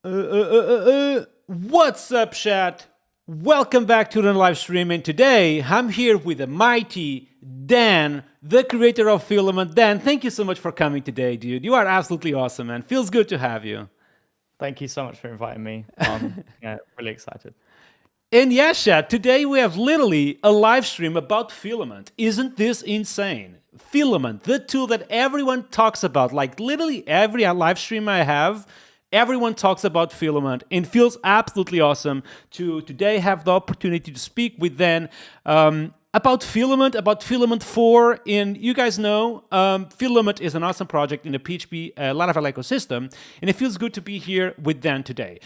What's up, chat? Welcome back to the live stream, and today I'm here with the mighty Dan, the creator of Filament. Dan, thank you so much for coming today, dude. You are absolutely awesome, man. Feels good to have you. Thank you so much for inviting me. Yeah, really excited. And yes, chat, today we have literally a live stream about Filament. Isn't this insane? Filament, the tool that everyone talks about, like literally every live stream I have, everyone talks about Filament, and feels absolutely awesome to today have the opportunity to speak with Dan about Filament 4. And you guys know, Filament is an awesome project in the PHP Laravel ecosystem, and it feels good to be here with Dan today.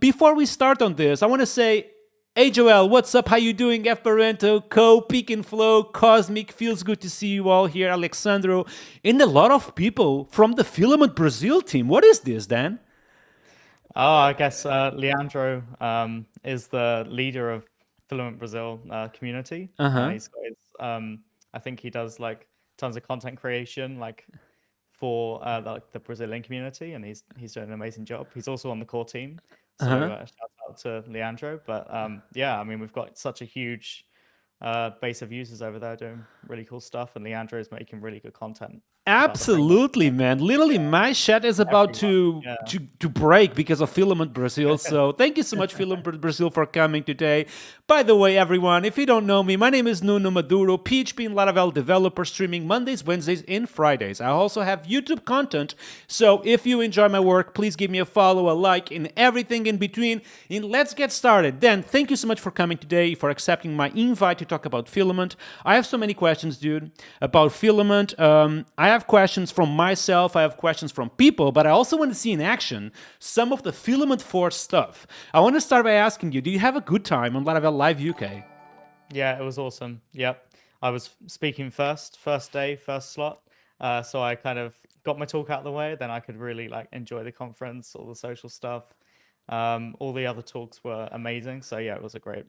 Before we start on this, I want to say, hey Joel, what's up? How you doing? F Barento, Co, Peak and Flow, Cosmic. Feels good to see you all here. Alexandro, and a lot of people from the Filament Brazil team. What is this, Dan? Oh, I guess Leandro is the leader of Filament Brazil community. Uh huh. He's got his, I think he does like tons of content creation, like for the Brazilian community, and he's doing an amazing job. He's also on the core team, Uh so huh. shout out to Leandro. But yeah, I mean we've got such a huge base of users over there doing really cool stuff, and Leandro is making really good content about the framework. Absolutely, man. Literally, my chat is about Everyone, to yeah. to break because of Filament Brazil. So thank you so much, Filament Brazil, for coming today. By the way, everyone, if you don't know me, my name is Nuno Maduro, PHP and Laravel developer, streaming Mondays, Wednesdays, and Fridays. I also have YouTube content. So if you enjoy my work, please give me a follow, a like, and everything in between. And let's get started. Dan, thank you so much for coming today, for accepting my invite to talk about Filament. I have so many questions, dude, about Filament. I have questions from myself, I have questions from people, but I also want to see in action some of the Filament 4 stuff. I want to start by asking you, do you have a good time on Laravel Live UK? Yeah, it was awesome. Yep. I was speaking first day, first slot. So I kind of got my talk out of the way, then I could really like enjoy the conference, all the social stuff. All the other talks were amazing. So yeah, it was a great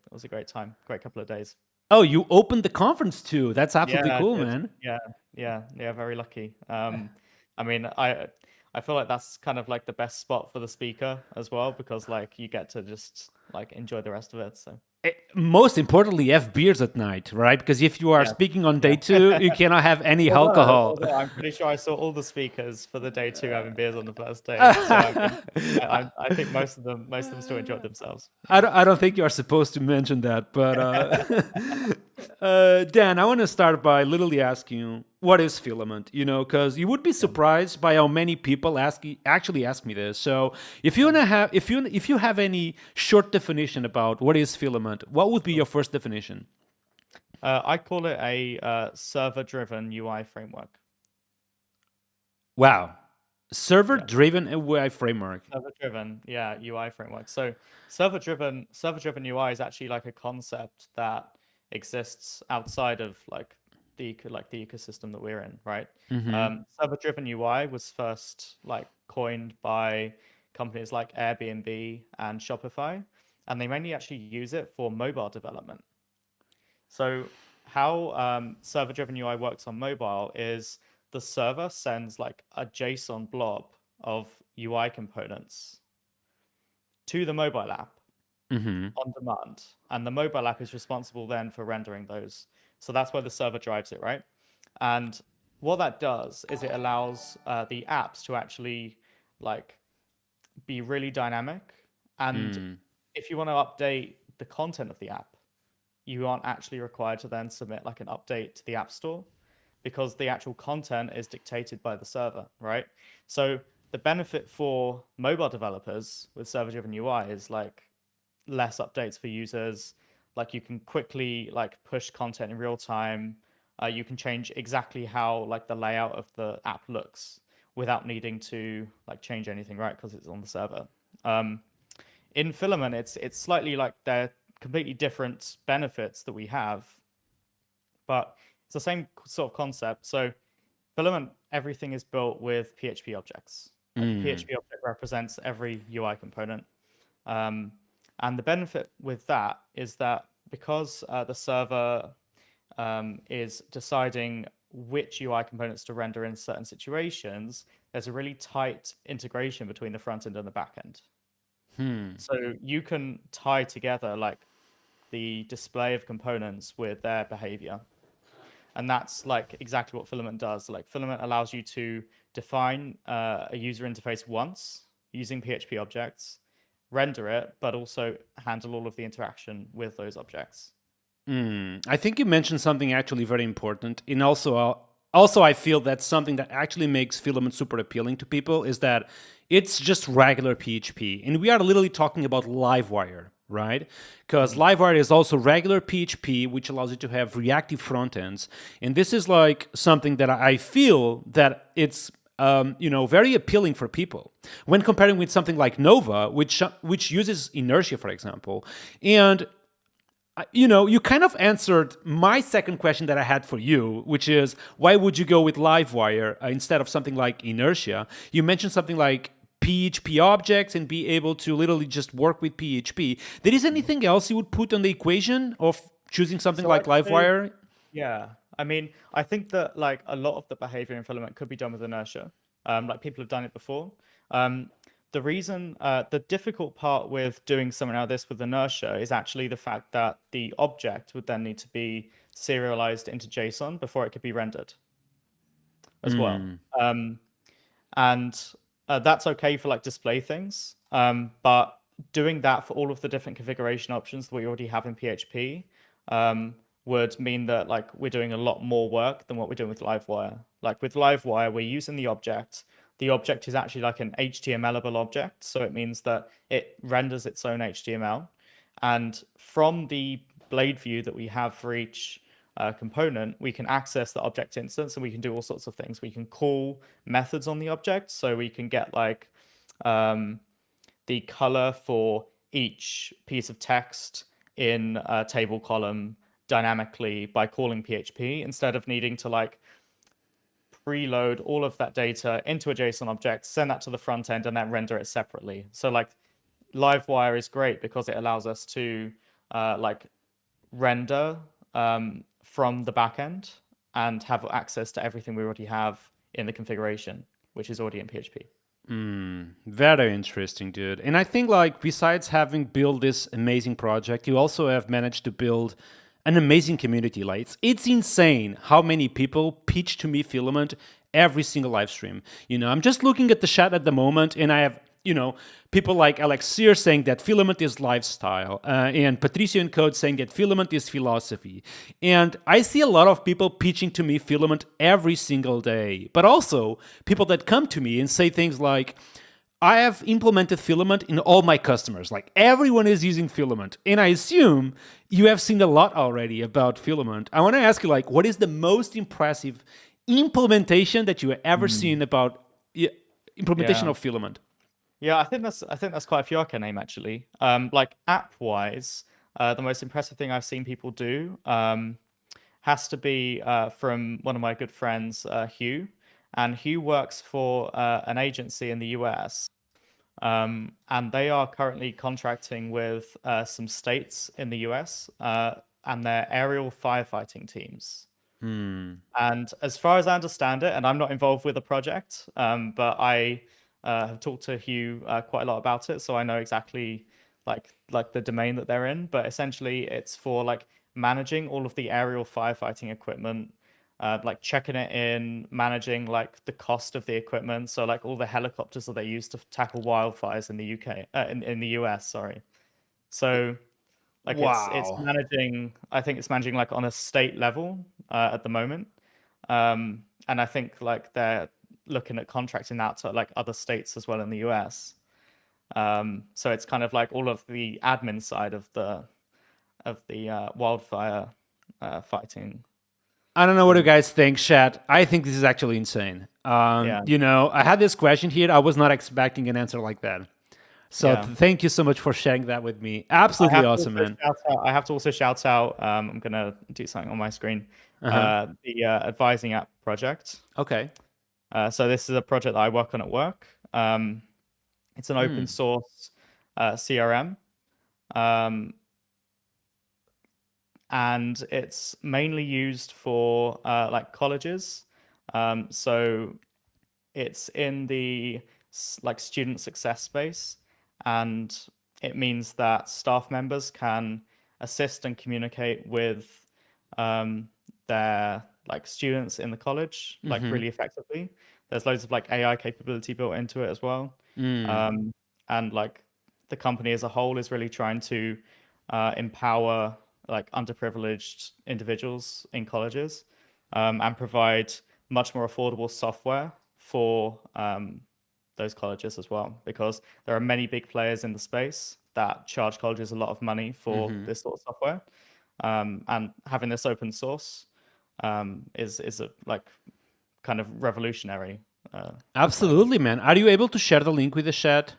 time. Great couple of days. Oh, you opened the conference too. That's absolutely Yeah, I cool, did. man. Yeah, very lucky. I mean, I feel like that's kind of like the best spot for the speaker as well because like you get to just like enjoy the rest of it. So Most importantly, have beers at night, right? Because if you are yeah, speaking on day yeah. two, you cannot have any alcohol. Although I'm pretty sure I saw all the speakers for the day two having beers on the first day. So I mean, I think most of them still enjoyed themselves. I don't think you are supposed to mention that, but Dan, I want to start by literally asking you, what is Filament? You know, because you would be Yeah. surprised by how many people actually ask me this. So if you Yeah. wanna have if you have any short definition about what is Filament, what would be your first definition? I call it a server-driven UI framework. Wow, Yeah. server-driven UI framework. Server-driven, yeah, UI framework. So server-driven UI is actually like a concept that exists outside of like the ecosystem that we're in, right? Mm-hmm. Server-driven UI was first like coined by companies like Airbnb and Shopify, and they mainly actually use it for mobile development. So how server-driven UI works on mobile is the server sends like a JSON blob of UI components to the mobile app Mm-hmm. on demand, and the mobile app is responsible then for rendering those. So that's where the server drives it, right? And what that does is it allows the apps to actually like be really dynamic. And Mm. if you want to update the content of the app, you aren't actually required to then submit like an update to the App Store because the actual content is dictated by the server, right? So the benefit for mobile developers with server-driven UI is like less updates for users. Like you can quickly like push content in real time. You can change exactly how like the layout of the app looks without needing to like change anything, right? Because it's on the server. Um, in Filament, it's slightly like they're completely different benefits that we have, but it's the same sort of concept. So Filament, everything is built with PHP objects. Like a Mm. PHP object represents every UI component. Um, and the benefit with that is that because the server is deciding which UI components to render in certain situations, there's a really tight integration between the front end and the back end. So you can tie together like the display of components with their behavior. And that's like exactly what Filament does. Like Filament allows you to define a user interface once using PHP objects, render it, but also handle all of the interaction with those objects. I think you mentioned something actually very important, and also I feel that's something that actually makes Filament super appealing to people is that it's just regular PHP, and we are literally talking about Livewire, right? Because Livewire is also regular PHP, which allows you to have reactive front ends, and this is like something that I feel that it's very appealing for people when comparing with something like Nova, which uses inertia, for example, and you kind of answered my second question that I had for you, which is why would you go with Livewire instead of something like Inertia? You mentioned something like PHP objects and be able to literally just work with PHP. There is anything else you would put on the equation of choosing something So like I'd say, Livewire? yeah, I mean, I think that like a lot of the behavior in Filament could be done with inertia. Like people have done it before. Um, the difficult part with doing something like this with inertia is actually the fact that the object would then need to be serialized into JSON before it could be rendered as well. And that's okay for like display things. But doing that for all of the different configuration options that we already have in PHP would mean that like we're doing a lot more work than what we're doing with Livewire. Like with Livewire, we're using the object. The object is actually like an HTMLable object, so it means that it renders its own HTML. And from the blade view that we have for each component, we can access the object instance and we can do all sorts of things. We can call methods on the object, so we can get like the color for each piece of text in a table column dynamically by calling PHP instead of needing to like preload all of that data into a JSON object, send that to the front end, and then render it separately. So like Livewire is great because it allows us to like render from the back end and have access to everything we already have in the configuration, which is already in PHP. Very interesting, dude. And I think like besides having built this amazing project, you also have managed to build an amazing community. Like it's insane how many people pitch to me Filament every single live stream. I'm just looking at the chat at the moment, and I have people like Alex Sear saying that Filament is lifestyle, and Patricio and Code saying that Filament is philosophy. And I see a lot of people pitching to me Filament every single day, but also people that come to me and say things like, I have implemented Filament in all my customers. Like everyone is using Filament. And I assume you have seen a lot already about Filament. I want to ask you, like, what is the most impressive implementation that you have ever seen about implementation Yeah. of Filament? Yeah, I think that's quite a few I can name actually. Like app wise, the most impressive thing I've seen people do has to be from one of my good friends, Hugh, and Hugh works for an agency in the US, and they are currently contracting with some states in the US and their aerial firefighting teams. And as far as I understand it, and I'm not involved with the project, but I have talked to Hugh quite a lot about it, so I know exactly like the domain that they're in. But essentially, it's for like managing all of the aerial firefighting equipment, like checking it in, managing like the cost of the equipment. So like all the helicopters that they use to tackle wildfires in the UK, in the US, sorry. So like it's Wow. managing. I think it's managing like on a state level at the moment, and I think like they're looking at contracting out to like other states as well in the US. So it's kind of like all of the admin side of the wildfire fighting. I don't know what you Thing. guys think, chat. I think this is actually insane. Yeah, I had this question here. I was not expecting an answer like that. So yeah. thank you so much for sharing that with me. Absolutely awesome, man. I have to also shout out. I'm gonna do something on my screen. Uh-huh. The advising app project. Okay. So this is a project that I work on at work. It's an open source CRM, um, and it's mainly used for like colleges. So it's in the like student success space, and it means that staff members can assist and communicate with their like students in the college like really effectively. There's loads of like AI capability built into it as well. And like the company as a whole is really trying to empower like underprivileged individuals in colleges, and provide much more affordable software for those colleges as well, because there are many big players in the space that charge colleges a lot of money for this sort of software. And having this open source is a like kind of revolutionary. Absolutely, man. Are you able to share the link with the chat,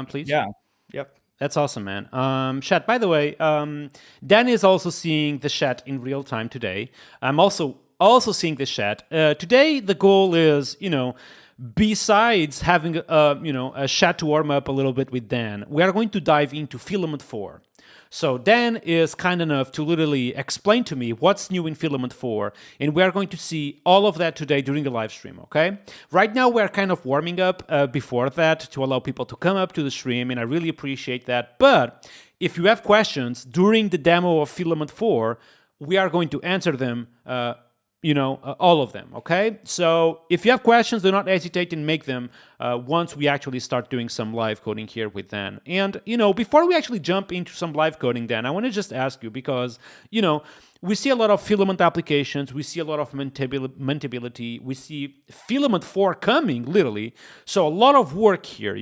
please? Yeah. Yep. That's awesome, man. Chat, by the way, Dan is also seeing the chat in real time today. I'm also seeing the chat. Today, the goal is, besides having a chat to warm up a little bit with Dan, we are going to dive into Filament 4. So Dan is kind enough to literally explain to me what's new in Filament 4, and we are going to see all of that today during the live stream, okay? Right now, we're kind of warming up before that to allow people to come up to the stream, and I really appreciate that. But if you have questions during the demo of Filament 4, we are going to answer them all of them, okay? So if you have questions, do not hesitate and make them once we actually start doing some live coding here with Dan. And, before we actually jump into some live coding, Dan, I want to just ask you because, we see a lot of Filament applications, we see a lot of Mentability, we see Filament 4 coming, literally. So a lot of work here,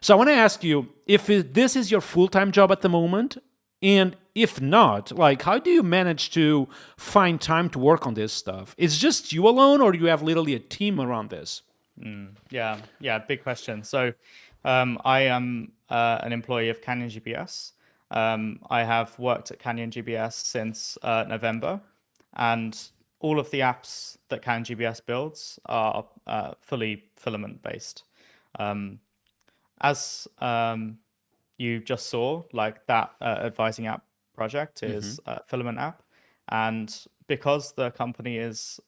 So I want to ask you, if this is your full-time job at the moment, and if not, like, how do you manage to find time to work on this stuff? It's just you alone, or do you have literally a team around this? Yeah, big question. So I am an employee of Canyon GPS. I have worked at Canyon GPS since November, and all of the apps that Canyon GPS builds are fully Filament based. As you just saw, like that advising app project is a Filament app. And because the company is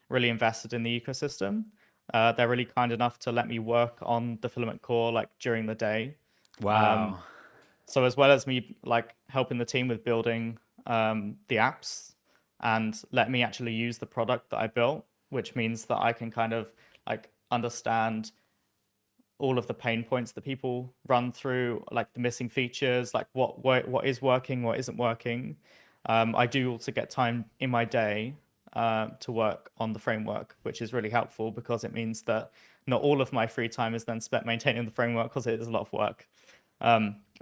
really invested in the ecosystem, they're really kind enough to let me work on the Filament core like during the day. Wow. So as well as me like helping the team with building the apps and let me actually use the product that I built, which means that I can kind of like understand all of the pain points that people run through, like the missing features, like what is working, what isn't working. I do also get time in my day to work on the framework, which is really helpful because it means that not all of my free time is then spent maintaining the framework because it is a lot of work.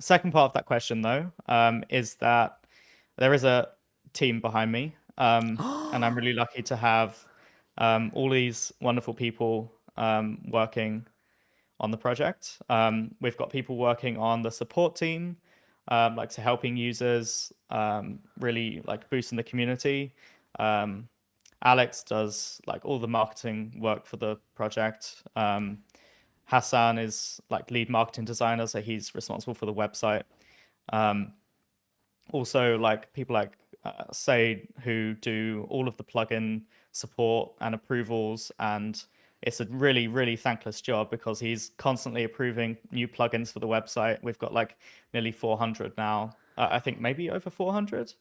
Second part of that question, though, is that there is a team behind me, and I'm really lucky to have all these wonderful people working on the project. We've got people working on the support team, like to helping users, really like boosting the community. Alex does like all the marketing work for the project. Hassan is like lead marketing designer, so he's responsible for the website. Also, like people like Said, who do all of the plugin support and approvals, and it's a really, really thankless job because he's constantly approving new plugins for the website. We've got like nearly 400 now. I think maybe over 400.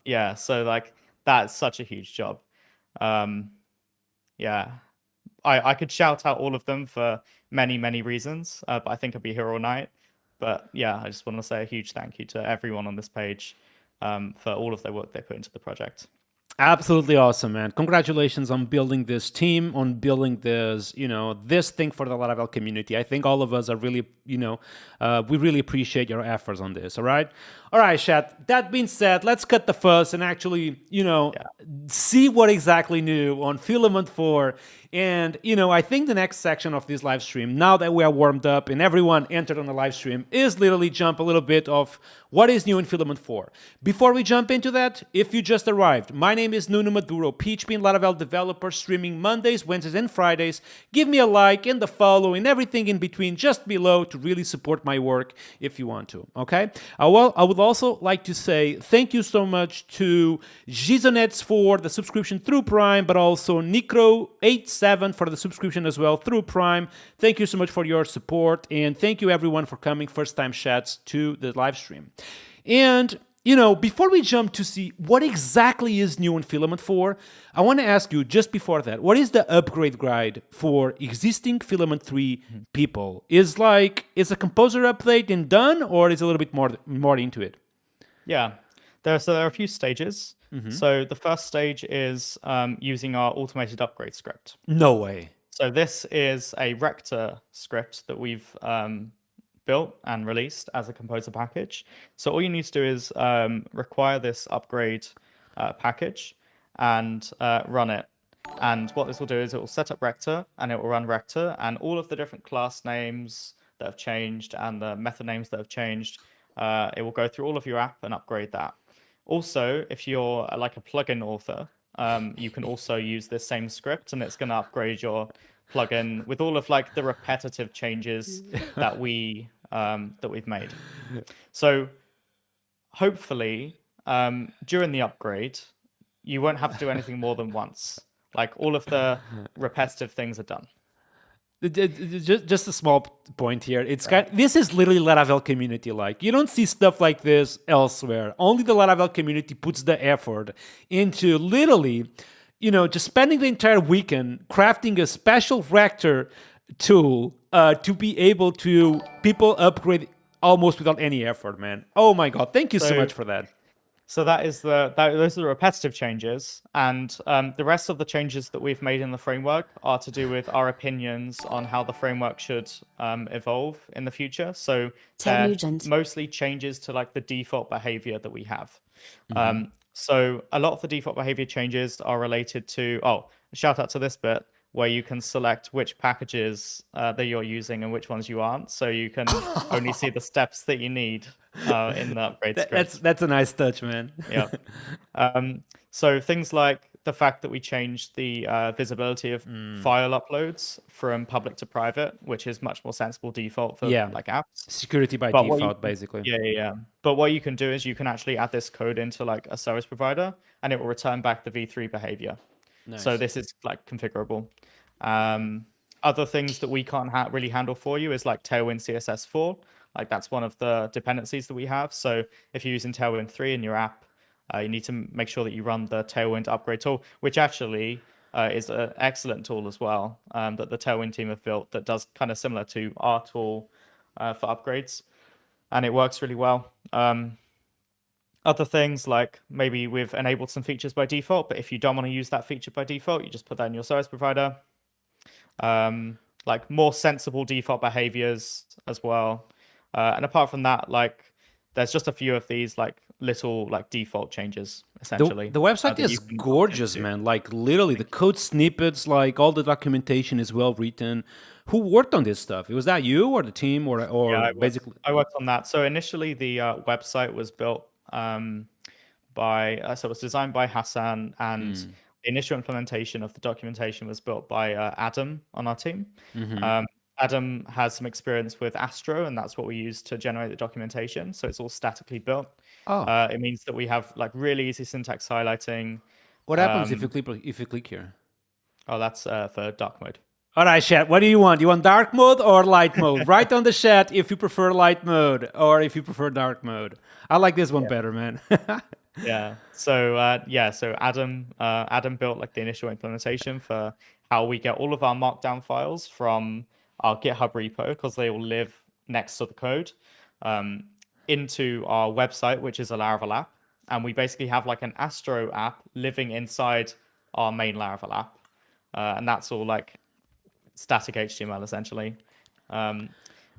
Yeah, so like that's such a huge job. Yeah, I could shout out all of them for many, many reasons, but I think I'd be here all night. But yeah, I just want to say a huge thank you to everyone on this page for all of their work they put into the project. Absolutely awesome, man. Congratulations on building this team, on building this, this thing for the Laravel community. I think all of us are really, we really appreciate your efforts on this, all right? All right, chat. That being said, let's cut the fuss and actually, see what exactly new on Filament 4. And, I think the next section of this live stream, now that we are warmed up and everyone entered on the live stream, is literally jump a little bit of what is new in Filament 4. Before we jump into that, if you just arrived, my name is Nuno Maduro, PHP and Laravel developer, streaming Mondays, Wednesdays, and Fridays. Give me a like and the follow and everything in between just below to really support my work if you want to, okay? I would would also like to say thank you so much to Gizonets for the subscription through Prime, but also Nicro87 for the subscription as well through Prime. Thank you so much for your support, and thank you everyone for coming first-time chats to the live stream. And before we jump to see what exactly is new in Filament 4, I want to ask you just before that, what is the upgrade guide for existing Filament 3 people? Is a composer update and done, or is a little bit more into it? Yeah, there are a few stages. So the first stage is using our automated upgrade script. No way. So this is a Rector script that we've built and released as a composer package. So all you need to do is require this upgrade package and run it. And what this will do is it will set up Rector and it will run Rector, and all of the different class names that have changed and the method names that have changed, it will go through all of your app and upgrade that. Also, if you're like a plugin author, you can also use this same script, and it's going to upgrade your plugin with all of the repetitive changes that we've made. So hopefully during the upgrade you won't have to do anything more than once. All of the repetitive things are done. Just a small point here. This is literally Laravel community. You don't see stuff like this elsewhere. Only the Laravel community puts the effort into literally just spending the entire weekend crafting a special Rector tool to be able to people upgrade almost without any effort, man. Oh my God. Thank you so much for that. So those are the repetitive changes, and the rest of the changes that we've made in the framework are to do with our opinions on how the framework should evolve in the future. So they're mostly changes to the default behavior that we have. So a lot of the default behavior changes are related to, shout out to this bit, where you can select which packages that you're using and which ones you aren't. So you can only see the steps that you need in the upgrade script. That's a nice touch, man. Yeah. So things like the fact that we changed the visibility of file uploads from public to private, which is much more sensible default for apps. Security by default, basically. Yeah. But what you can do is you can actually add this code into a service provider, and it will return back the v3 behavior. Nice. So this is configurable. Other things that we can't really handle for you is Tailwind CSS4. That's one of the dependencies that we have. So if you're using Tailwind 3 in your app, you need to make sure that you run the Tailwind upgrade tool, which actually is an excellent tool as well that the Tailwind team have built that does kind of similar to our tool for upgrades. And it works really well. Other things maybe we've enabled some features by default, but if you don't want to use that feature by default, you just put that in your service provider. More sensible default behaviors as well. And apart from that, there's just a few of these little default changes essentially. The website is gorgeous, man. Literally the code snippets, all the documentation is well written. Who worked on this stuff? Was that you or the team or basically? I worked on that. So initially the website was built it was designed by Hassan, and the initial implementation of the documentation was built by Adam on our team. Adam has some experience with Astro, and that's what we use to generate the documentation. So it's all statically built. It means that we have really easy syntax highlighting. What happens if you click here? Oh, that's for dark mode. All right, chat. What do you want? You want dark mode or light mode? Write on the chat if you prefer light mode or if you prefer dark mode. I like this one better, man. So Adam built the initial implementation for how we get all of our markdown files from our GitHub repo, because they all live next to the code, into our website, which is a Laravel app. And we basically have an Astro app living inside our main Laravel app. And that's all static HTML essentially.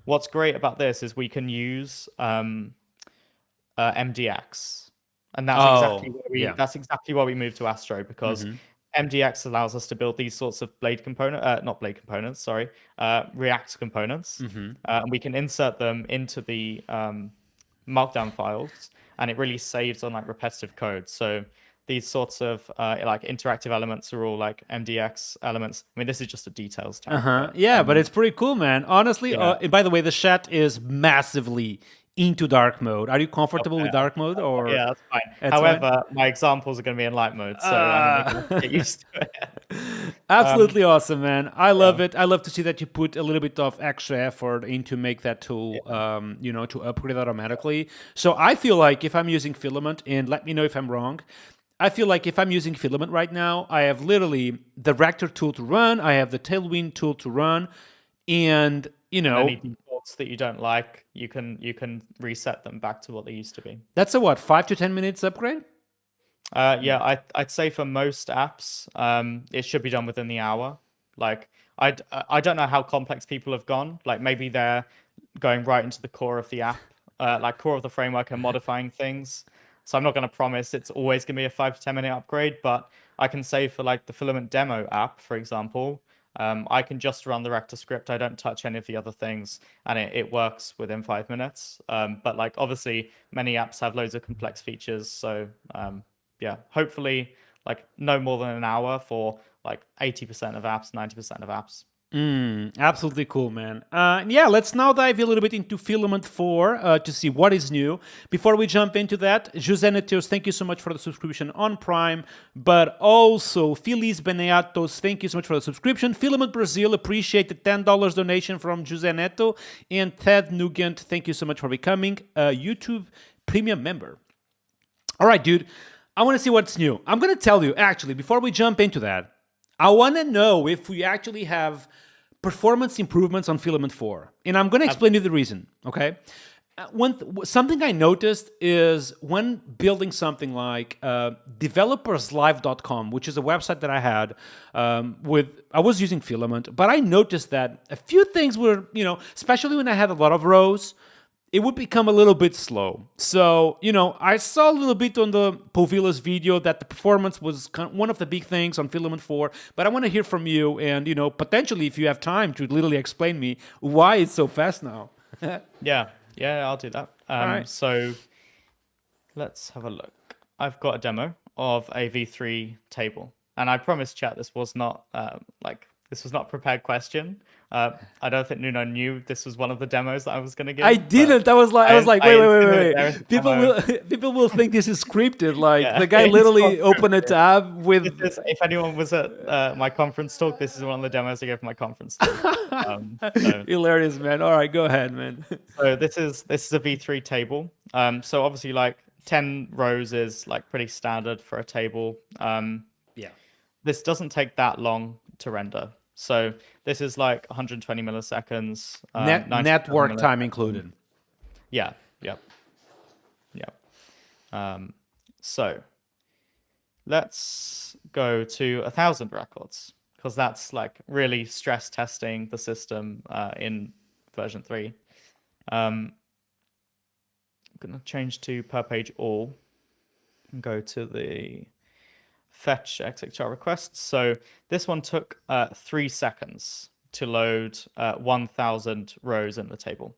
What's great about this is we can use MDX, and that's exactly why we moved to Astro, because MDX allows us to build these sorts of React components, and we can insert them into the markdown files, and it really saves on repetitive code. So these sorts of interactive elements are all MDX elements. I mean, this is just a details tag. But it's pretty cool, man. Honestly, by the way, the chat is massively into dark mode. Are you comfortable with Okay, dark mode, or yeah, that's fine. that's fine? However, my examples are going to be in light mode, so I'm going to get used to it. Absolutely awesome, man. I love Yeah, it. I love to see that you put a little bit of extra effort into make that tool, yeah, to upgrade automatically. So I feel like if I'm using Filament, and let me know if I'm wrong, I feel like if I'm using Filament right now, I have literally the Rector tool to run, I have the Tailwind tool to run, and and any defaults that you don't like, you can reset them back to what they used to be. that's a what, 5 to 10 minutes upgrade? Yeah, I'd say for most apps, it should be done within the hour. Like I don't know how complex people have gone. Like maybe they're going right into the core of the app, like core of the framework and modifying things. So I'm not going to promise it's always going to be a 5 to 10 minute upgrade, but I can say for like the Filament demo app, for example, I can just run the Rector script. I don't touch any of the other things, and it works within 5 minutes. But like obviously, many apps have loads of complex features, so yeah, hopefully like no more than an hour for like 80% of apps, 90% of apps. Absolutely cool, man. Yeah, let's now dive a little bit into Filament 4 to see what is new. Before we jump into that, José Neteus, thank you so much for the subscription on Prime, but also Feliz Beneatos, thank you so much for the subscription. Filament Brazil, appreciate the $10 donation from José Neto, and Ted Nugent, thank you so much for becoming a YouTube Premium member. All right, dude, I want to see what's new. I'm going to tell you, actually, before we jump into that, I want to know if we actually have performance improvements on Filament 4. And I'm going to explain you the reason, okay? Something I noticed is when building something like developerslive.com, which is a website that I had I was using Filament, but I noticed that a few things were, especially when I had a lot of rows, it would become a little bit slow. So, I saw a little bit on the Povilas video that the performance was one of the big things on Filament 4, but I want to hear from you and, potentially if you have time to literally explain me why it's so fast now. Yeah, I'll do that. All right. So let's have a look. I've got a demo of a V3 table, and I promise, chat, this was not this was not a prepared question. I don't think Nuno knew this was one of the demos that I was going to give. I didn't. I was like, wait. Demo. People will think this is scripted. Like Yeah, the guy it's literally not opened a tab with. If anyone was at my conference talk, this is one of the demos I gave for my conference talk. Hilarious, man. All right, go ahead, man. So this is a V3 table. So obviously, like 10 rows is like pretty standard for a table. Yeah. This doesn't take that long to render. So this is like 120 milliseconds. Network time included. Yeah. So let's go to 1,000 records, because that's like really stress testing the system in version 3. I'm going to change to per page all and go to the fetch XHR requests. So this one took 3 seconds to load 1,000 rows in the table.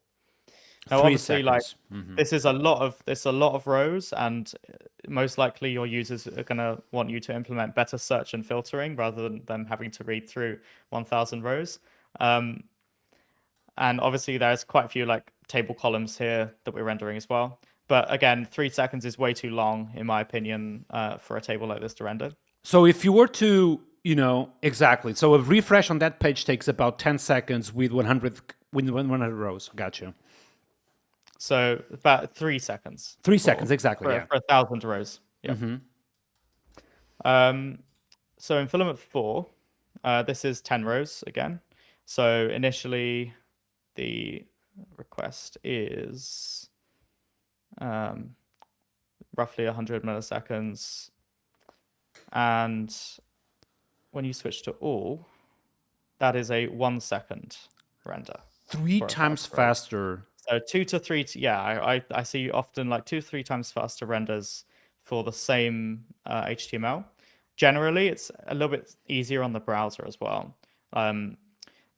Now, obviously, like this is a lot of rows, and most likely your users are going to want you to implement better search and filtering rather than them having to read through 1,000 rows. And obviously, there's quite a few like table columns here that we're rendering as well. But again, 3 seconds is way too long, in my opinion, for a table like this to render. So if you were to, exactly. So a refresh on that page takes about 10 seconds with 100 rows. Gotcha. So about 3 seconds. 3 seconds, exactly. For, yeah. For 1,000 rows. Yeah. So in Filament 4, this is 10 rows again. So initially, the request is roughly 100 milliseconds. And when you switch to all, that is a 1 second render. 3 times faster. So 2 to 3, I see often like 2 to 3 times faster renders for the same HTML. Generally, it's a little bit easier on the browser as well.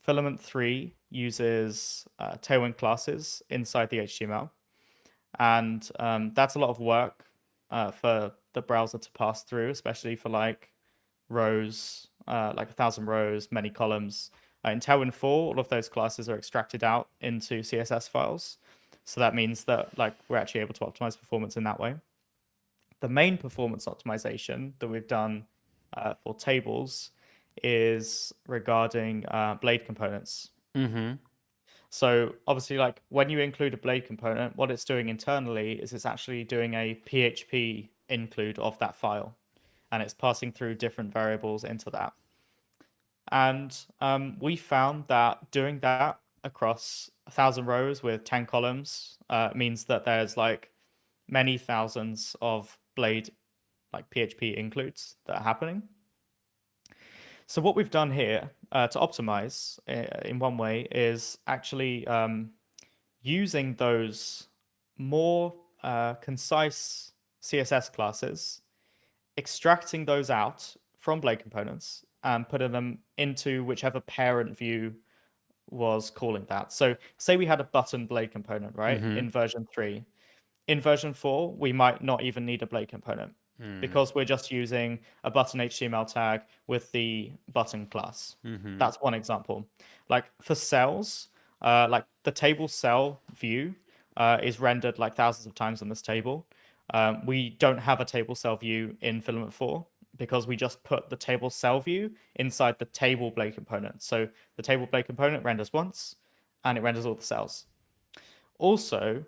Filament 3 uses Tailwind classes inside the HTML. And that's a lot of work for the browser to pass through, especially for like rows, like 1,000 rows, many columns. In Tailwind 4, all of those classes are extracted out into CSS files. So that means that like we're actually able to optimize performance in that way. The main performance optimization that we've done for tables is regarding blade components. Mm-hmm. So obviously, like when you include a blade component, what it's doing internally is it's actually doing a PHP include of that file, and it's passing through different variables into that. And we found that doing that across 1,000 rows with 10 columns means that there's like many thousands of blade like PHP includes that are happening. So what we've done here to optimize in one way is actually using those more concise CSS classes, extracting those out from blade components and putting them into whichever parent view was calling that. So say we had a button blade component, right, Mm-hmm. in version 3. In version 4, we might not even need a blade component because we're just using a button HTML tag with the button class. Mm-hmm. That's one example. Like for cells, like the table cell view is rendered like thousands of times on this table. We don't have a table cell view in Filament 4 because we just put the table cell view inside the table blade component. So the table blade component renders once and it renders all the cells. Also,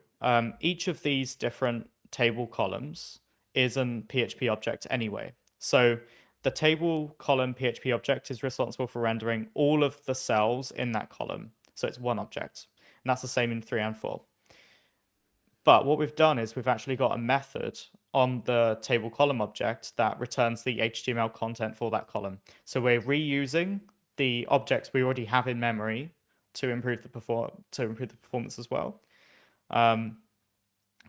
each of these different table columns is an PHP object anyway. So the table column PHP object is responsible for rendering all of the cells in that column. So it's one object. And that's the same in 3 and 4. But what we've done is we've actually got a method on the table column object that returns the HTML content for that column. So we're reusing the objects we already have in memory to improve the performance as well.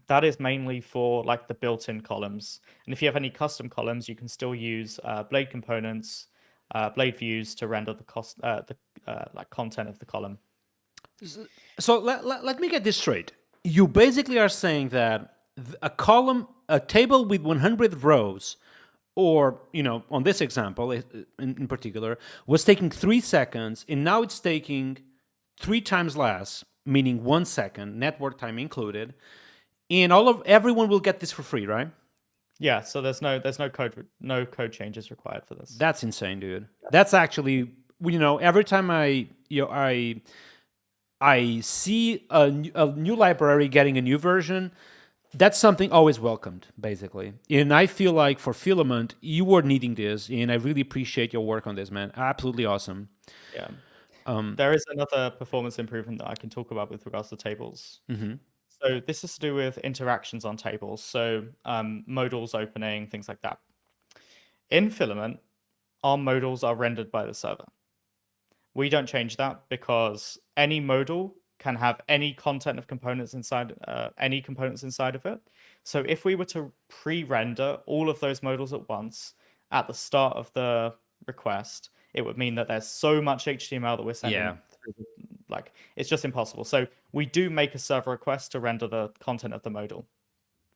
That is mainly for like the built-in columns. And if you have any custom columns, you can still use blade components, blade views to render the like content of the column. So let me get this straight. You basically are saying that a table with 100 rows, or on this example in particular, was taking 3 seconds, and now it's taking 3 times less, meaning 1 second, network time included, and everyone will get this for free, right? Yeah, so there's no code changes required for this. That's insane, dude. That's actually, every time I see a new library getting a new version, that's something always welcomed, basically. And I feel like for Filament, you were needing this, and I really appreciate your work on this, man. Absolutely awesome. Yeah. There is another performance improvement that I can talk about with regards to tables. Mm-hmm. So this is to do with interactions on tables. So modals opening, things like that. In Filament, our modals are rendered by the server. We don't change that because any modal can have any content of components inside, any components inside of it. So if we were to pre-render all of those modals at once at the start of the request, it would mean that there's so much HTML that we're sending through, like it's just impossible. So we do make a server request to render the content of the modal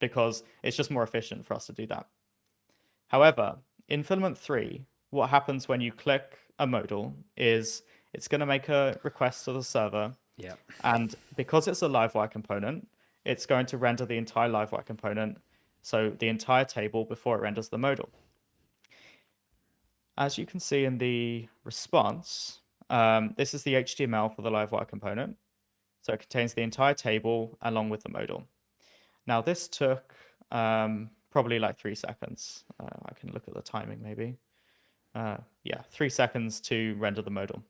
because it's just more efficient for us to do that. However, in Filament 3, what happens when you click a modal is it's going to make a request to the server. Yeah. And because it's a Livewire component, it's going to render the entire Livewire component, so the entire table before it renders the modal. As you can see in the response, this is the HTML for the Livewire component. So it contains the entire table along with the modal. Now this took probably like 3 seconds. I can look at the timing maybe. Yeah, 3 seconds to render the modal.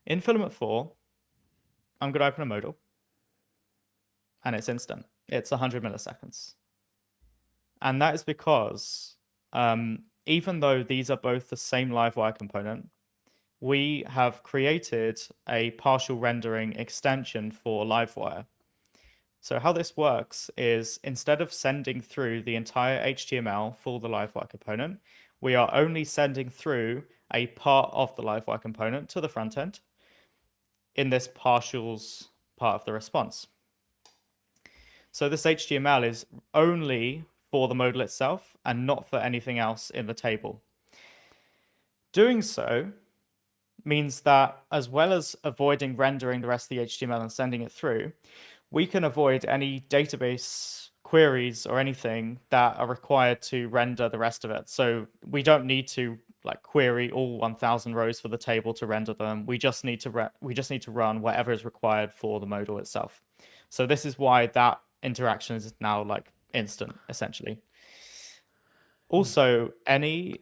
In Filament 4, I'm going to open a modal, and it's instant. It's 100 milliseconds. And that is because even though these are both the same Livewire component, we have created a partial rendering extension for Livewire. So how this works is instead of sending through the entire HTML for the Livewire component, we are only sending through a part of the Livewire component to the front end in this partials part of the response. So this HTML is only for the modal itself and not for anything else in the table. Doing so means that as well as avoiding rendering the rest of the HTML and sending it through, we can avoid any database queries or anything that are required to render the rest of it. So we don't need to like query all 1,000 rows for the table to render them. We just need to run whatever is required for the modal itself. So this is why that interaction is now like instant, essentially. Also, any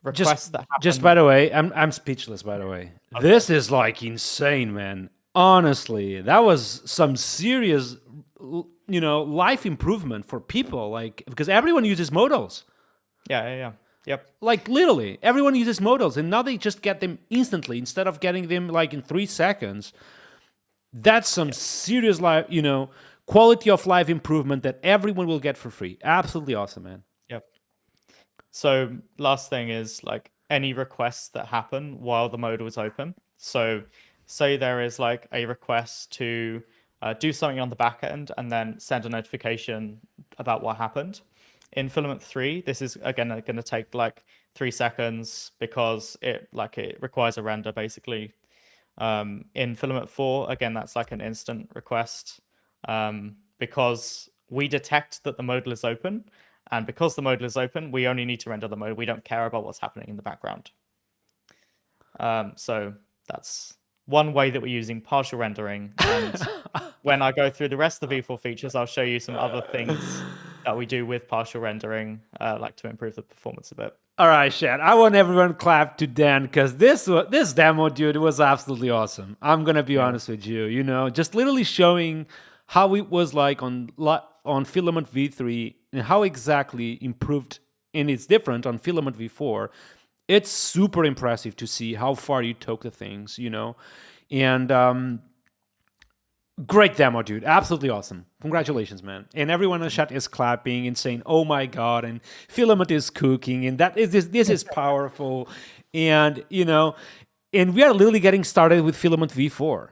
requests that happen. Just by the way, I'm speechless. By the way, this is like insane, man. Honestly, that was some serious, life improvement for people. Like because everyone uses modals. Yeah. Yep. Like literally, everyone uses modals, and now they just get them instantly instead of getting them like in 3 seconds. That's some serious life, quality of life improvement that everyone will get for free. Absolutely awesome, man. Yep. So last thing is like any requests that happen while the modal is open. So say there is like a request to do something on the back end and then send a notification about what happened. In Filament 3, this is again going to take like 3 seconds because it requires a render basically. In Filament 4, again, that's like an instant request because we detect that the modal is open. And because the modal is open, we only need to render the modal. We don't care about what's happening in the background. So that's one way that we're using partial rendering. And when I go through the rest of the V4 features, I'll show you some other things that we do with partial rendering, like to improve the performance a bit. All right, Shad. I want everyone clap to Dan because this demo, dude, was absolutely awesome. I'm gonna be honest with you. Just literally showing how it was like on Filament V3 and how exactly improved and it's different on Filament V4. It's super impressive to see how far you took the things, and great demo, dude. Absolutely awesome. Congratulations, man. And everyone in the chat is clapping and saying, oh my God, and Filament is cooking, and this is powerful. And, and we are literally getting started with Filament V4.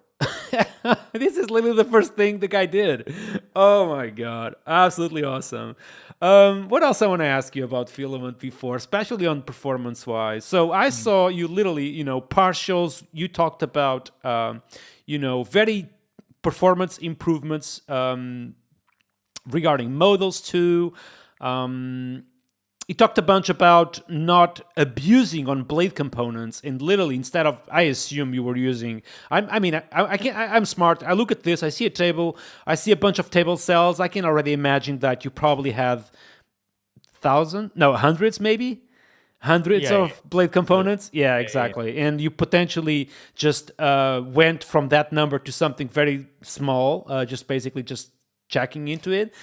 This is literally the first thing the guy did. Oh my God. Absolutely awesome. What else I want to ask you about Filament V4, especially on performance-wise? So I saw you literally, partials. You talked about, very performance improvements regarding modals too. He talked a bunch about not abusing on blade components, and literally instead of, I assume you were using. I'm smart. I look at this. I see a table. I see a bunch of table cells. I can already imagine that you probably have hundreds maybe. Hundreds of blade components? Yeah, exactly. And you potentially just went from that number to something very small, just basically just checking into it.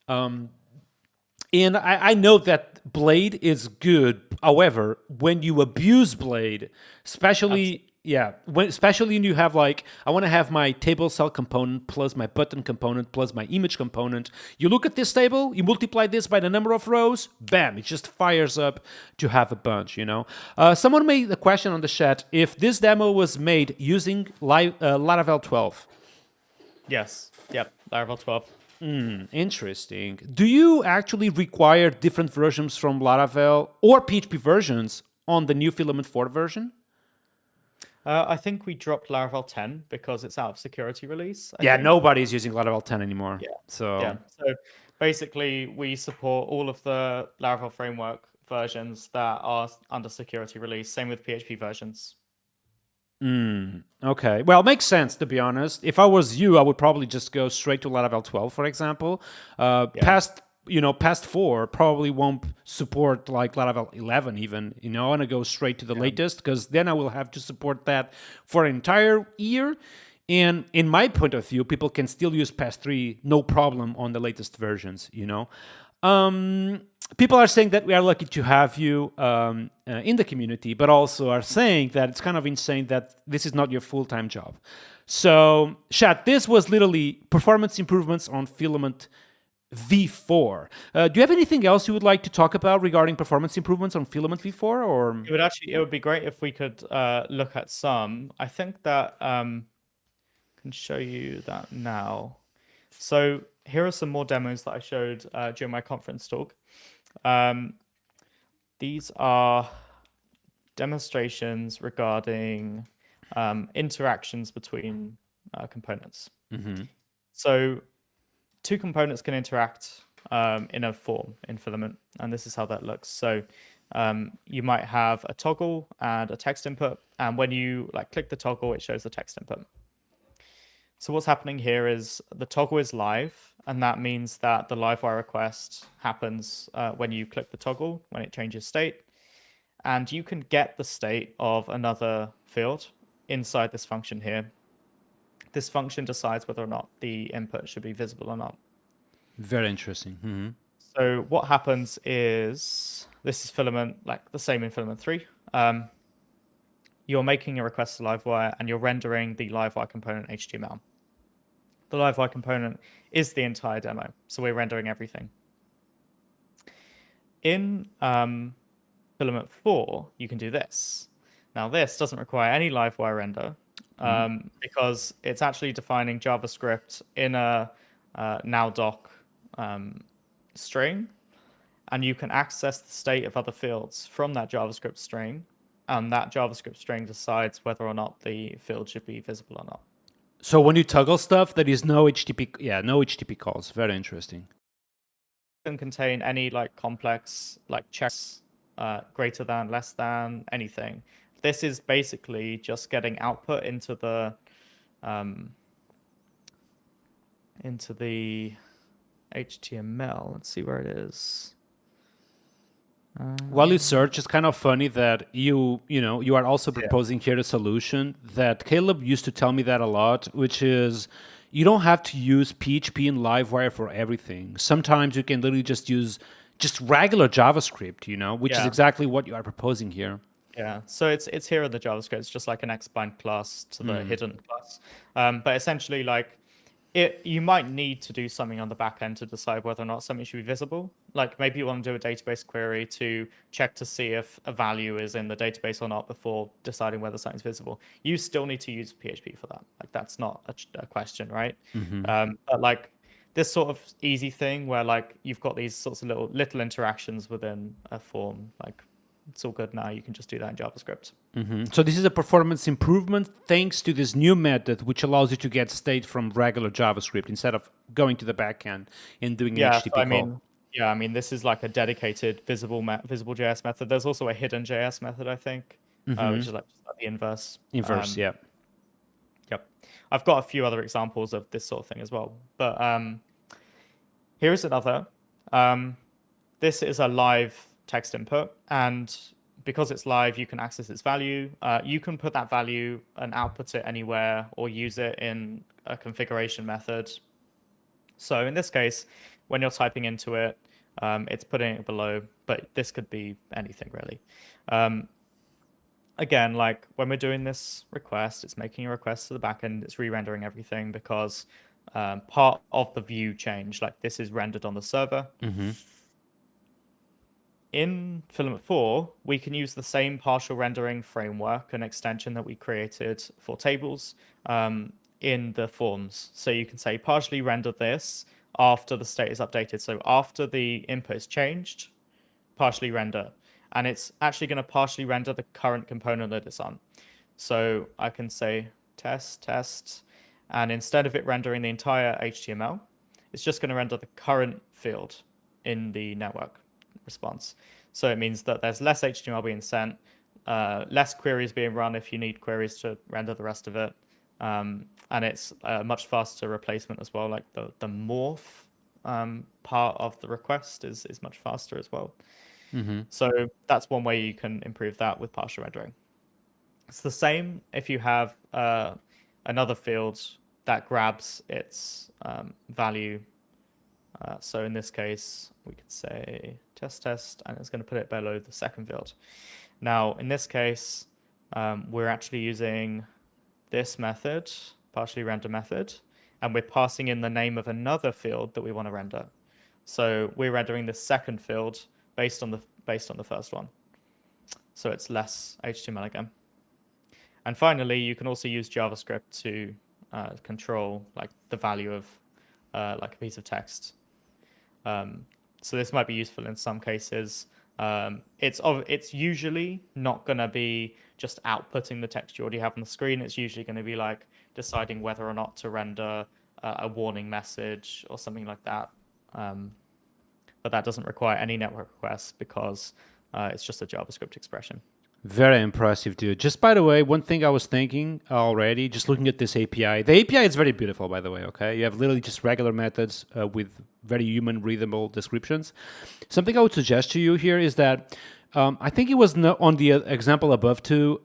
And I know that blade is good. However, when you abuse blade, especially when you have like, I want to have my table cell component plus my button component plus my image component. You look at this table, you multiply this by the number of rows, bam, it just fires up to have a bunch, Someone made a question on the chat if this demo was made using Laravel 12. Yes. Yep. Laravel 12. Interesting. Do you actually require different versions from Laravel or PHP versions on the new Filament 4 version? I think we dropped Laravel 10 because it's out of security release. I think. Nobody's using Laravel 10 anymore. Yeah. So Basically, we support all of the Laravel framework versions that are under security release. Same with PHP versions. Okay. Well, it makes sense, to be honest. If I was you, I would probably just go straight to Laravel 12, for example. Past 4 probably won't support like Laravel 11 even. I want to go straight to the latest because then I will have to support that for an entire year. And in my point of view, people can still use past 3 no problem on the latest versions, People are saying that we are lucky to have you in the community, but also are saying that it's kind of insane that this is not your full-time job. So, chat, this was literally performance improvements on Filament V4. Do you have anything else you would like to talk about regarding performance improvements on Filament V4? Or it would be great if we could look at some. I think that I can show you that now. So here are some more demos that I showed during my conference talk. These are demonstrations regarding interactions between components. So two components can interact in a form in Filament, and this is how that looks. So you might have a toggle and a text input, and when you click the toggle, it shows the text input. So what's happening here is the toggle is live, and that means that the Livewire request happens when you click the toggle, when it changes state. And you can get the state of another field inside this function here. This function decides whether or not the input should be visible or not. Very interesting. So what happens is, this is Filament, like the same in Filament 3. You're making a request to Livewire, and you're rendering the Livewire component HTML. The Livewire component is the entire demo, so we're rendering everything. In Filament 4, you can do this. Now, this doesn't require any Livewire render because it's actually defining JavaScript in a nowdoc string, and you can access the state of other fields from that JavaScript string, and that JavaScript string decides whether or not the field should be visible or not. So when you toggle stuff, there is no HTTP, no HTTP calls. Very interesting. It can contain any complex checks, greater than, less than, anything. This is basically just getting output into the HTML. Let's see where it is. While you search, it's kind of funny that you are also proposing here a solution that Caleb used to tell me that a lot, which is you don't have to use PHP and Livewire for everything. Sometimes you can literally just use regular JavaScript, which is exactly what you are proposing here. Yeah, so it's here in the JavaScript. It's just like an Xbind class to the hidden class. But essentially, you might need to do something on the back end to decide whether or not something should be visible. Like maybe you want to do a database query to check to see if a value is in the database or not before deciding whether something's visible. You still need to use PHP for that. That's not a question, right? But this sort of easy thing where you've got these sorts of little interactions within a form, it's all good now. You can just do that in JavaScript. So this is a performance improvement thanks to this new method, which allows you to get state from regular JavaScript instead of going to the backend and doing an HTTP call. I mean, this is like a dedicated visible JS method. There's also a hidden JS method, I think, which is just the inverse. Yeah. Yep. I've got a few other examples of this sort of thing as well. But here is another. This is a live text input, and because it's live, you can access its value. You can put that value and output it anywhere or use it in a configuration method. So in this case, when you're typing into it, it's putting it below, but this could be anything really. Again, when we're doing this request, it's making a request to the backend, it's re-rendering everything because part of the view change, this is rendered on the server. In Filament 4, we can use the same partial rendering framework and extension that we created for tables in the forms. So you can say partially render this after the state is updated. So after the input is changed, partially render. And it's actually going to partially render the current component that it's on. So I can say test, and instead of it rendering the entire HTML, it's just going to render the current field in the network response. So it means that there's less HTML being sent, less queries being run if you need queries to render the rest of it. And it's a much faster replacement as well. The morph part of the request is much faster as well. So that's one way you can improve that with partial rendering. It's the same if you have another field that grabs its value. So in this case, we could say test, and it's going to put it below the second field. Now, in this case, we're actually using this method, partially render method, and we're passing in the name of another field that we want to render. So we're rendering the second field based on the first one. So it's less HTML again. And finally, you can also use JavaScript to control the value of a piece of text. So this might be useful in some cases. It's usually not going to be just outputting the text you already have on the screen. It's usually going to be like deciding whether or not to render a warning message or something like that. But that doesn't require any network requests because it's just a JavaScript expression. Very impressive, dude. Just by the way, one thing I was thinking already, just looking at this API. The API is very beautiful, by the way, okay? You have literally just regular methods with very human readable descriptions. Something I would suggest to you here is that I think it was on the example above too.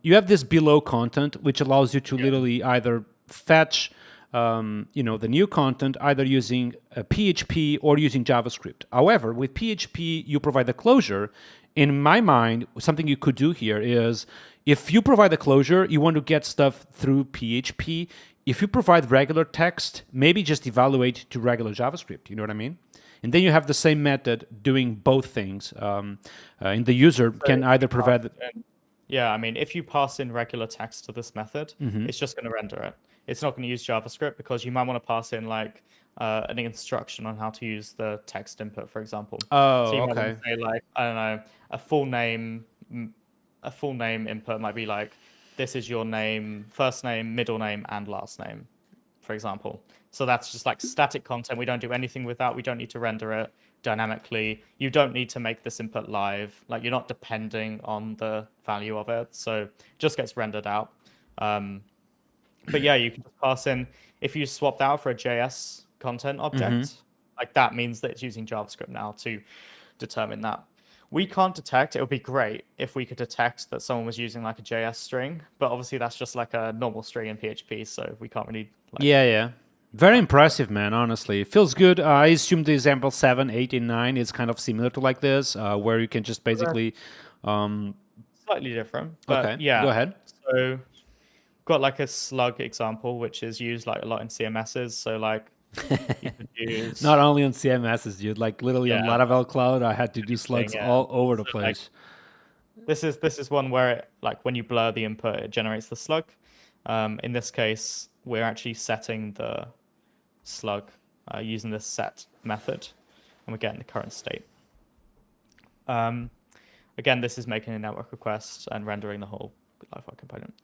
You have this below content, which allows you to literally either fetch the new content either using PHP or using JavaScript. However, with PHP, you provide the closure. In my mind, something you could do here is if you provide the closure, you want to get stuff through PHP. If you provide regular text, maybe just evaluate to regular JavaScript. You know what I mean? And then you have the same method doing both things. And the user can either provide... Yeah, I mean, if you pass in regular text to this method, it's just going to render it. It's not going to use JavaScript because you might want to pass in like an instruction on how to use the text input, for example. Oh, so you might okay. want to say like, I don't know, a full name input might be like, this is your name, first name, middle name, and last name, for example. So that's just like static content. We don't do anything with that. We don't need to render it dynamically. You don't need to make this input live. Like you're not depending on the value of it. So it just gets rendered out. But yeah, you can just pass in, if you swapped out for a JS content object, like that means that it's using JavaScript now to determine that. We can't detect, it would be great if we could detect that someone was using like a JS string, but obviously that's just like a normal string in PHP, so we can't really... Yeah. Very impressive, man, honestly. It feels good. I assume the example 7, 8, and 9 is kind of similar to like this, where you can just basically... Slightly different, but okay, yeah. go ahead. So got like a slug example, which is used like a lot in CMSs. So like you could use... Not only on CMSs, dude. Like literally on Laravel Cloud, I had to do slugs all over the place. Like, this is one where it, like when you blur the input, it generates the slug. In this case, we're actually setting the slug using this set method, and we're getting the current state. Again, this is making a network request and rendering the whole Livewire component.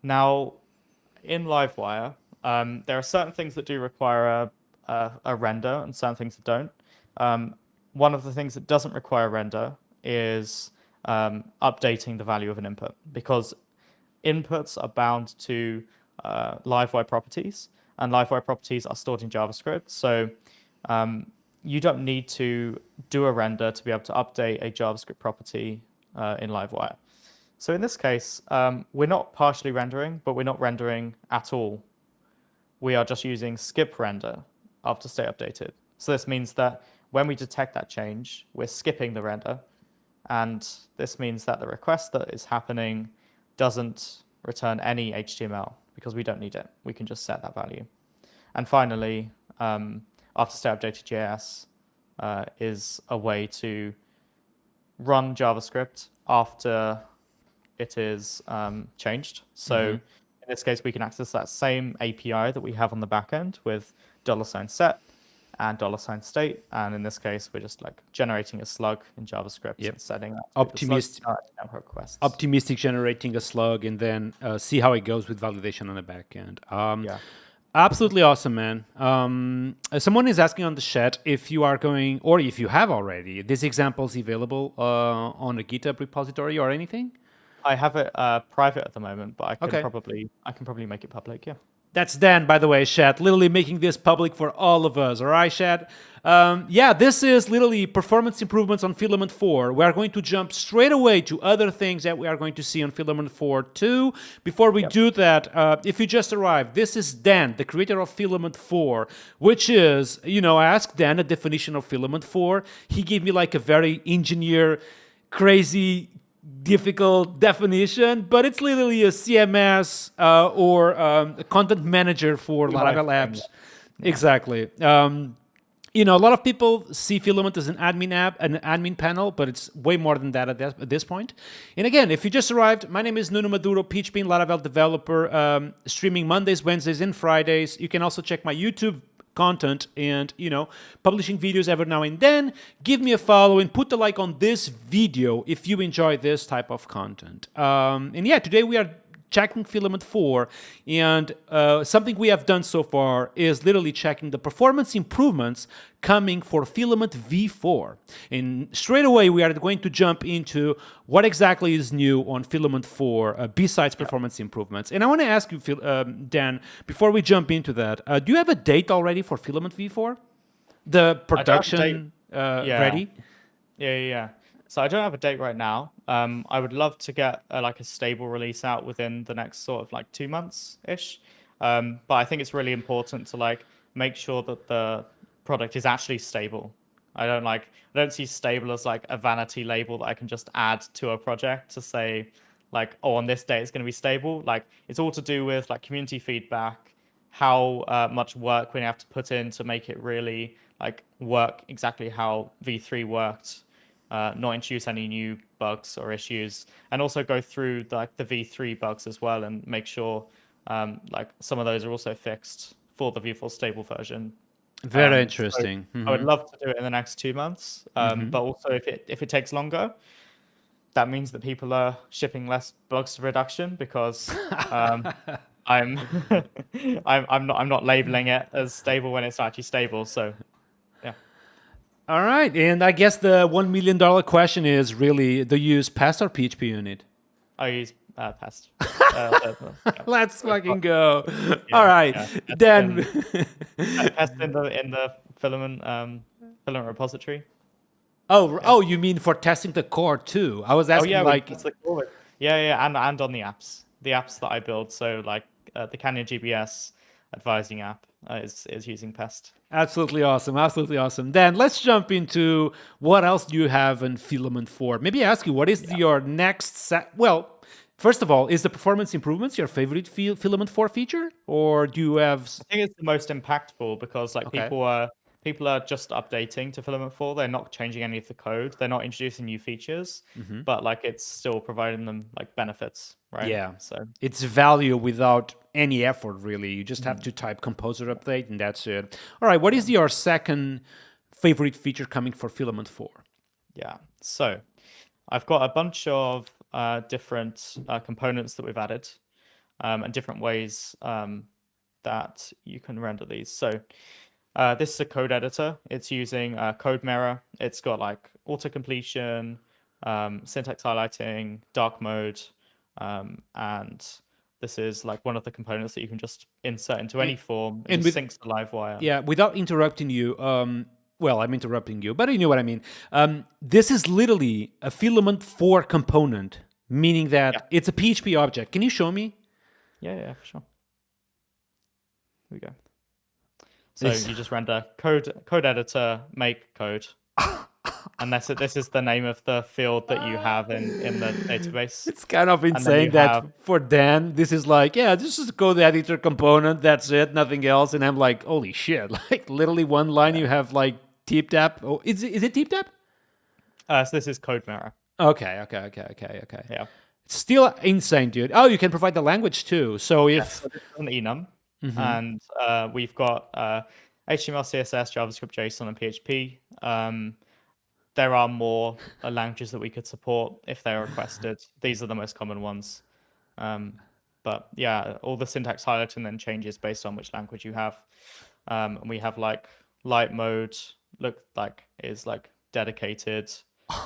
Now, in Livewire, there are certain things that do require a render and certain things that don't. One of the things that doesn't require render is updating the value of an input, because inputs are bound to Livewire properties, and Livewire properties are stored in JavaScript. So you don't need to do a render to be able to update a JavaScript property in Livewire. So in this case, we're not partially rendering, but we're not rendering at all. We are just using skip render after state updated. So this means that when we detect that change, we're skipping the render. And this means that the request that is happening doesn't return any HTML because we don't need it. We can just set that value. And finally, after state updated JS is a way to run JavaScript after it is changed. So in this case, we can access that same API that we have on the backend with $set and $state. And in this case, we're just like generating a slug in JavaScript and setting up optimistic generating a slug, and then see how it goes with validation on the backend. Absolutely awesome, man. Someone is asking on the chat if you are going, or if you have already, these examples available on a GitHub repository or anything? I have it private at the moment, but I can probably make it public. Yeah. That's Dan, by the way, chat. Literally making this public for all of us. All right, chat. This is literally performance improvements on Filament 4. We are going to jump straight away to other things that we are going to see on Filament 4 too. Before we do that, if you just arrived, this is Dan, the creator of Filament 4, which is, I asked Dan a definition of Filament 4. He gave me like a very engineer, crazy, difficult definition, but it's literally a CMS or a content manager for Laravel apps. Exactly. A lot of people see Filament as an admin app, an admin panel, but it's way more than that at this point. And again, if you just arrived, my name is Nuno Maduro, PHP and Laravel developer, streaming Mondays, Wednesdays, and Fridays. You can also check my YouTube content and, publishing videos every now and then, give me a follow and put a like on this video if you enjoy this type of content. And yeah, today we are checking Filament 4, and something we have done so far is literally checking the performance improvements coming for Filament V4. And straight away we are going to jump into what exactly is new on Filament 4 besides performance improvements. And I want to ask you, Dan, before we jump into that, do you have a date already for Filament V4? The production ready? Yeah. So I don't have a date right now. I would love to get like a stable release out within the next sort of like 2 months ish. But I think it's really important to like make sure that the product is actually stable. I don't see stable as like a vanity label that I can just add to a project to say like, oh, on this day it's going to be stable. Like it's all to do with like community feedback, how much work we have to put in to make it really like work exactly how V3 worked. Not introduce any new bugs or issues, and also go through the V3 bugs as well and make sure like some of those are also fixed for the V4 stable version. Very interesting. So I would love to do it in the next 2 months, but also if it takes longer, that means that people are shipping less bugs to production because I'm I'm not labeling it as stable when it's actually stable. So yeah. All right, and I guess the $1 million question is really, do you use Pest or PHP unit? I use Pest. Let's fucking go. All right, then. Pest in the filament repository. Oh, you mean for testing the core too? I was asking that's the core. Yeah, and on the apps that I build. So like the Canyon GBS advising app is using Pest. Absolutely awesome. Then let's jump into what else do you have in Filament 4. Maybe ask you, what is your next set? Well, first of all, is the performance improvements your favorite Filament 4 feature, or do you have? I think it's the most impactful because like people are just updating to Filament 4. They're not changing any of the code. They're not introducing new features, but like it's still providing them like benefits, right? Yeah. So it's value without any effort, really. You just have to type composer update and that's it. All right. What is your second favorite feature coming for Filament 4? Yeah. So I've got a bunch of different components that we've added and different ways that you can render these. So this is a code editor. It's using code mirror. It's got like auto completion, syntax highlighting, dark mode, and this is like one of the components that you can just insert into any form and syncs to Livewire. Yeah, without interrupting you, well, I'm interrupting you, but you know what I mean. This is literally a Filament 4 component, meaning that it's a PHP object. Can you show me? Yeah, for sure. Here we go. So you just render code editor, make code. And this is the name of the field that you have in the database. It's kind of insane that for Dan, this is like, this is a code editor component. That's it, nothing else. And I'm like, holy shit! Like literally one line, you have like tip tap. Oh, is it tip tap? So this is code mirror. Okay. Yeah. It's still insane, dude. Oh, you can provide the language too. So if so this is an enum, and we've got HTML, CSS, JavaScript, JSON, and PHP. There are more languages that we could support if they're requested. These are the most common ones. But yeah, all the syntax highlighting then changes based on which language you have. And we have like light mode, is dedicated,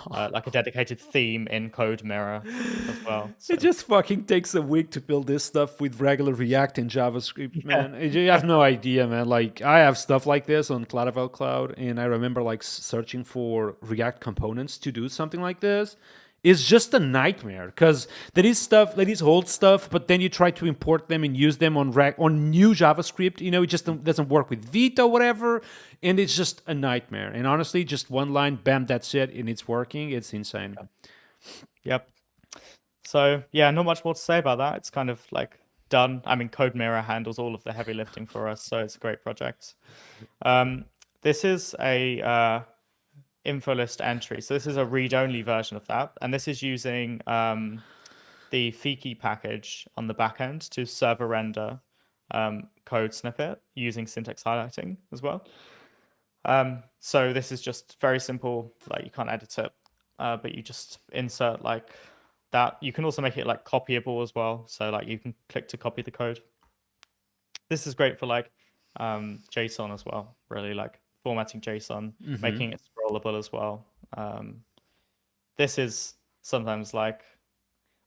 like a dedicated theme in code mirror as well. So. It just fucking takes a week to build this stuff with regular React and JavaScript, man. You have no idea, man. Like I have stuff like this on Laravel Cloud, and I remember like searching for React components to do something like this. It's just a nightmare because there is old stuff, but then you try to import them and use them on new JavaScript. It just doesn't work with Vita or whatever, and it's just a nightmare. And honestly, just one line, bam, that's it, and it's working. It's insane. Yep. So yeah, not much more to say about that. It's kind of like done. I mean, Code Mirror handles all of the heavy lifting for us, so it's a great project. This is a info list entry. So this is a read-only version of that. And this is using the Fiki package on the back end to server render code snippet using syntax highlighting as well. So this is just very simple. Like you can't edit it, but you just insert like that. You can also make it like copyable as well. So like you can click to copy the code. This is great for like JSON as well. Really like formatting JSON, making it scrollable as well. This is sometimes like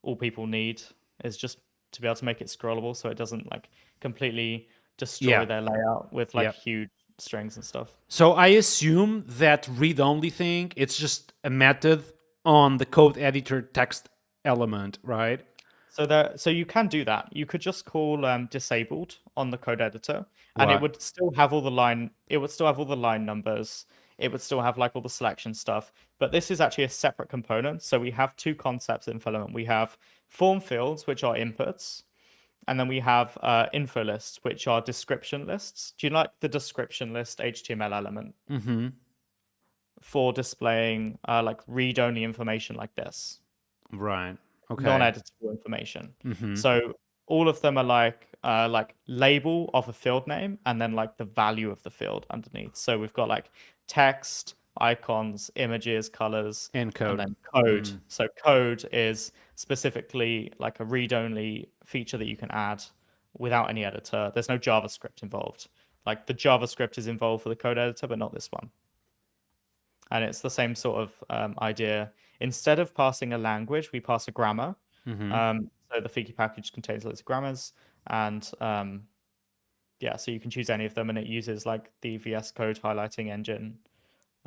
all people need is just to be able to make it scrollable so it doesn't like completely destroy their layout with like huge strings and stuff. So I assume that read-only thing, it's just a method on the code editor text element, right? So you can do that. You could just call disabled on the code editor, and it would still have all the line. It would still have all the line numbers. It would still have like all the selection stuff. But this is actually a separate component. So we have two concepts in Filament. We have form fields, which are inputs, and then we have info lists, which are description lists. Do you like the description list HTML element for displaying like read-only information like this? Right. Okay. Non-editable information. So all of them are like label of a field name and then like the value of the field underneath. So we've got like text, icons, images, colors, And code. and then code. So code is specifically like a read-only feature that you can add without any editor. There's no JavaScript involved. Like the JavaScript is involved for the code editor, but not this one. And it's the same sort of idea. Instead of passing a language, we pass a grammar. So the Figgy package contains loads of grammars, and so you can choose any of them, and it uses like the VS Code highlighting engine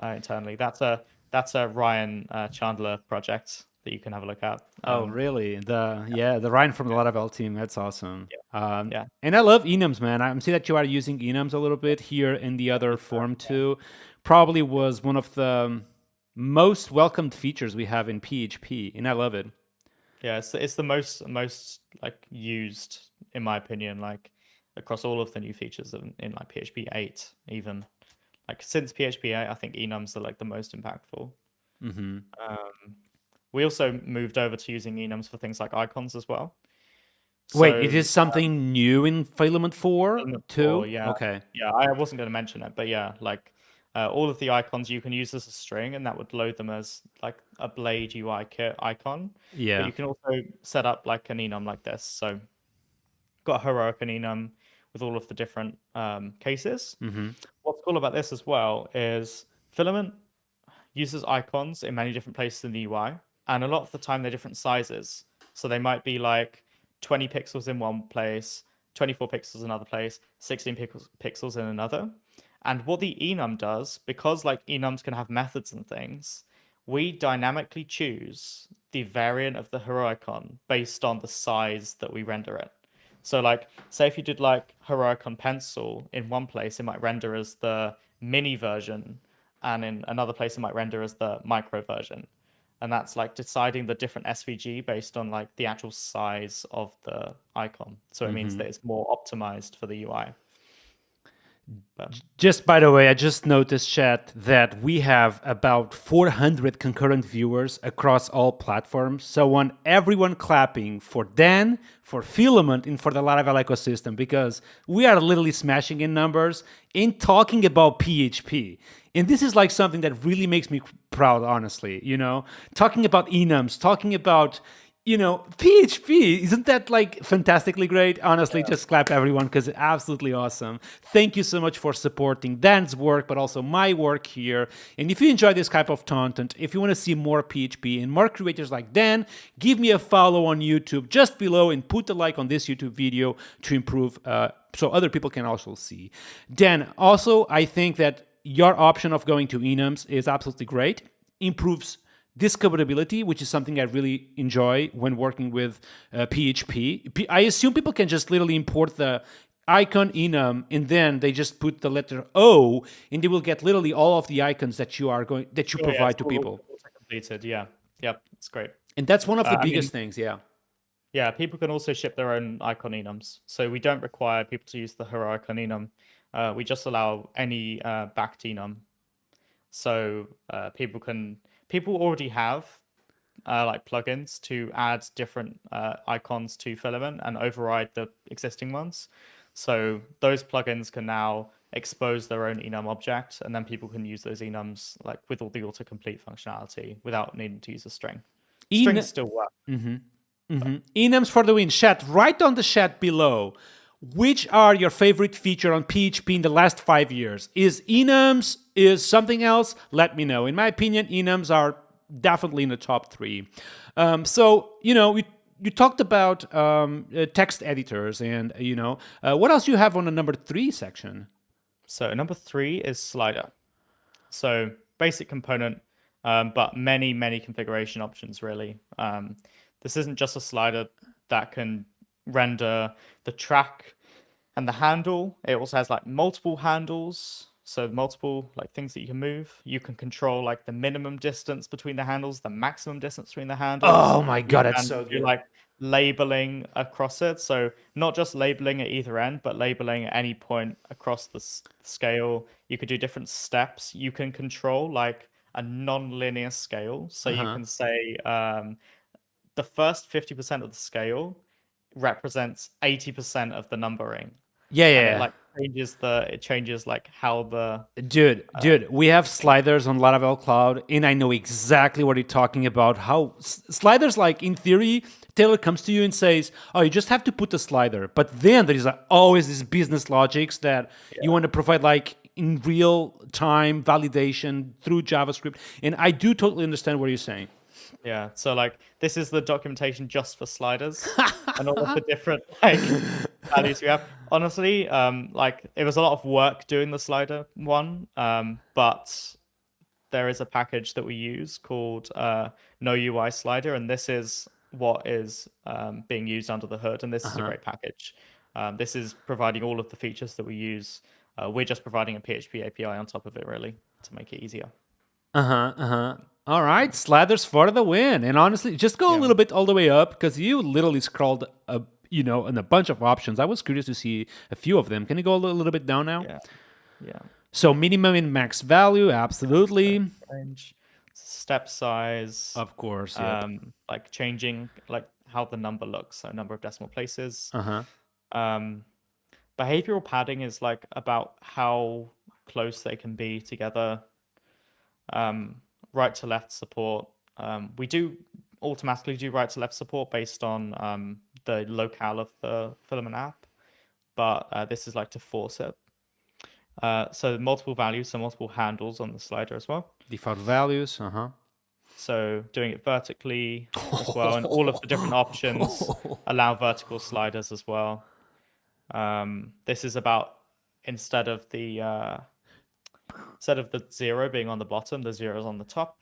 internally. That's a Ryan Chandler project that you can have a look at. Oh, really? The Ryan from the Laravel team. That's awesome. Yeah. And I love enums, man. I see that you are using enums a little bit here in the other form too. Probably was one of the most welcomed features we have in PHP, and I love it. Yeah, it's the most like used in my opinion, like across all of the new features in like PHP 8 even. Like since PHP 8, I think enums are like the most impactful. We also moved over to using enums for things like icons as well. Wait, it is something new in Filament 4 too? Yeah. Okay. Yeah, I wasn't going to mention it, but yeah, like all of the icons you can use as a string, and that would load them as like a Blade UI kit icon. Yeah. But you can also set up like an enum like this. So got a heroic enum with all of the different cases. What's cool about this as well is Filament uses icons in many different places in the UI, and a lot of the time they're different sizes. So they might be like 20 pixels in one place, 24 pixels in another place, 16 pixels in another. And what the enum does, because like enums can have methods and things, we dynamically choose the variant of the heroicon based on the size that we render it. So like, say if you did like heroicon pencil in one place, it might render as the mini version, and in another place it might render as the micro version. And that's like deciding the different SVG based on like the actual size of the icon. So it means that it's more optimized for the UI. Just by the way, I just noticed, chat, that we have about 400 concurrent viewers across all platforms. So I want everyone clapping for Dan, for Filament, and for the Laravel ecosystem, because we are literally smashing in numbers in talking about PHP. And this is like something that really makes me proud, honestly, you know, talking about enums, talking about, you know, PHP. Isn't that like fantastically great? Honestly, just clap everyone, because it's absolutely awesome. Thank you so much for supporting Dan's work, but also my work here. And if you enjoy this type of content, if you want to see more PHP and more creators like Dan, give me a follow on YouTube just below and put a like on this YouTube video to improve so other people can also see. Dan, also, I think that your option of going to enums is absolutely great. Improves discoverability, which is something I really enjoy when working with PHP. I assume people can just literally import the icon enum and then they just put the letter O, and they will get literally all of the icons that you provide to people. Completed, yeah. Yep, it's great. And that's one of the biggest things, yeah. Yeah, people can also ship their own icon enums. So we don't require people to use the heroic enum. We just allow any backed enum. So people already have like plugins to add different icons to Filament and override the existing ones. So those plugins can now expose their own enum object, and then people can use those enums like with all the autocomplete functionality without needing to use a string. Strings still work. Enums for the win. Chat, write on the chat below. Which are your favorite feature on PHP in the last 5 years? Is enums? Is something else? Let me know. In my opinion, enums are definitely in the top 3. So, you talked about text editors, and, what else you have on the number 3 section? So number 3 is slider. So basic component, but many, many configuration options, really. This isn't just a slider that can render the track and the handle. It also has like multiple handles, so multiple like things that you can move. You can control like the minimum distance between the handles, the maximum distance between the handles. Oh my god, that's so good. Like labeling across it, so not just labeling at either end, but labeling at any point across the scale. You could do different steps. You can control like a non-linear scale, so you can say the first 50% of the scale represents 80% of the numbering. Yeah. And it changes like how the dude, we have sliders on Laravel Cloud, and I know exactly what you're talking about. How sliders, like in theory, Taylor comes to you and says, "Oh, you just have to put the slider," but then there is always this business logics that you want to provide, like in real time validation through JavaScript, and I do totally understand what you're saying. Yeah, so like this is the documentation just for sliders and all of the different like values we have. Honestly, like it was a lot of work doing the slider one, but there is a package that we use called No UI Slider, and this is what is being used under the hood, and this is a great package. This is providing all of the features that we use. We're just providing a PHP API on top of it, really, to make it easier. All right, sliders for the win. And honestly, just go a little bit all the way up, because you literally scrolled in a bunch of options. I was curious to see a few of them. Can you go a little bit down now? Yeah. So minimum and max value, absolutely. Range, step size, of course. Like changing like how the number looks, so number of decimal places. Behavioral padding is like about how close they can be together. Right to left support. We do automatically do right to left support based on the locale of the Filament app, but this is like to force it. So multiple values, so multiple handles on the slider as well. Default values, So doing it vertically as well, and all of the different options allow vertical sliders as well. This is about instead of the 0 being on the bottom, the 0 is on the top.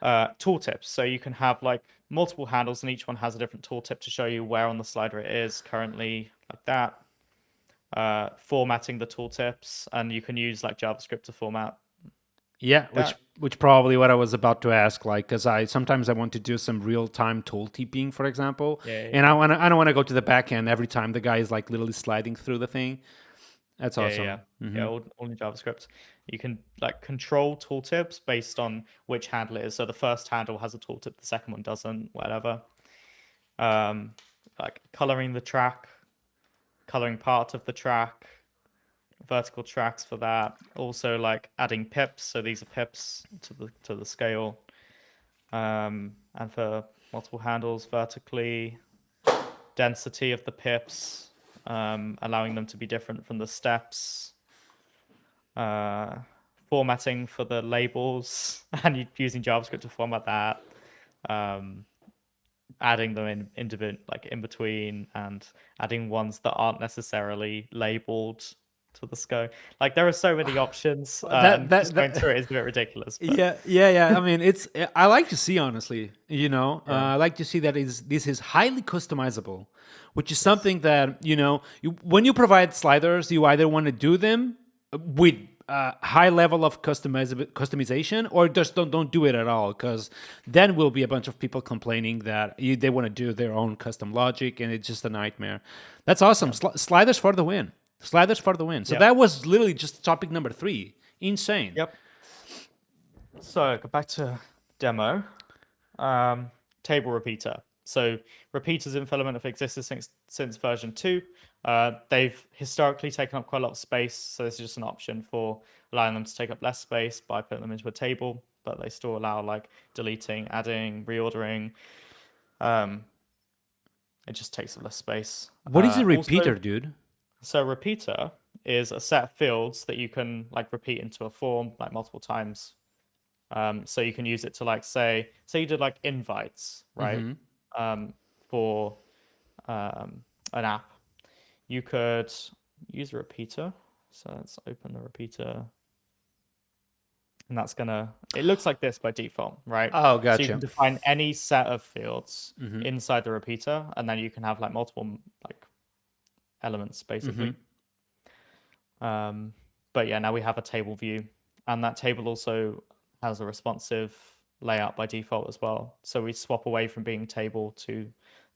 Tooltips. So you can have like multiple handles, and each one has a different tooltip to show you where on the slider it is currently, like that. Formatting the tooltips, and you can use like JavaScript to format. Yeah, which probably what I was about to ask, like, because sometimes I want to do some real-time tooltipping, for example, and I don't want to go to the back end every time the guy is like literally sliding through the thing. That's awesome. Yeah, all in JavaScript. You can like control tooltips based on which handle it is. So the first handle has a tooltip, the second one doesn't, whatever. Like coloring the track, coloring part of the track, vertical tracks for that. Also like adding pips. So these are pips to the scale. And for multiple handles vertically, density of the pips. Allowing them to be different from the steps, formatting for the labels, and using JavaScript to format that, adding them in between, and adding ones that aren't necessarily labeled to the scope. Like there are so many options. Just going through it is a bit ridiculous. But... Yeah. I mean, I like to see, honestly, I like to see that this is highly customizable, which is something that, when you provide sliders, you either want to do them with a high level of customization, or just don't do it at all, because then will be a bunch of people complaining that they want to do their own custom logic, and it's just a nightmare. That's awesome. Sliders for the win. Sliders for the win. So that was literally just topic number 3. Insane. Yep. So go back to demo, table repeater. So repeaters in Filament have existed since version 2. They've historically taken up quite a lot of space, so this is just an option for allowing them to take up less space by putting them into a table, but they still allow like deleting, adding, reordering. It just takes up less space. What is a Also, repeater, dude? so a repeater is a set of fields that you can like repeat into a form like multiple times. So you can use it to like say you did like invites, right? For an app. You could use a repeater. So let's open the repeater. And that's it looks like this by default, right? Oh, So you gotcha. can define any set of fields inside the repeater, and then you can have like multiple like elements basically. But yeah, now we have a table view, and that table also has a responsive layout by default as well. So we swap away from being table to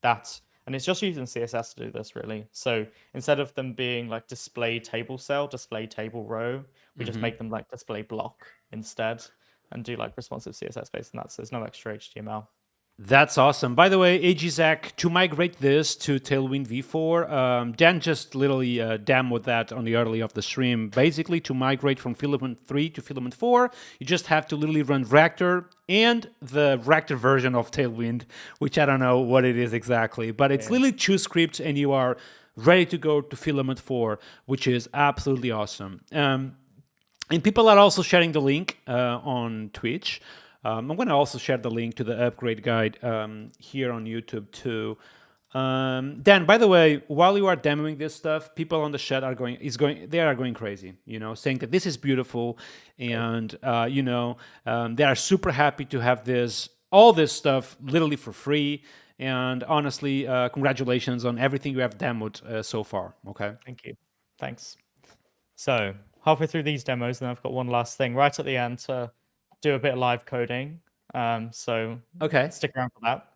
that. And it's just using CSS to do this, really. So instead of them being like display table cell, display table row, we just make them like display block instead and do like responsive CSS based on that. So there's no extra HTML. That's awesome. By the way, AGZac, to migrate this to Tailwind V4, Dan just literally demoed that on the early of the stream. Basically, to migrate from Filament 3 to Filament 4, you just have to literally run Reactor and the Reactor version of Tailwind, which I don't know what it is exactly, but it's literally 2 scripts and you are ready to go to Filament 4, which is absolutely awesome. And people are also sharing the link on Twitch. I'm going to also share the link to the upgrade guide here on YouTube too. Dan, by the way, while you are demoing this stuff, people on the chat are going crazy, saying that this is beautiful, and they are super happy to have all this stuff literally for free. And honestly, congratulations on everything you have demoed so far. Okay. Thank you. Thanks. So halfway through these demos, and I've got one last thing right at the end to do a bit of live coding. So okay, stick around for that.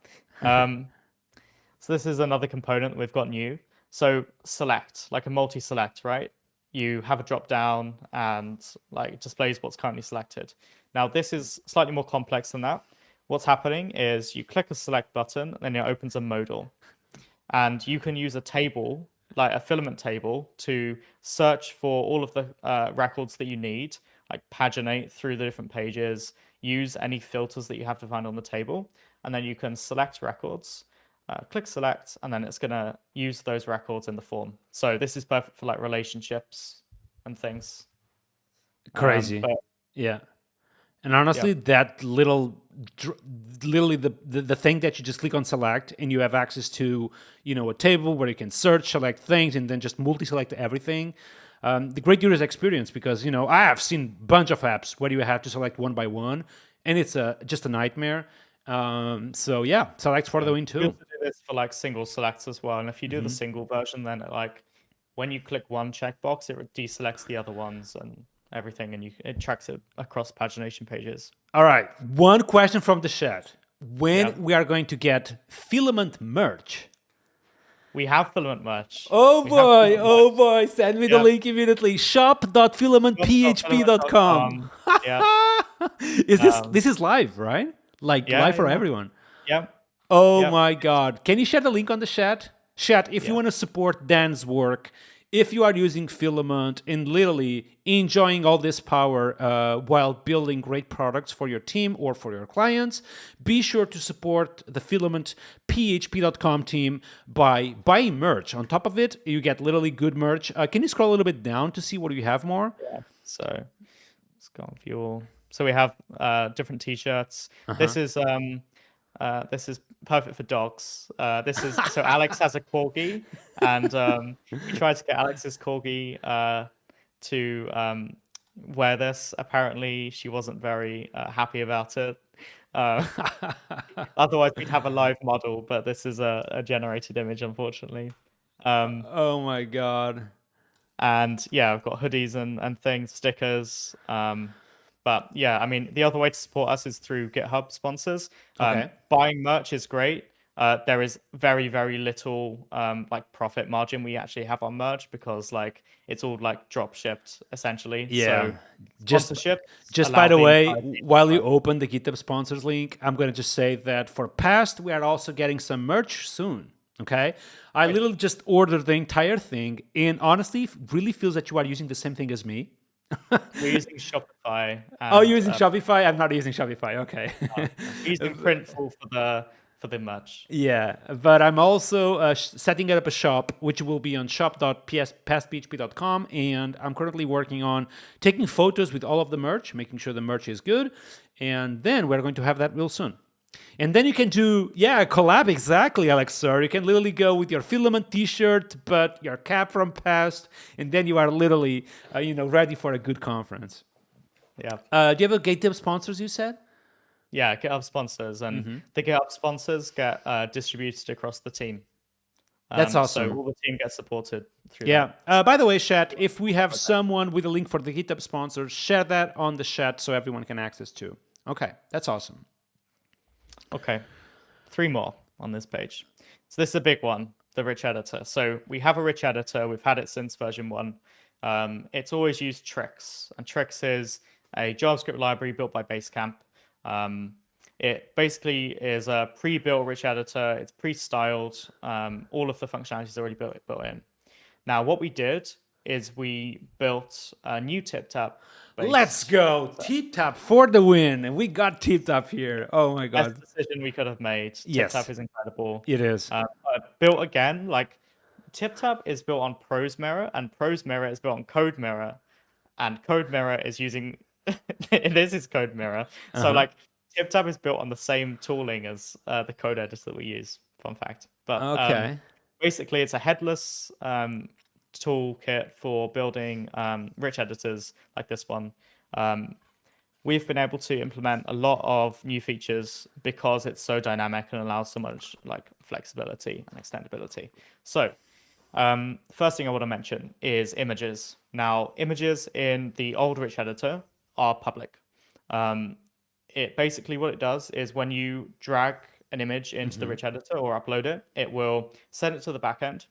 So this is another component we've got new. So select, like a multi-select, right? You have a drop down and like displays what's currently selected. Now this is slightly more complex than that. What's happening is you click a select button and it opens a modal. And you can use a table, like a filament table, to search for all of the records that you need, like paginate through the different pages, use any filters that you have defined on the table, and then you can select records, click select, and then it's going to use those records in the form. So this is perfect for like relationships and things. Crazy. Yeah. And honestly, that literally the thing that you just click on select and you have access to, a table where you can search, select things, and then just multi-select everything. The great user experience, because, I have seen a bunch of apps where you have to select one by one, and it's just a nightmare. So yeah, select for the win too. You also do this for like single selects as well. And if you do the single version, then when you click one checkbox, it deselects the other ones and everything, and it tracks it across pagination pages. All right, one question from the chat: when we are going to get Filament merch? We have Filament merch. Oh boy! Send me the link immediately. shop.filamentphp.com. Yeah. This is live, right? Like live for everyone. Yeah. Oh my God! Can you share the link on the chat? Chat, if you want to support Dan's work, if you are using Filament and literally enjoying all this power while building great products for your team or for your clients, be sure to support the filamentphp.com team by buying merch. On top of it, you get literally good merch. Can you scroll a little bit down to see what you have more? Yeah. So let's go on fuel. So we have different t-shirts. This is perfect for dogs. So Alex has a corgi, and we tried to get Alex's corgi to wear this. Apparently, she wasn't very happy about it. Otherwise, we'd have a live model, but this is a generated image, unfortunately. Oh my God! And yeah, I've got hoodies and things, stickers. But yeah, I mean, the other way to support us is through GitHub sponsors. Okay. Buying merch is great. there is very, very little like profit margin we actually have on merch because like it's all like drop shipped essentially. Yeah. So Just sponsorships just by allow the the way, entire team to while you grow. open the GitHub sponsors link, I'm going to just say that for past, we are also getting some merch soon. Okay. I literally just ordered the entire thing, and honestly, really feels that you are using the same thing as me. We're using Shopify Oh, and you're using Shopify? I'm not using Shopify. Okay. we're using Printful for the merch. Yeah, but I'm also setting up a shop, which will be on shop.pastphp.com, and I'm currently working on taking photos with all of the merch, making sure the merch is good, and then we're going to have that real soon. And then you can do, a collab, exactly, Alex, sir. You can literally go with your Filament t-shirt, but your cap from past, and then you are literally, ready for a good conference. Yeah. Do you have a GitHub sponsors, you said? Yeah, GitHub sponsors, and the GitHub sponsors get distributed across the team. That's So awesome. all the team gets supported through Yeah. that. By the way, chat, if we have someone with a link for the GitHub sponsor, share that on the chat so everyone can access too. Okay, that's awesome. Okay, 3 more on this page. So this is a big one, the rich editor. So we have a rich editor. We've had it since version 1. It's always used Trix, and Trix is a JavaScript library built by Basecamp. It basically is a pre-built rich editor. It's pre-styled. All of the functionality is already built in. Now, what we did is we built a new TipTap. Let's go. TipTap for the win. And we got TipTap here. Oh my God. Best decision we could have made. Yes. TipTap is incredible. It is. Built again, like TipTap is built on Prose Mirror, and Prose Mirror is built on Code Mirror, and Code Mirror is using this is Code Mirror. So like TipTap is built on the same tooling as the code editor that we use. Fun fact. But Okay. basically, it's a headless toolkit for building rich editors like this one. We've been able to implement a lot of new features because it's so dynamic and allows so much like flexibility and extendability. So first thing I want to mention is images. Now, images in the old rich editor are public. It basically, what it does is when you drag an image into the rich editor or upload it, it will send it to the backend,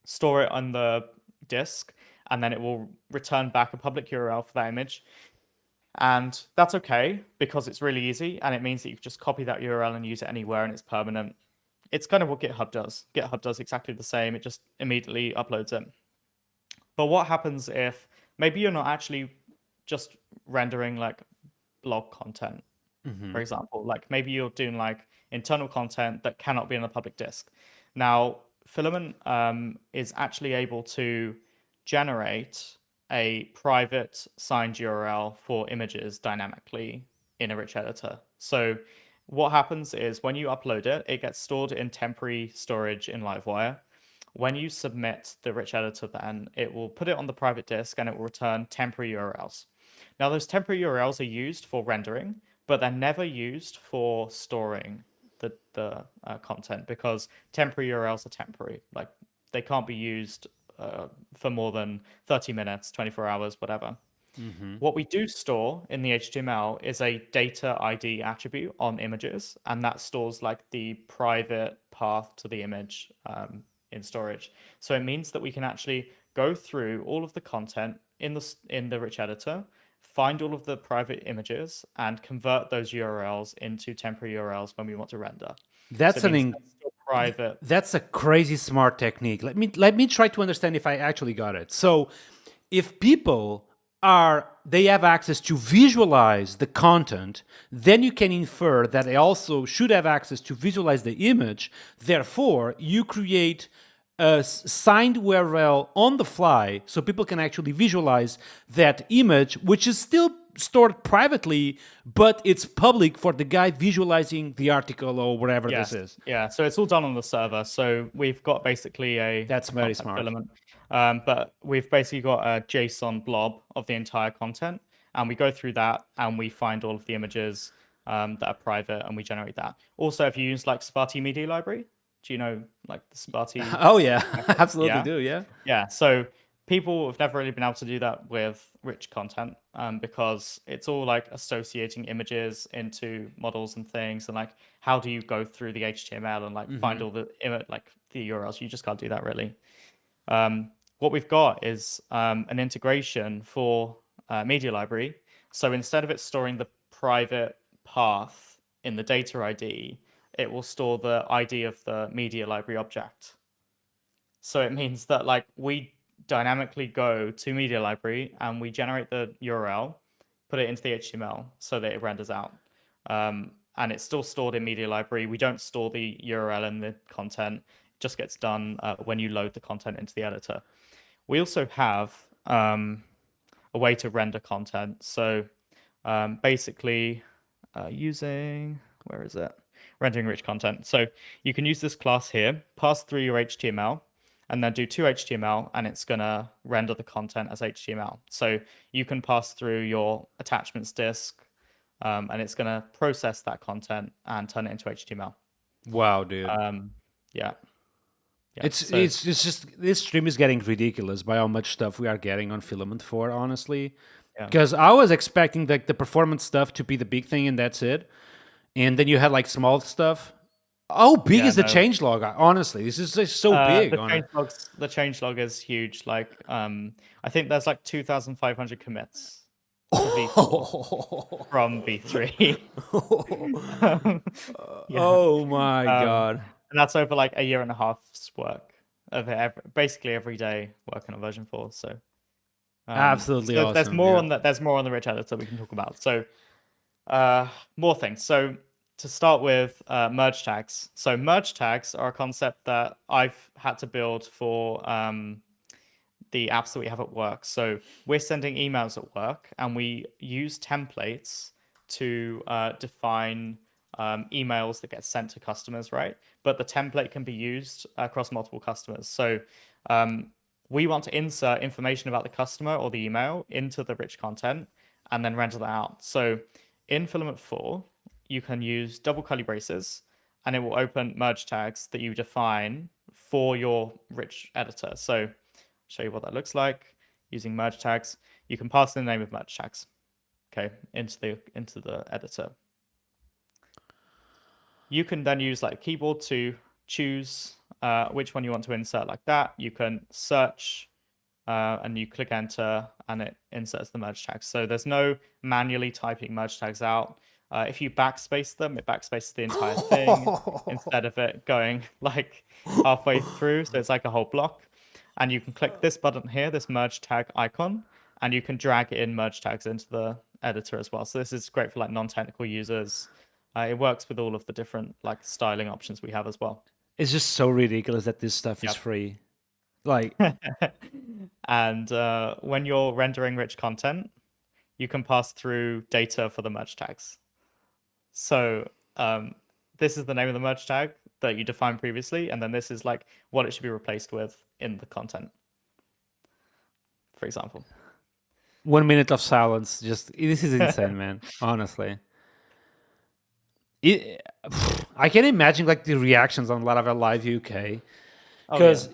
store it on the disk, and then it will return back a public URL for that image. And that's okay because it's really easy, and it means that you can just copy that URL and use it anywhere, and it's permanent. It's kind of what GitHub does. GitHub does exactly the same. It just immediately uploads it. But what happens if maybe you're not actually just rendering like blog content, for example, like maybe you're doing like internal content that cannot be on a public disk. Now, Filament is actually able to generate a private signed URL for images dynamically in a rich editor. So what happens is when you upload it, it gets stored in temporary storage in Livewire. When you submit the rich editor, then it will put it on the private disk and it will return temporary URLs. Now, those temporary URLs are used for rendering, but they're never used for storing the content because temporary URLs are temporary. Like they can't be used for more than 30 minutes, 24 hours, whatever. What we do store in the HTML is a data ID attribute on images, and that stores like the private path to the image in storage. So it means that we can actually go through all of the content in the rich editor, find all of the private images, and convert those URLs into temporary URLs when we want to render. That's private. That's a crazy smart technique. Let me try to understand if I actually got it. So, if people they have access to visualize the content, then you can infer that they also should have access to visualize the image. Therefore, you create a signed URL on the fly so people can actually visualize that image, which is still stored privately, but it's public for the guy visualizing the article or whatever this is. Yeah, so it's all done on the server. So we've got basically That's very smart. Filament, but we've basically got a JSON blob of the entire content, and we go through that and we find all of the images that are private, and we generate that. Also, if you use like Sparty Media Library, do you know like the Sparty? Oh yeah, absolutely do. Yeah. Yeah. So people have never really been able to do that with rich content because it's all like associating images into models and things, and like how do you go through the HTML and like find all the like the URLs? You just can't do that really. What we've got is an integration for media library. So instead of it storing the private path in the data ID, it will store the ID of the media library object. So it means that like we dynamically go to media library and we generate the URL, put it into the HTML so that it renders out. And it's still stored in media library. We don't store the URL in the content. It just gets done when you load the content into the editor. We also have a way to render content. So basically using, where is it? Rendering rich content. So you can use this class here, pass through your HTML, and then do to HTML, and it's going to render the content as HTML. So you can pass through your attachments disk, and it's going to process that content and turn it into HTML. Wow, dude. Yeah. It's just this stream is getting ridiculous by how much stuff we are getting on Filament 4, honestly. Because I was expecting like the performance stuff to be the big thing and that's it. And then you had like small stuff. How big is the changelog? Honestly, this is just so big. The changelog is huge. Like, I think there's like 2,500 commits to V4 from V3. Oh my god! And that's over like a year and a half's work of it, basically every day working on version 4. So absolutely awesome. There's more on that. There's more on the rich editor we can talk about. So more things. So to start with, merge tags. So merge tags are a concept that I've had to build for the apps that we have at work. So we're sending emails at work, and we use templates to define emails that get sent to customers, right? But the template can be used across multiple customers. So we want to insert information about the customer or the email into the rich content and then render that out. So in Filament 4, you can use double curly braces, and it will open merge tags that you define for your rich editor. So I'll show you what that looks like using merge tags. You can pass in the name of merge tags, okay, into the editor. You can then use like keyboard to choose which one you want to insert like that. You can search and you click enter and it inserts the merge tags. So there's no manually typing merge tags out. If you backspace them, it backspaces the entire thing instead of it going like halfway through. So it's like a whole block. And you can click this button here, this merge tag icon, and you can drag in merge tags into the editor as well. So this is great for like non-technical users. It works with all of the different like styling options we have as well. It's just so ridiculous that this stuff is free. Like, and when you're rendering rich content, you can pass through data for the merge tags. So this is the name of the merge tag that you defined previously, and then this is like what it should be replaced with in the content, for example. 1 minute of silence. Just this is insane, man. Honestly, I can imagine like the reactions on Laravel Live UK because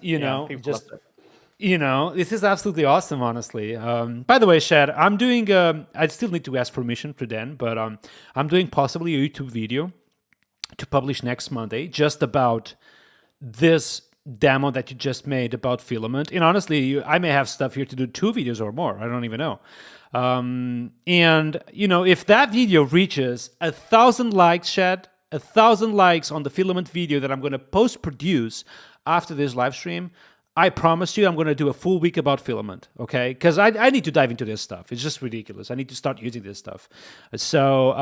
this is absolutely awesome. Honestly, by the way, Shad, I'm doing. I still need to ask permission to Dan, but I'm doing possibly a YouTube video to publish next Monday just about this demo that you just made about Filament. And honestly, I may have stuff here to do 2 videos or more. I don't even know. And if that video reaches 1,000 likes, Shad, 1,000 likes on the Filament video that I'm going to post-produce after this live stream, I promise you I'm going to do a full week about Filament, okay? Because I need to dive into this stuff. It's just ridiculous. I need to start using this stuff. So,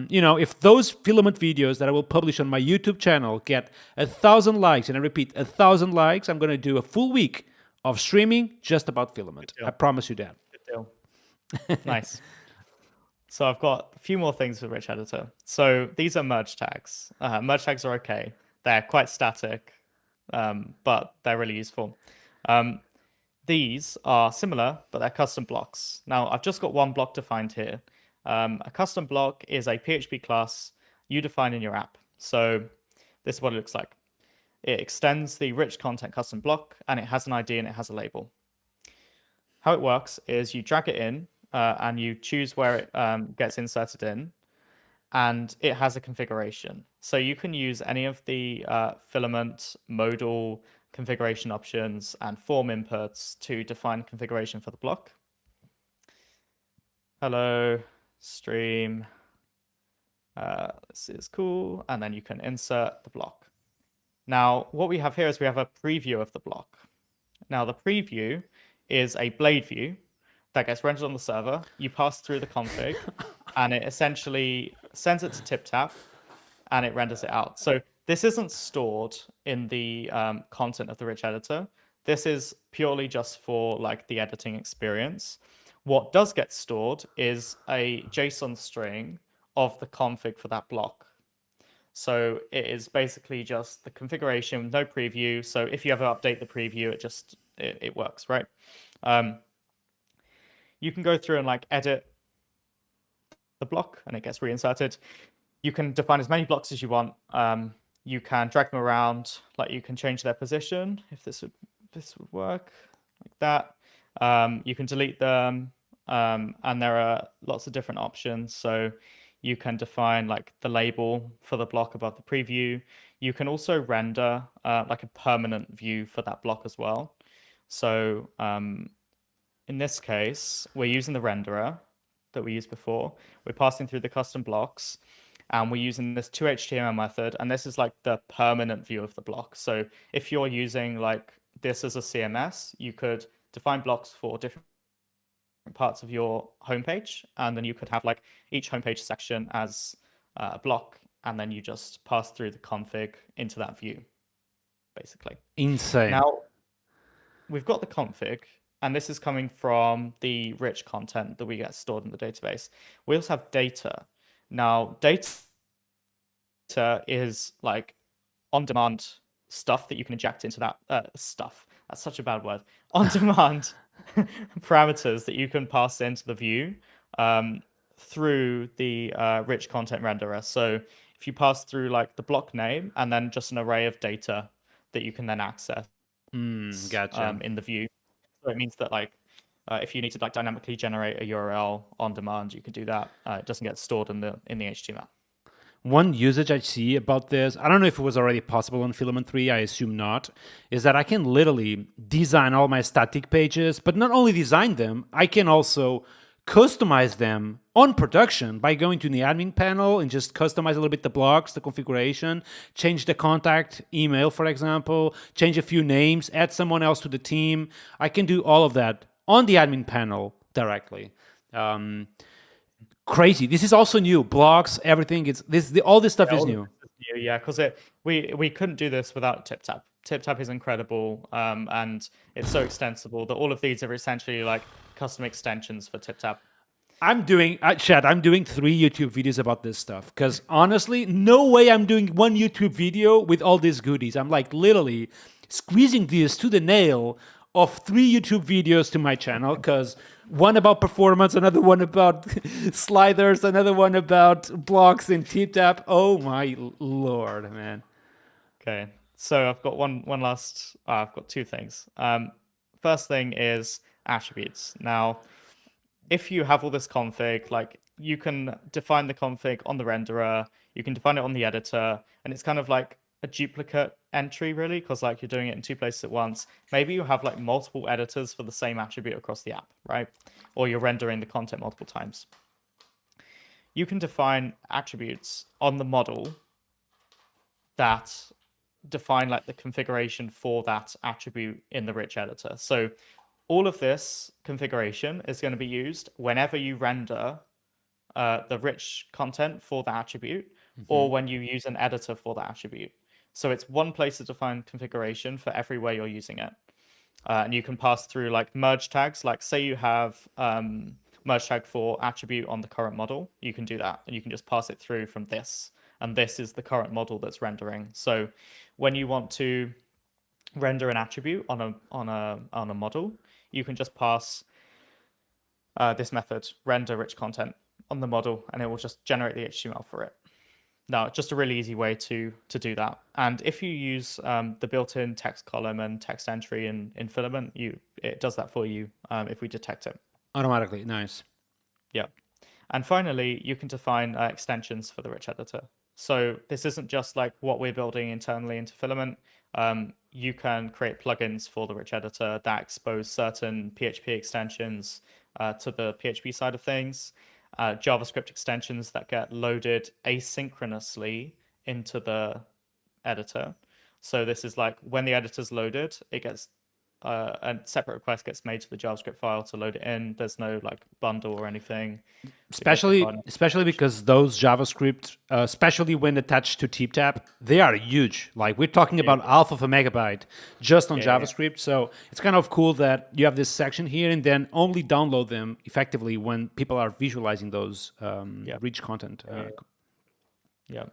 if those Filament videos that I will publish on my YouTube channel get 1,000 likes, and I repeat, 1,000 likes, I'm going to do a full week of streaming just about Filament. I promise you that. Good deal. Nice. So I've got a few more things for Rich Editor. So these are merge tags. Merge tags are okay. They're quite static, but they're really useful. These are similar, but they're custom blocks. Now, I've just got one block defined here. A custom block is a PHP class you define in your app. So this is what it looks like. It extends the rich content custom block, and it has an ID and it has a label. how it works is you drag it in and you choose where it gets inserted in, and it has a configuration. So you can use any of the filament, modal configuration options, and form inputs to define configuration for the block. Hello, stream. This is cool. And then you can insert the block. Now, what we have here is we have a preview of the block. Now, the preview is a blade view that gets rendered on the server. You pass through the config, and it essentially sends it to TipTap, and it renders it out. So this isn't stored in the content of the rich editor. This is purely just for like the editing experience. What does get stored is a JSON string of the config for that block. So it is basically just the configuration with no preview. So if you ever update the preview, it works, right? You can go through and like edit the block and it gets reinserted. You can define as many blocks as you want. You can drag them around, like you can change their position if this would work like that. You can delete them, and there are lots of different options. So you can define like the label for the block above the preview. You can also render like a permanent view for that block as well. So in this case, we're using the renderer that we used before. We're passing through the custom blocks, and we're using this toHTML method, and this is like the permanent view of the block. So if you're using like this as a CMS, you could define blocks for different parts of your homepage, and then you could have like each homepage section as a block, and then you just pass through the config into that view, basically. Insane. Now, we've got the config, and this is coming from the rich content that we get stored in the database. We also have data. Now, data is like on-demand stuff that you can inject into that stuff. That's such a bad word. On-demand parameters that you can pass into the view through the rich content renderer. So if you pass through like the block name and then just an array of data that you can then access Gotcha. in the view. So it means that like if you need to like dynamically generate a URL on demand, you can do that. It doesn't get stored in the HTML. One usage I see about this, I don't know if it was already possible on Filament 3, I assume not, is that I can literally design all my static pages, but not only design them, I can also customize them on production by going to the admin panel and just customize a little bit the blocks, the configuration, change the contact email, for example, change a few names, add someone else to the team. I can do all of that on the admin panel directly. Crazy. This is also new. Blocks, everything. All this stuff is new. Yeah, because we couldn't do this without TipTap. TipTap is incredible, and it's so extensible that all of these are essentially like custom extensions for TipTap. Chad, I'm doing 3 YouTube videos about this stuff because honestly, no way I'm doing one YouTube video with all these goodies. I'm like literally squeezing this to the nail of 3 YouTube videos to my channel because one about performance, another one about sliders, another one about blocks and TipTap. Oh my lord, man. Okay, so I've got one last. I've got 2 things. First thing is attributes. Now, if you have all this config, like you can define the config on the renderer, you can define it on the editor, and it's kind of like a duplicate entry really, because like you're doing it in 2 places at once. Maybe you have like multiple editors for the same attribute across the app, right? Or you're rendering the content multiple times. You can define attributes on the model that define like the configuration for that attribute in the rich editor. So all of this configuration is going to be used whenever you render the rich content for the attribute, or when you use an editor for the attribute. So it's one place to define configuration for every way you're using it. And you can pass through like merge tags. Like say you have merge tag for attribute on the current model, you can do that. And you can just pass it through from this. And this is the current model that's rendering. So when you want to render an attribute on a model, you can just pass this method, render rich content, on the model, and it will just generate the HTML for it. No, just a really easy way to do that. And if you use the built-in text column and text entry in Filament, it does that for you if we detect it. Automatically, nice. Yeah. And finally, you can define extensions for the rich editor. So this isn't just like what we're building internally into Filament. You can create plugins for the rich editor that expose certain PHP extensions to the PHP side of things, JavaScript extensions that get loaded asynchronously into the editor. So this is like when the editor's loaded, it gets a separate request gets made to the JavaScript file to load it in. There's no like bundle or anything. Especially because those JavaScript, especially when attached to TipTap, they are huge. Like we're talking about half of a megabyte just on JavaScript. So it's kind of cool that you have this section here and then only download them effectively when people are visualizing those rich content. Yeah.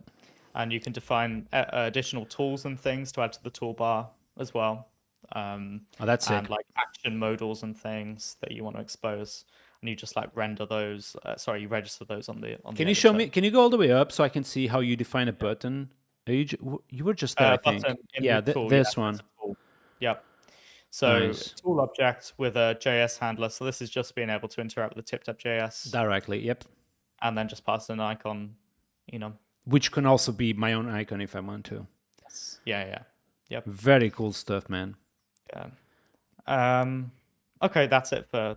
And you can define additional tools and things to add to the toolbar as well. That's sick. And like action modals and things that you want to expose, and you just like render those. You register those on the. Can you show me? Can you go all the way up so I can see how you define a button? You were just there, I think. Yeah, this one. Yep. So Nice. tool object with a JS handler. So this is just being able to interact with the TipTap.js Directly. Yep. and then just pass an icon. Which can also be my own icon if I want to. Yes. Yeah. Yep. Very cool stuff, man. Yeah. Okay, that's it for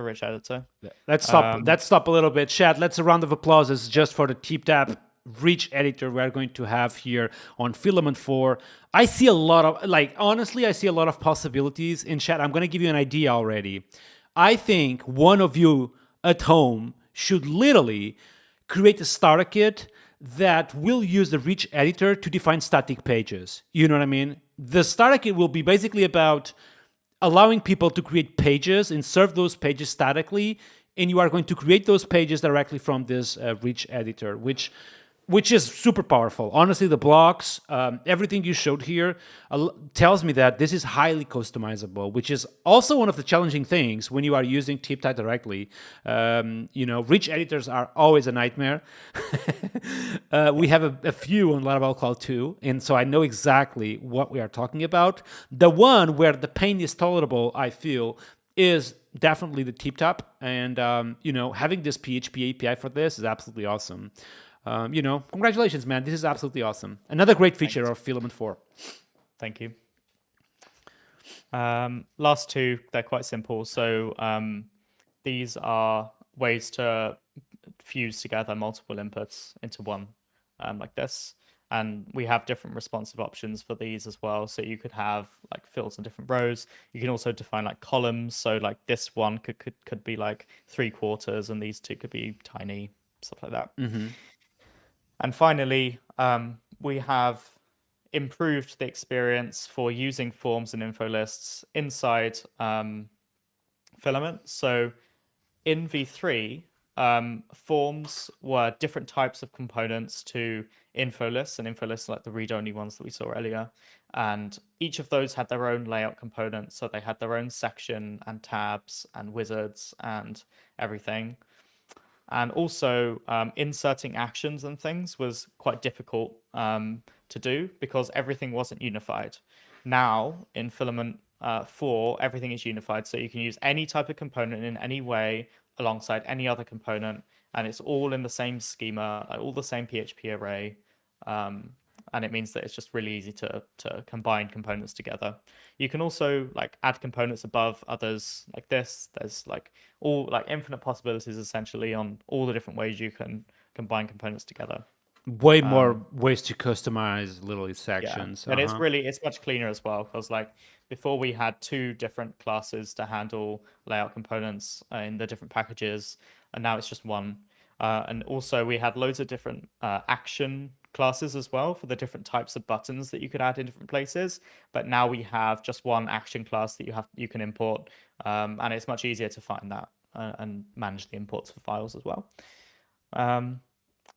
Rich Editor. Let's stop a little bit. Chat, let's a round of applause just for the TipTap Rich Editor we are going to have here on Filament 4. I see a lot of, honestly, I see a lot of possibilities in chat. I'm going to give you an idea already. I think one of you at home should literally create a starter kit that will use the Rich Editor to define static pages. You know what I mean? The starter kit will be basically about allowing people to create pages and serve those pages statically, and you are going to create those pages directly from this Rich Editor, which is super powerful. Honestly, the blocks, everything you showed here tells me that this is highly customizable, which is also one of the challenging things when you are using TipTap directly. Rich editors are always a nightmare. We have a few on Laravel Cloud 2, and so I know exactly what we are talking about. The one where the pain is tolerable, I feel, is definitely the TipTap, and having this PHP API for this is absolutely awesome. Congratulations, man. This is absolutely awesome. Another great feature of Filament 4. Thank you. Last two, they're quite simple. So these are ways to fuse together multiple inputs into one, like this. And we have different responsive options for these as well. So you could have like fields in different rows. You can also define like columns. So like this one could be like 3/4, and these two could be tiny, stuff like that. Mm-hmm. And finally, we have improved the experience for using forms and info lists inside Filament. So in V3, forms were different types of components to info lists, and info lists are like the read-only ones that we saw earlier. And each of those had their own layout components. So they had their own section and tabs and wizards and everything. And also inserting actions and things was quite difficult to do because everything wasn't unified. Now in Filament 4, everything is unified. So you can use any type of component in any way alongside any other component. And it's all in the same schema, like all the same PHP array. And it means that it's just really easy to combine components together. You can also like add components above others like this. There's like all like infinite possibilities essentially on all the different ways you can combine components together. Way more ways to customize literally sections. Yeah. And it's much cleaner as well, because like before we had 2 different classes to handle layout components in the different packages, and now it's just one. And also we had loads of different action classes as well for the different types of buttons that you could add in different places. But now we have just one action class that you can import, and it's much easier to find that and manage the imports for files as well.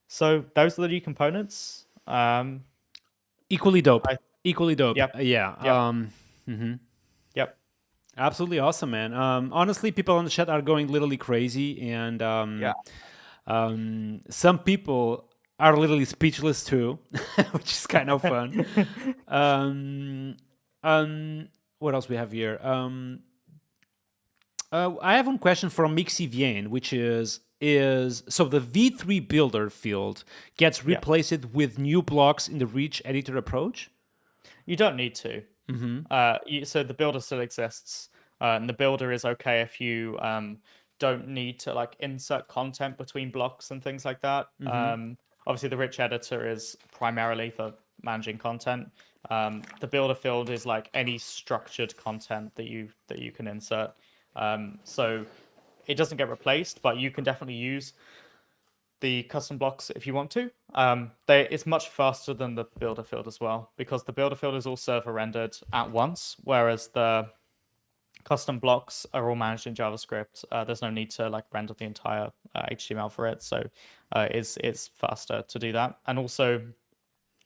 So those are the new components. Equally dope. Equally dope. Yep. Yeah. Yep. Yep. Absolutely awesome, man. Honestly, people on the chat are going literally crazy, and some people are literally speechless too, which is kind of fun. Um, what else we have here? I have one question from Mixivien, which is so the V3 builder field gets Yeah. replaced with new blocks in the Reach editor approach. You don't need to. So the builder still exists, and the builder is okay if you don't need to like insert content between blocks and things like that. Obviously, the rich editor is primarily for managing content. The builder field is like any structured content that you can insert. So it doesn't get replaced, but you can definitely use the custom blocks if you want to. It's much faster than the builder field as well, because the builder field is all server rendered at once, whereas the custom blocks are all managed in JavaScript. There's no need to like render the entire HTML for it, so it's faster to do that. And also,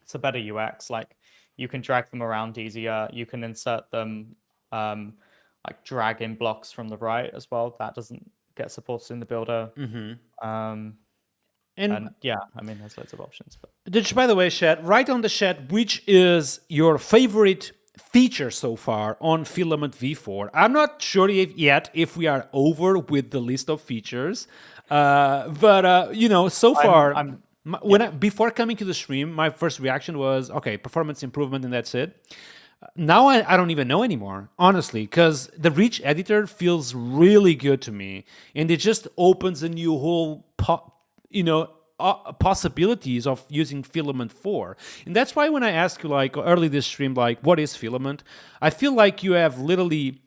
it's a better UX. Like you can drag them around easier. You can insert them like drag in blocks from the right as well. That doesn't get supported in the builder. And yeah, I mean, there's loads of options. But By the way, chat, write on the chat which is your favorite feature so far on Filament V4. I'm not sure yet if we are over with the list of features, but you know, so far, before coming to the stream, my first reaction was okay, performance improvement, and that's it. Now I don't even know anymore, honestly, because the Reach editor feels really good to me, and it just opens a new whole possibilities of using Filament 4. And that's why when I ask you like early this stream, like what is Filament, I feel like you have literally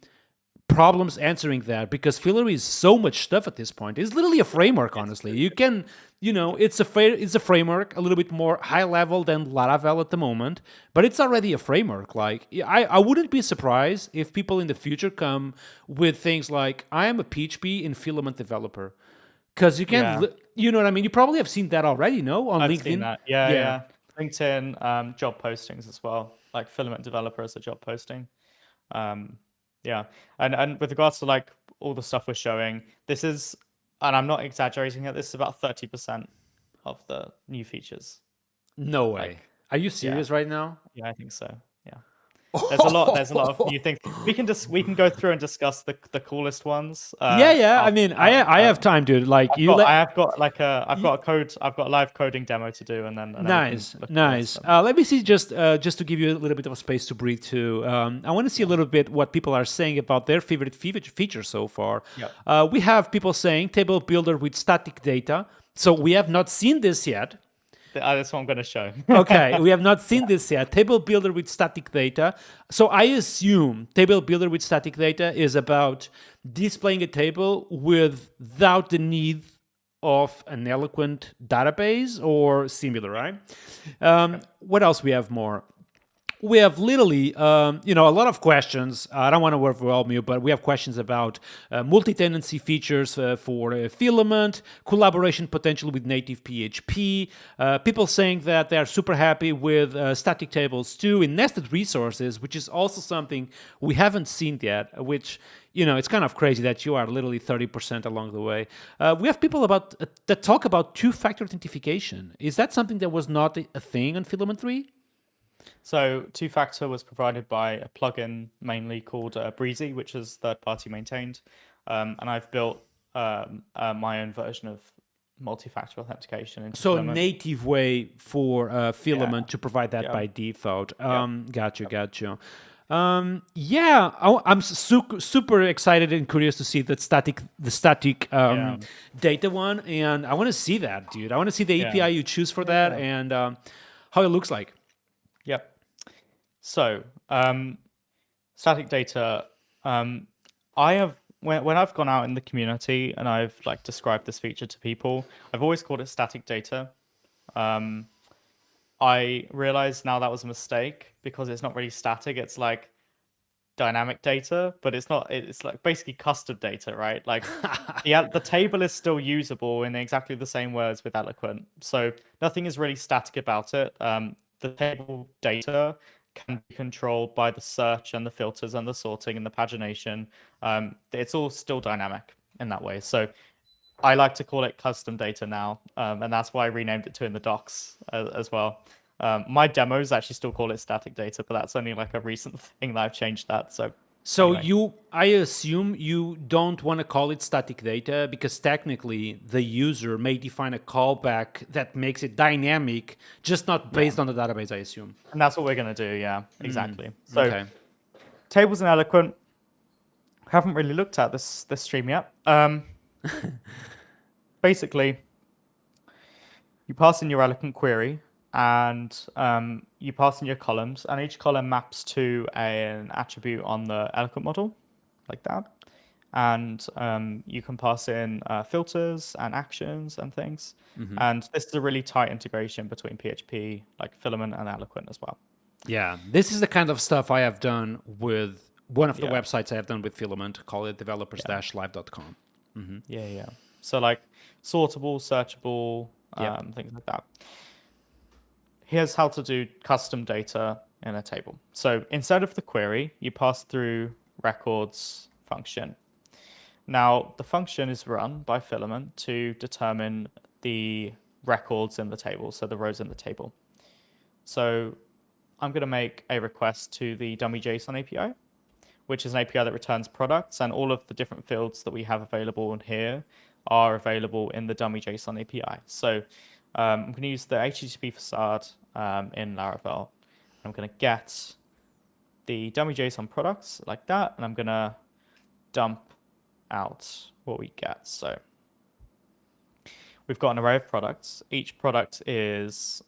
problems answering that, because Filament is so much stuff at this point. It's literally a framework, honestly. You can, it's a framework, a little bit more high level than Laravel at the moment, but it's already a framework. Like I wouldn't be surprised if people in the future come with things like I am a PHP and Filament developer. Because you can, you know what I mean? You probably have seen that already, no? On LinkedIn? Seen that. Yeah. LinkedIn, job postings as well, like Filament developer as a job posting. Yeah. And with regards to like all the stuff we're showing, this is, and I'm not exaggerating it, this is about 30% of the new features. No way. Like, are you serious right now? Yeah, I think so. Yeah. There's a lot of new things. We can go through and discuss the coolest ones. I mean, I have time, dude. Like I've got a live coding demo to do, and then nice. Let me see, just to give you a little bit of a space to breathe too. I want to see a little bit what people are saying about their favorite feature so far. We have people saying table builder with static data. So we have not seen this yet. That's what I'm going to show. Okay, we have not seen this yet. Table builder with static data. So I assume table builder with static data is about displaying a table without the need of an eloquent database or similar, right? What else we have more? We have literally, a lot of questions. I don't want to overwhelm you, but we have questions about multi-tenancy features for Filament, collaboration potential with native PHP, people saying that they are super happy with static tables too, in nested resources, which is also something we haven't seen yet, which, it's kind of crazy that you are literally 30% along the way. We have people that talk about two-factor authentication. Is that something that was not a thing on Filament 3? So two-factor was provided by a plugin mainly called Breezy, which is third-party maintained, and I've built my own version of multi-factor authentication into Filament. Native way for Filament to provide that by default. Got you. I'm super excited and curious to see the static data one, and I want to see that, dude. I want to see the API you choose for that and how it looks like. Yep. So, static data. I have when I've gone out in the community and I've like described this feature to people, I've always called it static data. I realize now that was a mistake because it's not really static. It's like dynamic data, but it's not. It's like basically custom data, right? Like the table is still usable in exactly the same words with Eloquent. So nothing is really static about it. The table data can be controlled by the search and the filters and the sorting and the pagination. It's all still dynamic in that way. So I like to call it custom data now, and that's why I renamed it to in the docs as well. My demos actually still call it static data, but that's only like a recent thing that I've changed that. So Anyway. I assume you don't want to call it static data because technically the user may define a callback that makes it dynamic, just not based on the database, I assume. And that's what we're going to do. Yeah, exactly. So Okay. tables and Eloquent, haven't really looked at this stream yet. Basically, you pass in your Eloquent query and you pass in your columns, and each column maps to an attribute on the Eloquent model, like that. And you can pass in filters and actions and things. And this is a really tight integration between PHP, like Filament and Eloquent as well. Yeah, this is the kind of stuff I have done with one of the Yeah. websites I have done with Filament, call it developers-live.com. Yeah. So like sortable, searchable, Yep. things like that. Here's how to do custom data in a table. So instead of the query, you pass through records function. Now, the function is run by Filament to determine the records in the table, so the rows in the table. So I'm going to make a request to the dummy JSON API, which is an API that returns products, and all of the different fields that we have available in here are available in the dummy JSON API. So I'm going to use the HTTP facade in Laravel. I'm going to get the dummy JSON products like that, and I'm going to dump out what we get. So we've got an array of products. Each product is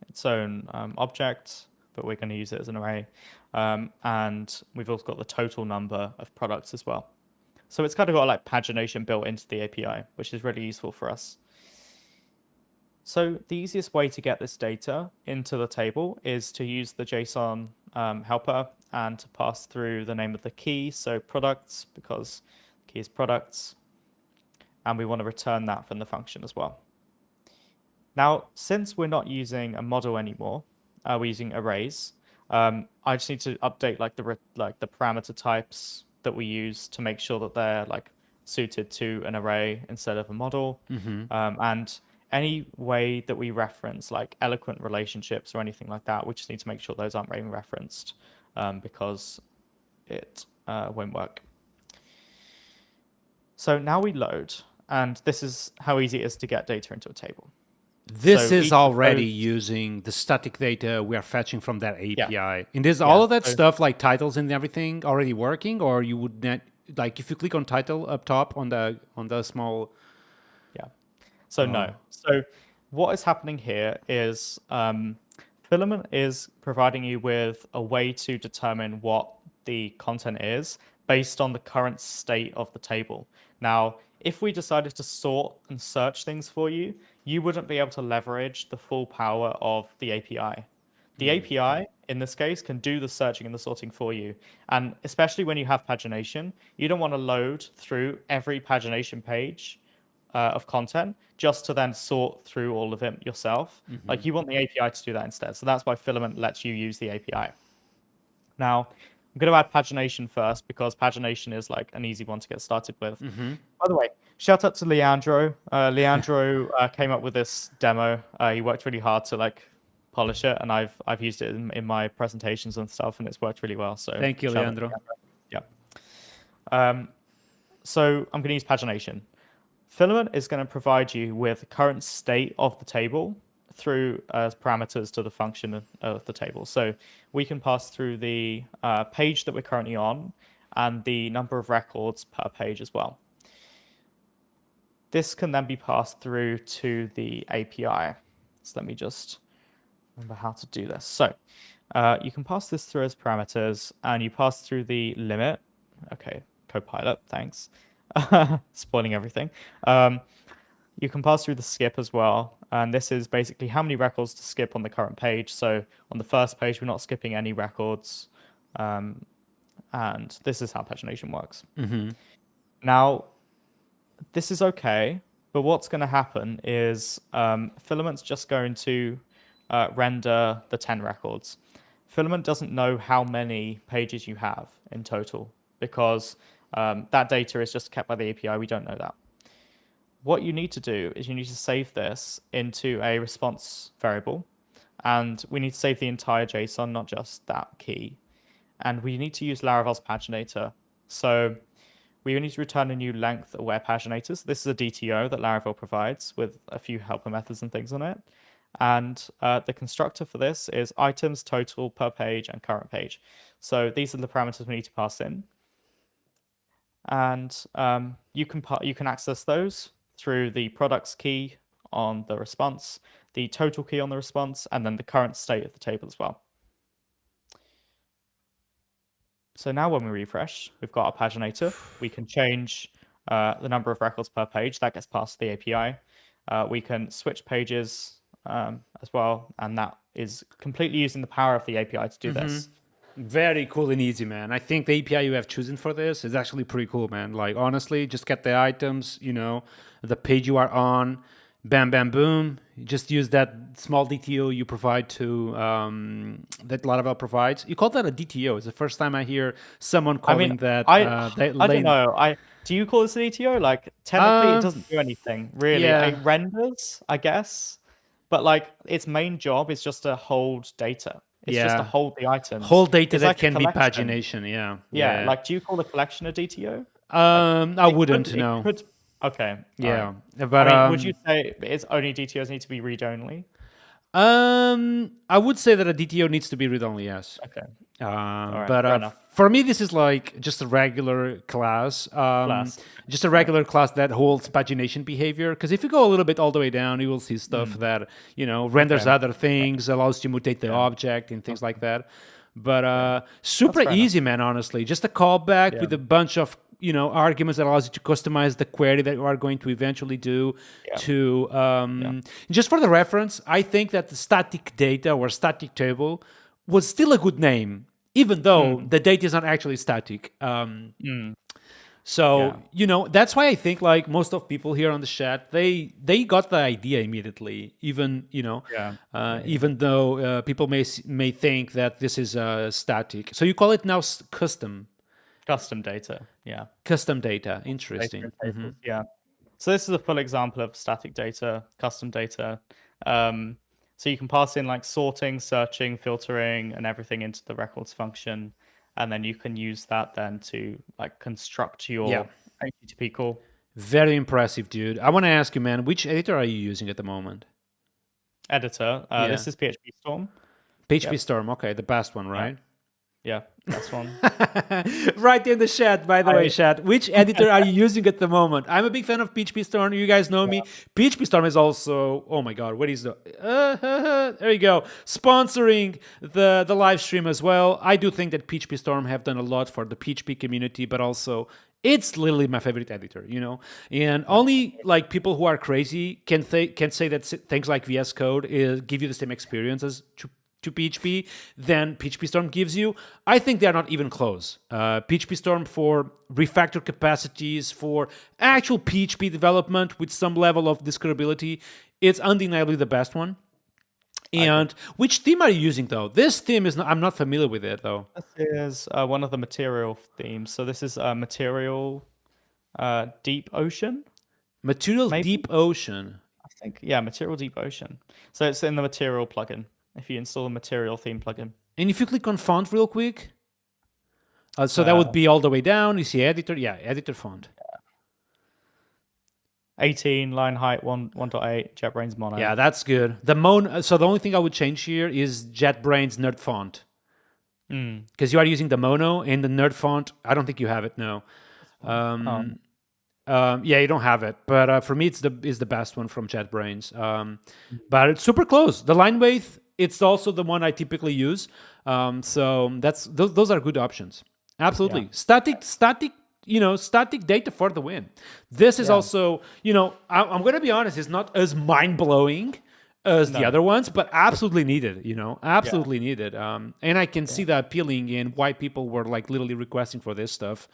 its own object, but we're going to use it as an array. And we've also got the total number of products as well. So it's kind of got like pagination built into the API, which is really useful for us. So the easiest way to get this data into the table is to use the JSON helper and to pass through the name of the key, so products, because the key is products, and we want to return that from the function as well. Now, since we're not using a model anymore, we're using arrays. I just need to update like the parameter types that we use to make sure that they're like suited to an array instead of a model. And any way that we reference like Eloquent relationships or anything like that, we just need to make sure those aren't being referenced because it won't work. So now we load, and this is how easy it is to get data into a table. This So is each of already those- using the static data we are fetching from that API. Yeah. And is all of that so- stuff like titles and everything already working, or you would not like if you click on title up top on the small? Yeah. So no. So what is happening here is Filament is providing you with a way to determine what the content is based on the current state of the table. Now, if we decided to sort and search things for you, you wouldn't be able to leverage the full power of the API. The API, in this case, can do the searching and the sorting for you. And especially when you have pagination, you don't want to load through every pagination page of content just to then sort through all of it yourself. Like you want the API to do that instead. So that's why Filament lets you use the API. Now, I'm going to add pagination first because pagination is like an easy one to get started with. By the way, shout out to Leandro. Leandro came up with this demo. He worked really hard to like polish it, and I've used it in my presentations and stuff, and it's worked really well. So Thank you, shout out to Leandro. Yeah. So I'm going to use pagination. Filament is going to provide you with the current state of the table through parameters to the function of the table. So we can pass through the page that we're currently on and the number of records per page as well. This can then be passed through to the API. So let me just remember how to do this. So you can pass this through as parameters, and you pass through the limit. Okay, Copilot, thanks. Spoiling everything. You can pass through the skip as well, and this is basically how many records to skip on the current page. So on the first page, we're not skipping any records, and this is how pagination works. Now, this is okay, but what's going to happen is Filament's just going to render the 10 records. Filament doesn't know how many pages you have in total because that data is just kept by the API. We don't know that. what you need to do is you need to save this into a response variable, and we need to save the entire JSON, not just that key. And we need to use Laravel's paginator. So we need to return a new length aware paginator. So this is a DTO that Laravel provides with a few helper methods and things on it. And the constructor for this is items, total, per page, and current page. So these are the parameters we need to pass in. And you can access those through the products key on the response, the total key on the response, and then the current state of the table as well. So now when we refresh, we've got our paginator. We can change the number of records per page. That gets passed to the API. We can switch pages as well, and that is completely using the power of the API to do this. Very cool and easy, man. I think the API you have chosen for this is actually pretty cool, man. Like, honestly, just get the items, the page you are on, bam, bam, boom. You just use that small DTO you provide to, that Laravel provides. You call that a DTO. It's the first time I hear someone calling that. I don't know. Do you call this a DTO? Like, technically, it doesn't do anything, really. Yeah. It renders, I guess. But, like, its main job is just to hold data. It's just to hold the items. Hold data it's that like can be pagination, yeah. Like, do you call the collection a DTO? I wouldn't, no. Okay. Yeah. Right. But I mean, would you say it's only DTOs need to be read-only? I would say that a DTO needs to be read-only, yes. Okay. But for me, this is like just a regular class. Just a regular class that holds pagination behavior. Because if you go a little bit all the way down, you will see stuff that renders other things, allows you to mutate the object and things like that. But super easy, man. Honestly, just a callback with a bunch of arguments that allows you to customize the query that you are going to eventually do. Just for the reference, I think that the static data or static table was still a good name, even though the data is not actually static. So that's why I think like most of people here on the chat, they got the idea immediately, even even though people may think that this is static. So you call it now custom data. Yeah. Custom data. Interesting. Yeah. So this is a full example of static data, custom data. So you can pass in like sorting, searching, filtering, and everything into the records function. And then you can use that then to like construct your HTTP call. Very impressive, dude. I want to ask you, man, which editor are you using at the moment? Editor. This is PHP Storm. PHP Storm. Okay, the best one, right? Yeah, that's one. Right in the chat, by the way, chat. Which editor are you using at the moment? I'm a big fan of PHP Storm. You guys know me. PHP Storm is also, oh my God, what is the... there you go. Sponsoring the live stream as well. I do think that PHP Storm have done a lot for the PHP community, but also it's literally my favorite editor, And only like people who are crazy can say that things like VS Code give you the same experience as to PHP than PHP Storm gives you. I think they are not even close. PHP Storm for refactor capacities, for actual PHP development with some level of discoverability, it's undeniably the best one. And which theme are you using though? This theme is I'm not familiar with it though. This is one of the material themes. So this is Material Deep Ocean. Material Deep Ocean. I think, Material Deep Ocean. So it's in the Material plugin. If you install the Material theme plugin. And if you click on font real quick, so that would be all the way down. You see editor, editor font. 18, line height 1.8, JetBrains mono. Yeah, that's good. So the only thing I would change here is JetBrains nerd font. Because you are using the mono and the nerd font. I don't think you have it, no. You don't have it, but for me, it's the best one from JetBrains. But it's super close. The line weight, it's also the one I typically use. So those are good options. Absolutely, static data for the win. This is also, I'm going to be honest, it's not as mind blowing as the other ones, but absolutely needed. Absolutely needed. And I can see the appealing in why people were like literally requesting for this stuff.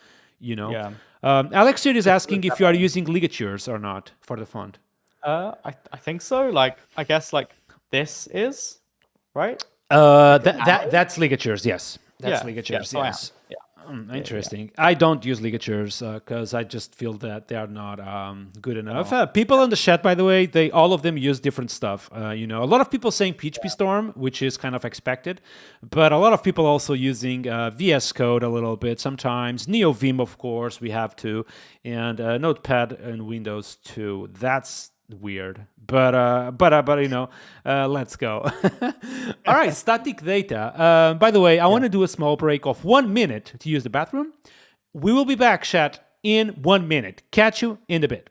Alex here is asking if you are using ligatures or not for the font. I think so. Like, I guess like this is right. That's ligatures. Yes, that's ligatures. Yes. Interesting. I don't use ligatures because I just feel that they are not good enough. People in the chat, by the way, all of them use different stuff. A lot of people saying PHP Storm, which is kind of expected, but a lot of people also using VS Code a little bit sometimes. NeoVim, of course, we have to, and Notepad and Windows too. That's weird, but let's go. All right, static data. By the way, I want to do a small break of 1 minute to use the bathroom. We will be back, chat, in 1 minute. Catch you in a bit.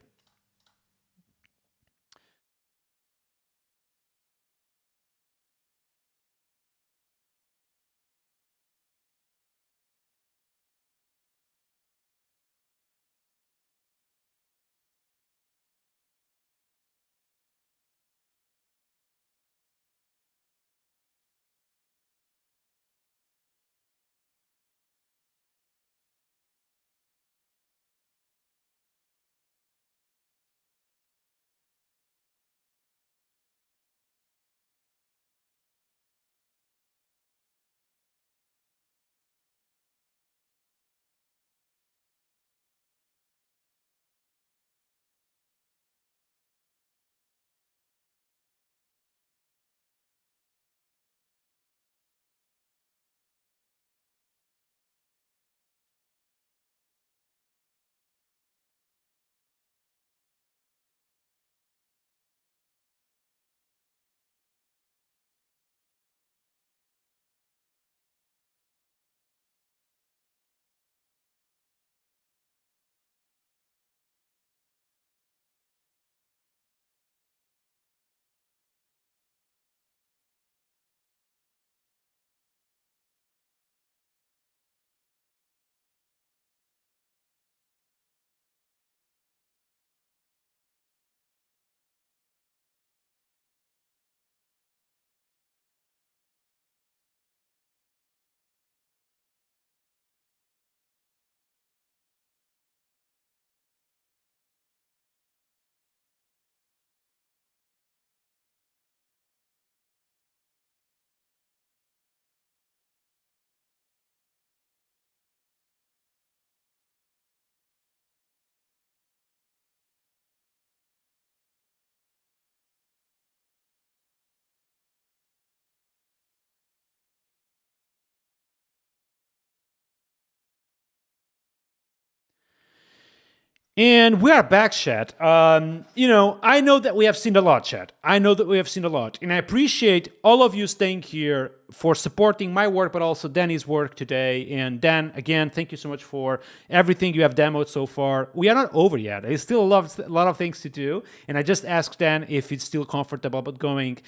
And we are back, chat. I know that we have seen a lot, chat. I know that we have seen a lot. And I appreciate all of you staying here for supporting my work, but also Danny's work today. And Dan, again, thank you so much for everything you have demoed so far. We are not over yet. There's still a lot of things to do. And I just asked Dan if it's still comfortable about going,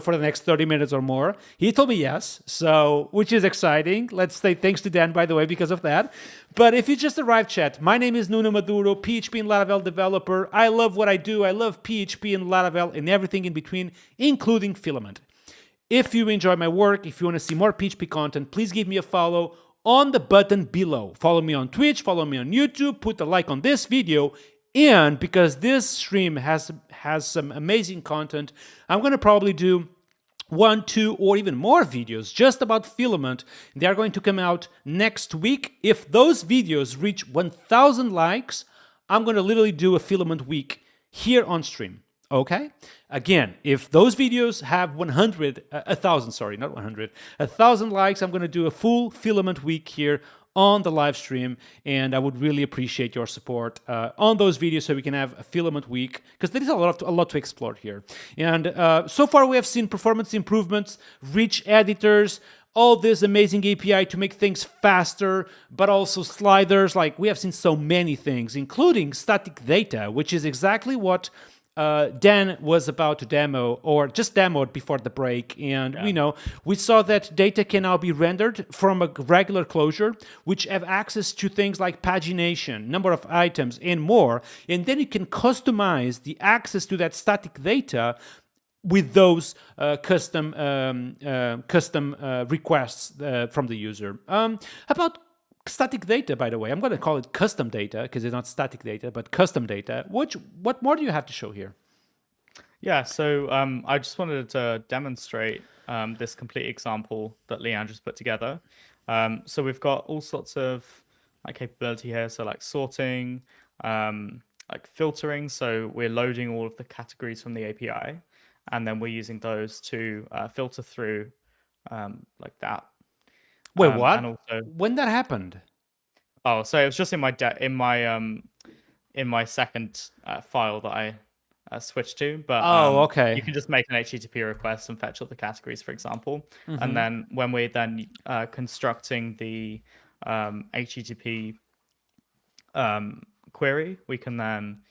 for the next 30 minutes or more. He told me yes, which is exciting. Let's say thanks to Dan, by the way, because of that. But if you just arrived, chat, my name is Nuno Maduro, PHP and Laravel developer. I love what I do. I love PHP and Laravel and everything in between, including Filament. If you enjoy my work, if you want to see more PHP content, please give me a follow on the button below. Follow me on Twitch, follow me on YouTube, put a like on this video, and because this stream has some amazing content, I'm going to probably do 1, 2, or even more videos just about Filament. They are going to come out next week. If those videos reach 1,000 likes, I'm going to literally do a Filament week here on stream. Okay? Again, if those videos have 1,000 likes, I'm going to do a full Filament week here on the live stream, and I would really appreciate your support on those videos so we can have a Filament week, because there is a lot to explore here. And so far we have seen performance improvements, rich editors, all this amazing API to make things faster, but also sliders. Like, we have seen so many things, including static data, which is exactly what Dan was about to demo, or just demoed before the break. And we saw that data can now be rendered from a regular closure, which have access to things like pagination, number of items, and more. And then you can customize the access to that static data with those custom requests from the user. About static data, by the way, I'm going to call it custom data because it's not static data, but custom data. What more do you have to show here? Yeah, so I just wanted to demonstrate this complete example that Leanne just put together. So we've got all sorts of like capability here. So like sorting, like filtering. So we're loading all of the categories from the API, and then we're using those to filter through like that. Wait, And what? also, When that happened? oh, so it was just in my in my second file that I switched to, but Oh, you okay. can just make an HTTP request and fetch all the categories, for example. And Mm-hmm. then when we're then constructing the HTTP query, we can then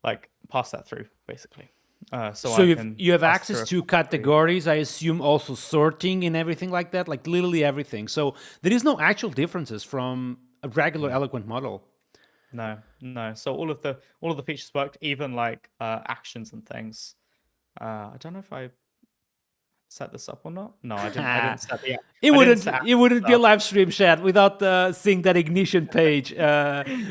like pass that through basically. So So I can you have pass access through a to category. categories, I assume also sorting and everything like that, like literally everything. So there is no actual differences from a regular No, Eloquent model. no. So all of the features worked, even like actions and things. I don't know if I set this up or not. No, I didn't. I didn't set the. It I didn't wouldn't set it wouldn't actions be a up. live stream chat without seeing that ignition page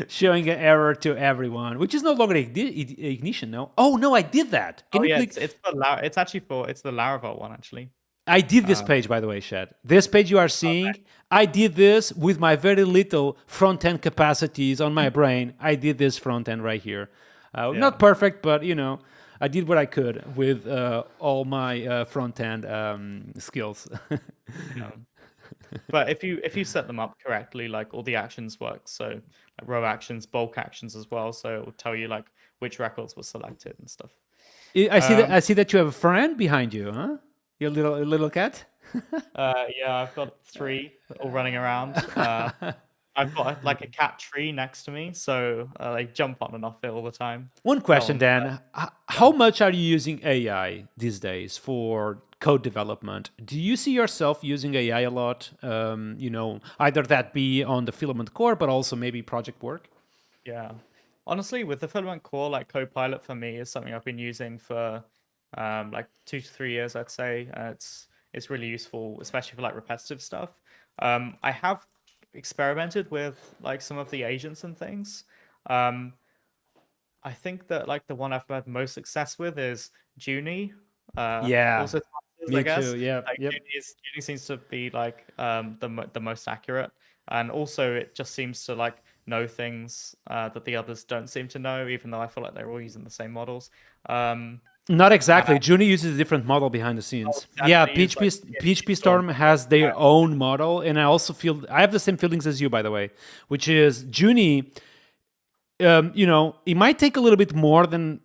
showing an error to everyone, which is no longer ignition. No, oh no, I did that. Can Oh you yeah, click? it's actually for it's the Laravel one actually. I did this Uh, page, by the way, Chad. This page you are okay. seeing, I did this with my very little front end capacities on my brain. I did this front end right here. Yeah. Not perfect, but I did what I could with all my front end skills. Yeah. But if you set them up correctly, like all the actions work. So like row actions, bulk actions as well. So it will tell you like which records were selected and stuff. I see that. Um, I see that you have a friend behind you, huh? Your little cat. yeah, I've got three all running around. I've got like a cat tree next to me, so they jump on and off it all the time. One Tell question, them, Dan. yeah. How much are you using AI these days for code development? Do you see yourself using AI a lot? Either that be on the Filament core, but also maybe project work. Yeah. Honestly, with the Filament core, like Copilot for me is something I've been using for like 2 to 3 years, I'd say. It's really useful, especially for like repetitive stuff. I have experimented with like some of the agents and things. Um, I think that like the one I've had most success with is Junie. Yeah, Also classes, I me guess. too. Yeah, Like yep. Junie seems to be like the most accurate, and also it just seems to like know things that the others don't seem to know, even though I feel like they're all using the same models. Um, Not and exactly. Junie uses a different model behind the oh, scenes. Yeah, exactly use like PHP PHP Storm. Storm has their own model, and I also feel I have the same feelings as you, by the way, which is Junie. It might take a little bit more than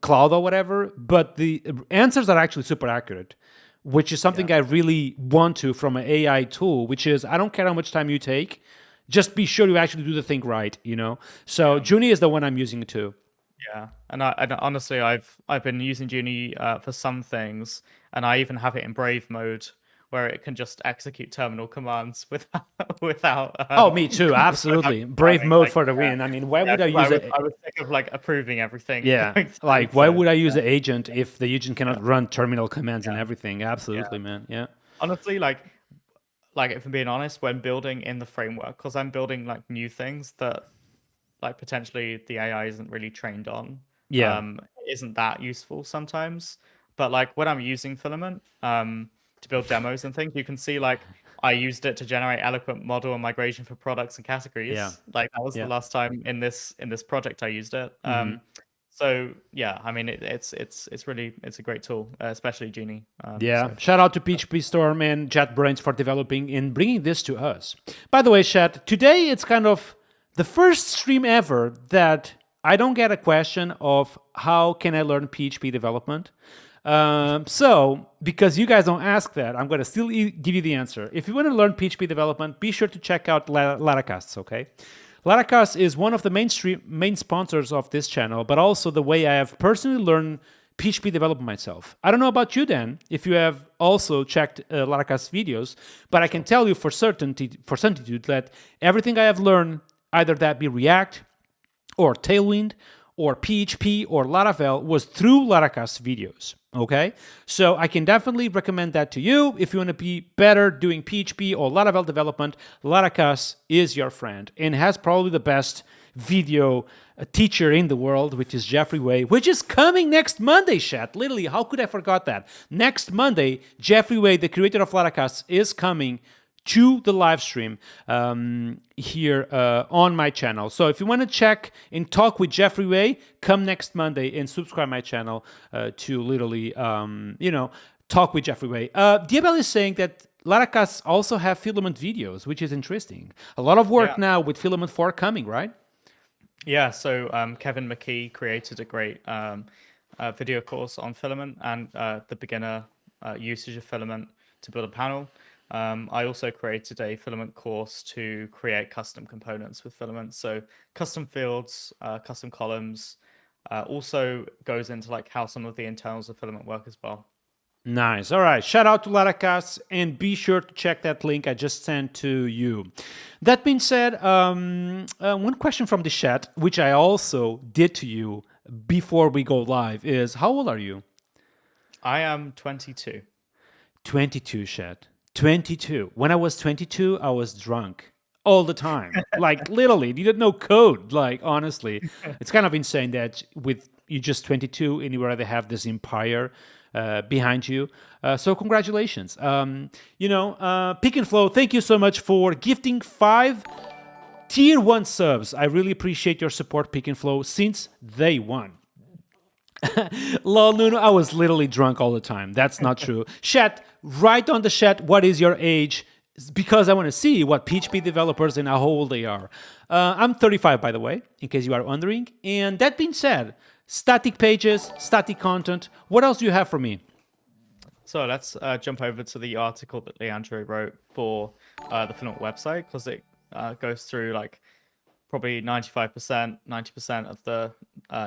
Cloud or whatever, but the answers are actually super accurate, which is something Yeah, I really want to from an AI tool. Which is I don't care how much time you take, just be sure you actually do the thing right. So yeah. Junie is the one I'm using too. Yeah, and honestly, I've been using Junie for some things, and I even have it in Brave mode where it can just execute terminal commands without without Oh, me too. without Absolutely. Brave confirming. mode Like for the yeah, win. I mean, why yeah, would I 'cause use it? I was sick of like approving everything Yeah. going through. Like, why So would I use yeah, an agent if the agent yeah, cannot run terminal commands and yeah, everything? yeah. Absolutely, man. Yeah. Honestly, like if I'm being honest, when building in the framework, because I'm building like new things that like potentially the AI isn't really trained on, Yeah. isn't that useful sometimes. But like when I'm using Filament to build demos and things, you can see like I used it to generate eloquent model and migration for products and Yeah. categories. Like that was the Yeah. last time in this project I used it. hmm So yeah, I mean it's really it's a great tool, especially Genie. Yeah. So Shout out to PHP Storm and JetBrains for developing and bringing this to us. By the way, Chat, today it's kind of the first stream ever that I don't get a question of how can I learn PHP development. So, because you guys don't ask that, I'm going to still give you the answer. If you want to learn PHP development, be sure to check out Laracasts, okay? Laracast is one of the main sponsors of this channel, but also the way I have personally learned PHP development myself. I don't know about you, Dan, if you have also checked Laracast videos, but I can tell you for certainty that everything I have learned, either that be React or Tailwind or PHP or Laravel was through Laracast's videos. Okay, so I can definitely recommend that to you. If you want to be better doing PHP or Laravel development, Laracast is your friend and has probably the best video teacher in the world, which is Jeffrey Way, which is coming next Monday, chat. Literally, how could I forgot that? Next Monday, Jeffrey Way, the creator of Laracast, is coming to the live stream here on my channel. So if you want to check and talk with Jeffrey Way, come next Monday and subscribe my channel to literally, talk with Jeffrey Way. Diabel is saying that Laracast also have Filament videos, which is interesting. A lot of work now with Filament 4 coming, right? Yeah, so Kevin McKee created a great video course on Filament and the beginner usage of Filament to build a panel. I also created a Filament course to create custom components with Filament. So custom fields, custom columns, also goes into like how some of the internals of Filament work as well. Nice. All right. Shout out to Laracast and be sure to check that link I just sent to you. That being said, one question from the chat, which I also did to you before we go live, is how old are you? I am 22. 22, chat. 22. When I was 22, I was drunk all the time. Like literally, didn't know code. Like honestly, it's kind of insane that with you just 22 and you already have this empire behind you. So congratulations. Pick and Flow, thank you so much for gifting 5 tier 1 subs. I really appreciate your support, Pick and Flow, since day one. Lol, Nuno, I was literally drunk all the time. That's not true. Chat, write on the chat what is your age, because I want to see what PHP developers and how old they are. I'm 35, by the way, in case you are wondering. And that being said, static pages, static content. What else do you have for me? So let's jump over to the article that Leandro wrote for the Filament website, because it goes through like probably 95%, 90% of the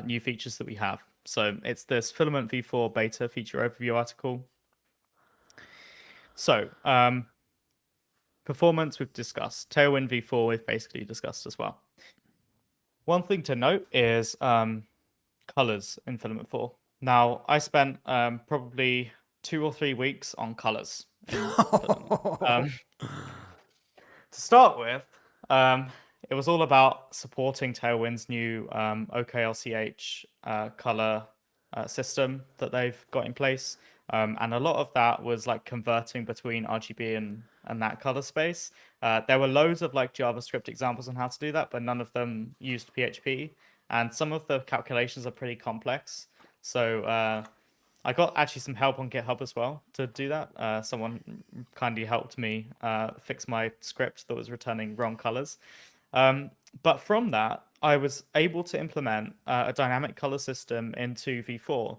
new features that we have. So it's this Filament v4 beta feature overview article. So performance we've discussed. Tailwind v4 we've basically discussed as well. One thing to note is colors in Filament 4. Now, I spent probably 2 or 3 weeks on colors. To start with, it was all about supporting Tailwind's new OKLCH color system that they've got in place. And a lot of that was like converting between RGB and that color space. There were loads of like JavaScript examples on how to do that, but none of them used PHP. And some of the calculations are pretty complex. So I got actually some help on GitHub as well to do that. Someone kindly helped me fix my script that was returning wrong colors. But from that, I was able to implement a dynamic color system into v4.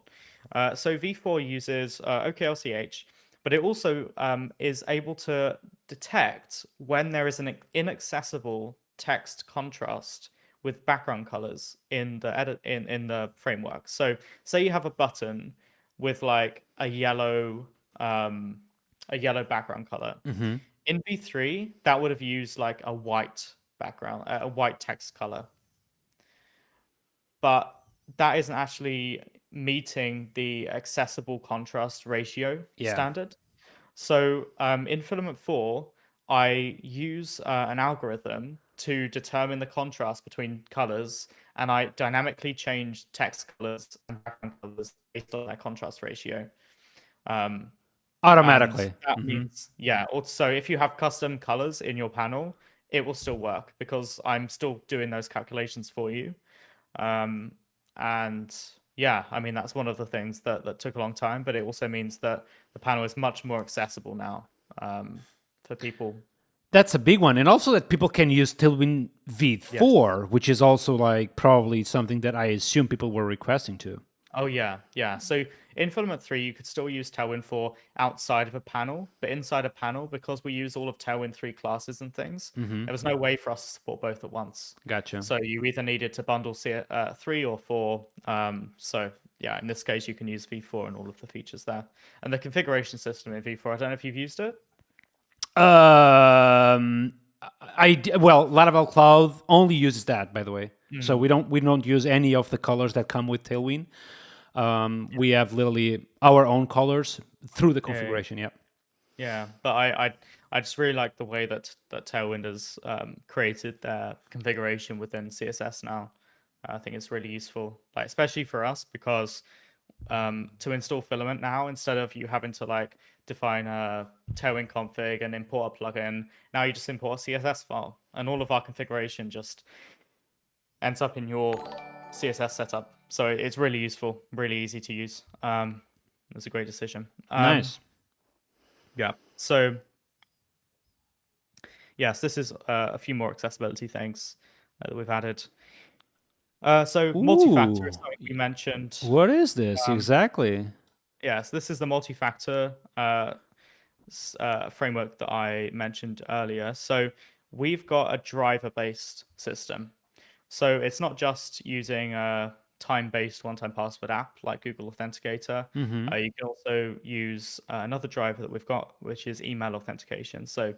So v4 uses OKLCH, but it also is able to detect when there is an inaccessible text contrast with background colors in the in the framework. So say you have a button with like a yellow background color. Mm-hmm. In v3, that would have used like a white background, a white text color. But that isn't actually meeting the accessible contrast ratio standard. So in Filament 4, I use an algorithm to determine the contrast between colors, and I dynamically change text colors and background colors based on that contrast ratio. Automatically. That means, so if you have custom colors in your panel, it will still work because I'm still doing those calculations for you. And yeah, I mean, that's one of the things that took a long time, but it also means that the panel is much more accessible now for people. That's a big one. And also that people can use Tailwind v4, which is also like probably something that I assume people were requesting to. Oh, yeah. So in Filament 3, you could still use Tailwind 4 outside of a panel, but inside a panel, because we use all of Tailwind 3 classes and things, there was no way for us to support both at once. Gotcha. So you either needed to bundle 3 or 4. So yeah, in this case, you can use v4 and all of the features there. And the configuration system in v4, I don't know if you've used it. Well, Laravel Cloud only uses that, by the way. So Mm. we don't use any of the colors that come with Tailwind. We have literally our own colors through the Yeah, configuration. Yeah. yeah. But I just really like the way that Tailwind has created their configuration within CSS now. I think it's really useful, like especially for us because to install Filament now, instead of you having to like define a Tailwind config and import a plugin, now you just import a CSS file, and all of our configuration just ends up in your CSS setup. So it's really useful, really easy to use. It's a great decision. Nice. Yeah. So yes, this is a few more accessibility things that we've added. So multi-factor is Ooh. something we mentioned. What is this Um, exactly? yes, this is the multi-factor framework that I mentioned earlier. So we've got a driver-based system. So it's not just using a time-based one-time password app like Google Authenticator. Mm-hmm. You can also use another driver that we've got, which is email authentication. So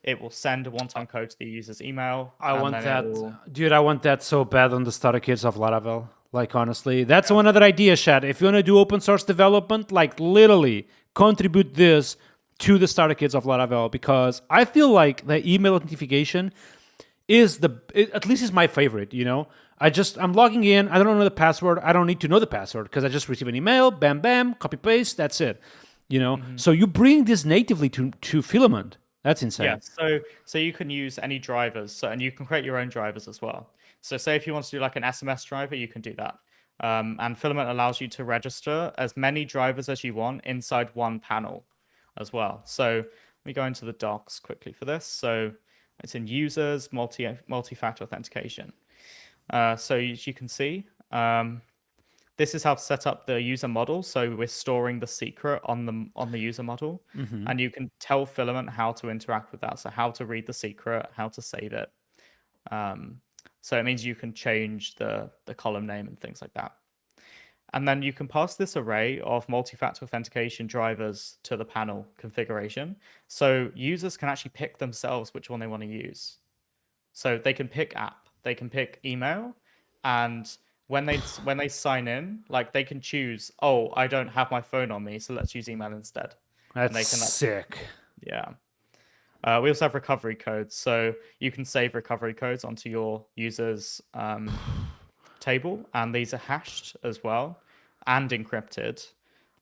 it will send a one-time code to the user's email, I and want then it that, will. dude. I want that so bad on the starter kits of Laravel. Like honestly, that's one other idea, Chad. If you want to do open source development, like literally contribute this to the starter kits of Laravel, because I feel like the email authentication is at least is my favorite. I'm logging in. I don't know the password. I don't need to know the password because I just receive an email. Bam, bam, copy paste. That's it. Mhm. So you bring this natively to Filament. That's Yeah, insane. so you can use any drivers, and you can create your own drivers as well. So say if you want to do like an SMS driver, you can do that. And Filament allows you to register as many drivers as you want inside one panel as well. So let me go into the docs quickly for this. So it's in users, multi-factor authentication. So as you can see, this is how to set up the user model. So we're storing the secret on the user model, Mm-hmm. and you can tell Filament how to interact with that. So how to read the secret, how to save it. So it means you can change the column name and things like that. And then you can pass this array of multi-factor authentication drivers to the panel configuration. So users can actually pick themselves which one they want to use. So they can pick app, they can pick email, and when they sign in, like they can choose, oh, I don't have my phone on me, so let's use email instead. And That's they can like, sick. yeah. We also have recovery codes, so you can save recovery codes onto your users table, and these are hashed as well and encrypted.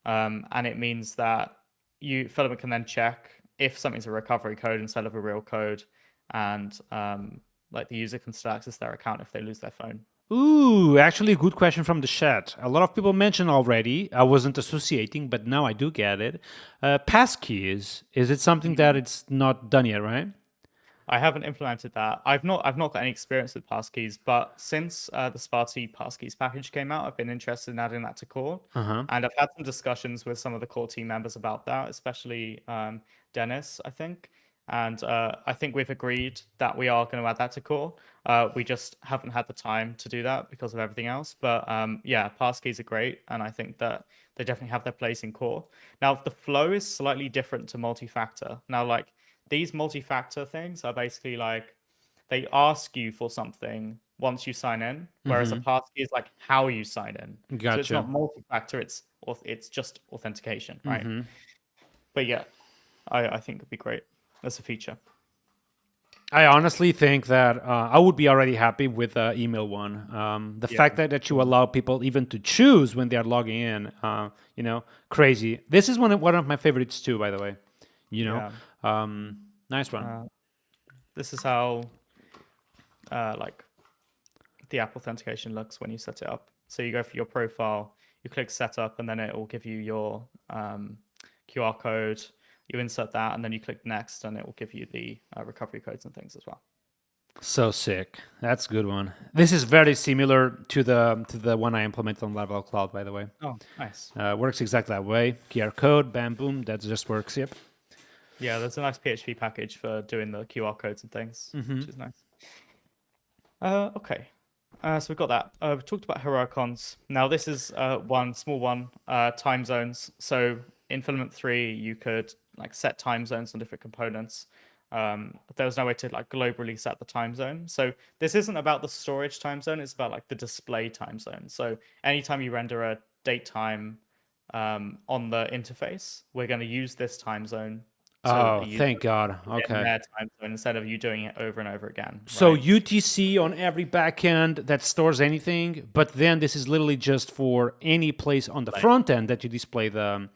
And it means that Filament can then check if something's a recovery code instead of a real code, and like the user can still access their account if they lose their phone. Ooh, actually, a good question from the chat. A lot of people mentioned already. I wasn't associating, but now I do get it. Passkeys. Is it something that it's not done yet, right? I haven't implemented that. I've not got any experience with passkeys, but since the Sparty passkeys package came out, I've been interested in adding that to core, Uh huh. and I've had some discussions with some of the core team members about that, especially Dennis, I think. And I think we've agreed that we are going to add that to core. We just haven't had the time to do that because of everything else. But yeah, passkeys are great, and I think that they definitely have their place in core. Now, the flow is slightly different to multi-factor. Now, like these multi-factor things are basically like they ask you for something once you sign in, whereas a Mm-hmm. passkey is like how you sign in. So it's Gotcha. not multi-factor; it's just authentication, right? Mm-hmm. But yeah, I think it'd be great as a feature. I honestly think that I would be already happy with the email one. The Yeah. fact that you allow people even to choose when they are logging in, crazy. This is one of my favorites too, by the way. You know, Yeah. nice one. This is how like the app authentication looks when you set it up. So you go for your profile, you click setup, and then it will give you your QR code. You insert that, and then you click next, and it will give you the recovery codes and things as well. So sick. That's a good one. This is very similar to the one I implemented on Laravel Cloud, by the way. Oh, nice. Works exactly that way. QR code, bam, boom. That just works. Yep. Yeah, there's a nice PHP package for doing the QR codes and things, which is nice. Okay. So we've got that. We've talked about Heroicons. Now this is one small one, time zones. So in Filament 3, you could like set time zones on different components. There was no way to like globally set the time zone. So this isn't about the storage time zone, it's about like the display time zone. So anytime you render a date time on the interface, we're going to use this time zone so that the Oh, user thank God. in Okay. their time zone instead of you doing it over and over again, So right? UTC on every backend that stores anything, but then this is literally just for any place on the Like, front end that you display the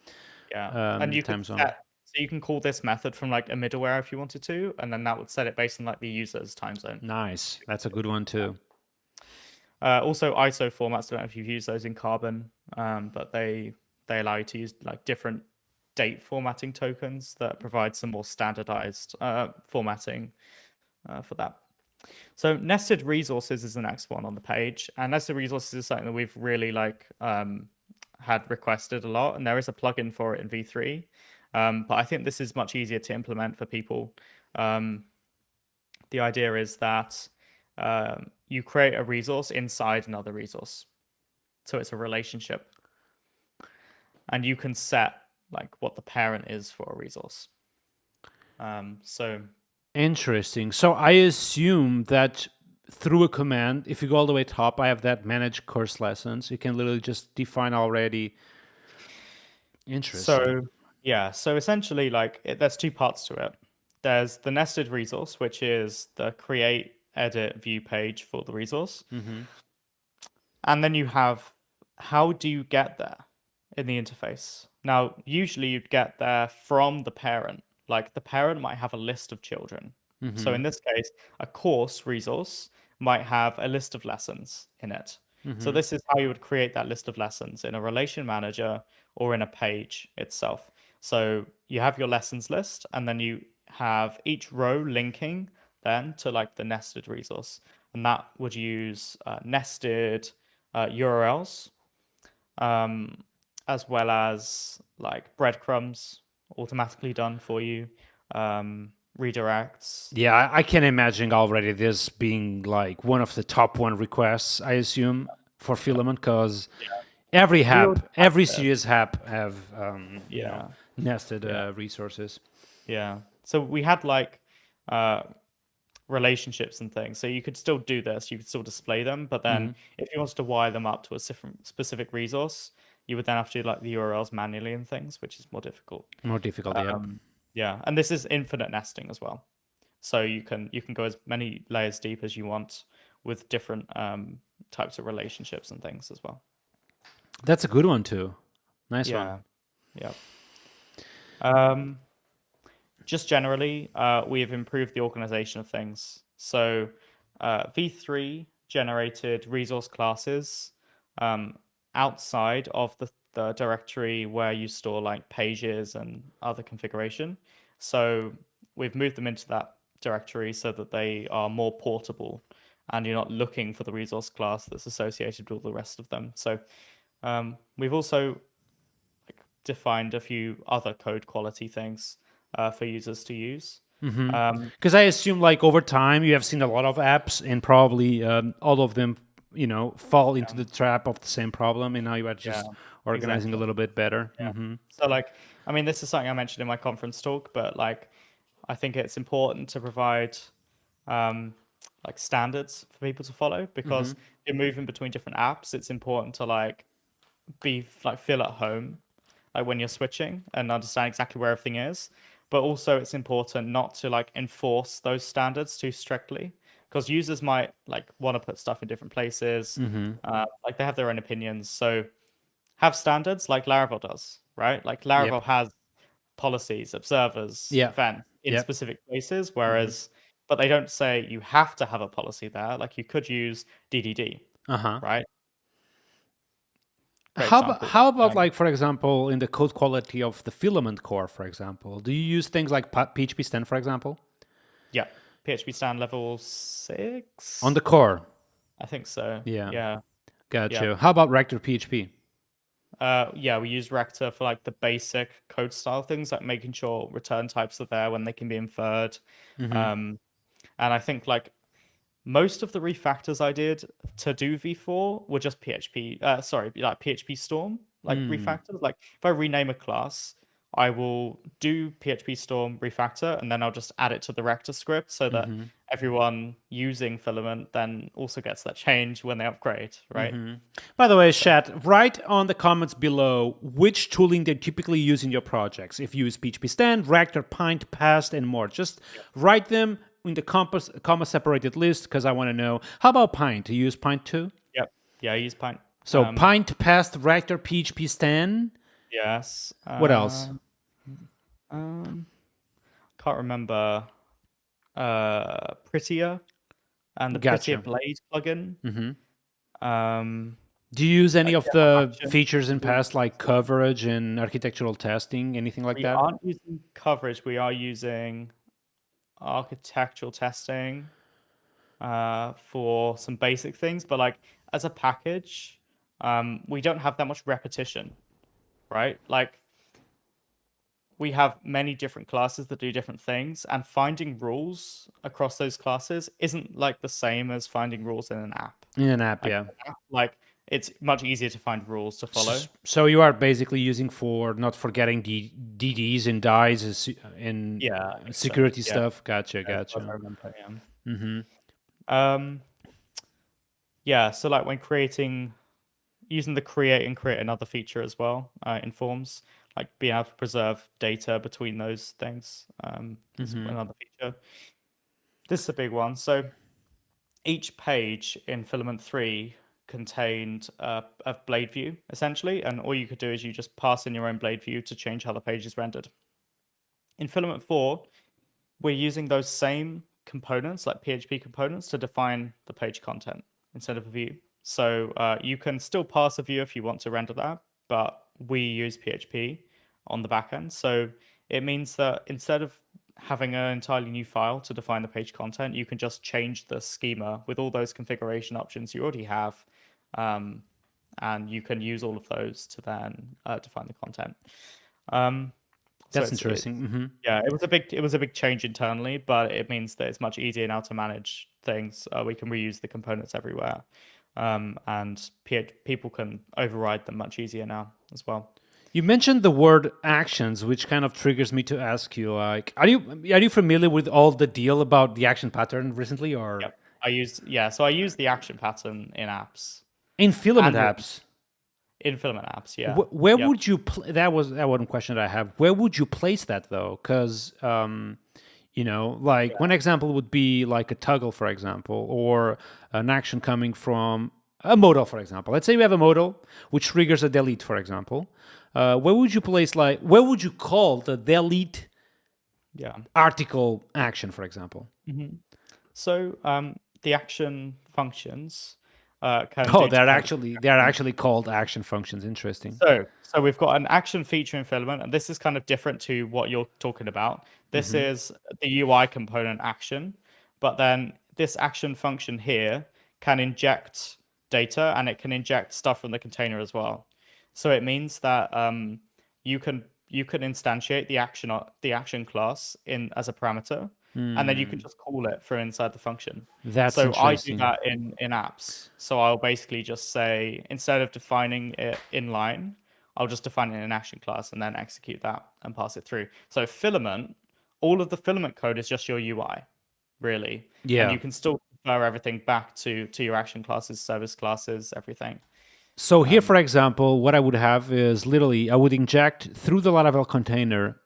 yeah. And you could time zone. set, so you can call this method from like a middleware if you wanted to, and then that would set it based on like the user's time zone. Nice. That's a good one too. Also, ISO formats. I don't know if you've used those in Carbon, but they allow you to use like different date formatting tokens that provide some more standardized formatting for that. So nested resources is the next one on the page, and nested resources is something that we've really like had requested a lot, and there is a plugin for it in V3. But I think this is much easier to implement for people. The idea is that you create a resource inside another resource. So it's a relationship. And you can set like what the parent is for a resource. So Interesting. So I assume that through a command, if you go all the way top, I have that manage course lessons. You can literally just define already. Interesting. So yeah, so essentially like there's two parts to it. There's the nested resource, which is the create, edit, view page for the resource. And then you have how do you get there in the interface? Now, usually you'd get there from the parent. Like the parent might have a list of children. So in this case, a course resource might have a list of lessons in it. So this is how you would create that list of lessons in a relation manager or in a page itself. So you have your lessons list, and then you have each row linking then to like the nested resource. And that would use nested URLs, as well as like breadcrumbs automatically done for you, redirects. Yeah, I can imagine already this being like one of the top one requests, I assume, for Filament, because every We already app, have every this. serious app have, Yeah. nested Yeah. resources. Yeah. So we had like relationships and things. So you could still do this, you could still display them, but then if you wanted to wire them up to a specific resource, you would then have to do like the URLs manually and things, which is more difficult. More difficult, yeah. Yeah, and this is infinite nesting as well. So you can go as many layers deep as you want with different types of relationships and things as well. That's a good one too. Nice one. Yeah. Just generally, we have improved the organization of things. So V3 generated resource classes outside of the directory where you store like pages and other configuration. So we've moved them into that directory so that they are more portable and you're not looking for the resource class that's associated with all the rest of them. So we've also defined a few other code quality things for users to use. Because I assume, like, over time, you have seen a lot of apps, and probably all of them, fall into the trap of the same problem, and now you are just organizing exactly. a little bit better. So like, I mean, this is something I mentioned in my conference talk, but like, I think it's important to provide like standards for people to follow, because if you're moving between different apps, it's important to like feel at home, like when you're switching, and understand exactly where everything is. But also it's important not to like enforce those standards too strictly, because users might like want to put stuff in different places. Like they have their own opinions. So have standards like Laravel does, right? Like Laravel Yep. has policies, observers, Yeah. events in Yep. specific places, whereas, but they don't say you have to have a policy there. Like you could use DDD, Uh-huh. right? Great example. How about like, for example, in the code quality of the Filament core, for example, do you use things like PHP stand, for example, Yeah, PHP stand level 6. on the core? I think so. Yeah. Yeah. Gotcha. Yeah. How about Rector PHP? Yeah, we use Rector for like the basic code style things, like making sure return types are there when they can be inferred. And I think like most of the refactors I did to do V4 were just PHP, like PHP Storm, like refactors. Like if I rename a class, I will do PHP Storm refactor, and then I'll just add it to the rector script so that everyone using Filament then also gets that change when they upgrade, right? By the way, chat, write on the comments below which tooling they typically use in your projects. If you use PHP Stand, Rector, Pint, Past, and more. Just write them in the comma-separated list because I want to know. How about Pint? Do you use Pint too? Yep. Yeah, I use Pint. So Pint, Past, Rector, PHP Stand. Yes. What else? Can't remember. Prettier and the Gotcha. Prettier Blade plugin. Do you use any of the action. features in Past, like coverage and architectural testing, anything like We that? aren't using coverage. We are using architectural testing for some basic things, but like as a package, we don't have that much repetition, right? Like we have many different classes that do different things, and finding rules across those classes isn't like the same as finding rules in an app. In an app, Like, yeah. like it's much easier to find rules to follow. So you are basically using for not forgetting the DDs and dies and security stuff. Gotcha. I remember, yeah. So like when using the create and create another feature as well in forms, like being able to preserve data between those things is another feature. This is a big one. So each page in Filament 3 contained a blade view, essentially, and all you could do is you just pass in your own blade view to change how the page is rendered. In Filament 4, we're using those same components, like PHP components, to define the page content instead of a view. So you can still pass a view if you want to render that, but we use PHP on the backend. So it means that instead of having an entirely new file to define the page content, you can just change the schema with all those configuration options you already have, and you can use all of those to then define the content. That's interesting. Yeah, it was a big change internally, but it means that it's much easier now to manage things. We can reuse the components everywhere, and people can override them much easier now as well. You mentioned the word actions, which kind of triggers me to ask you, like, are you familiar with all the deal about the action pattern recently, or? Yep. I use the action pattern in apps. In Filament apps. In Filament apps, yeah. Where would you that was one question that I have. Where would you place that though? Because one example would be like a toggle, for example, or an action coming from a modal, for example. Let's say we have a modal which triggers a delete, for example. Where would you place, where would you call the delete article action, for example? So the action functions they're actually called action functions. Interesting. So we've got an action feature in Filament, and this is kind of different to what you're talking about. This is the UI component action, but then this action function here can inject data, and it can inject stuff from the container as well. So it means that you can instantiate the action class as a parameter, and then you can just call it from inside the function. That's so interesting. I do that in apps. So I'll basically just say, instead of defining it in line, I'll just define it in an action class and then execute that and pass it through. So Filament, all of the Filament code is just your UI, really. Yeah. And you can still refer everything back to your action classes, service classes, everything. So here, for example, what I would have is literally I would inject through the Laravel container,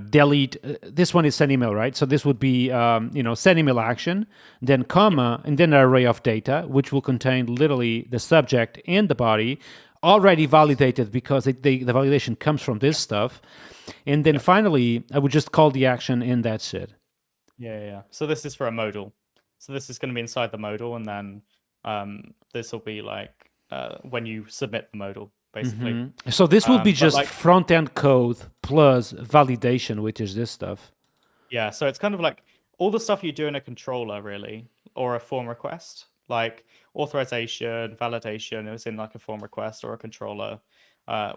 delete. This one is send email, right? So this would be send email action, then comma, and then an array of data, which will contain literally the subject and the body, already validated because the validation comes from this stuff, and then finally I would just call the action, and that's it. Yeah. So this is for a modal. So this is going to be inside the modal, and then this will be like when you submit the modal, basically. So this will be just front-end code plus validation, which is this stuff. Yeah, so it's kind of like all the stuff you do in a controller, really, or a form request, like authorization, validation, it was in like a form request or a controller.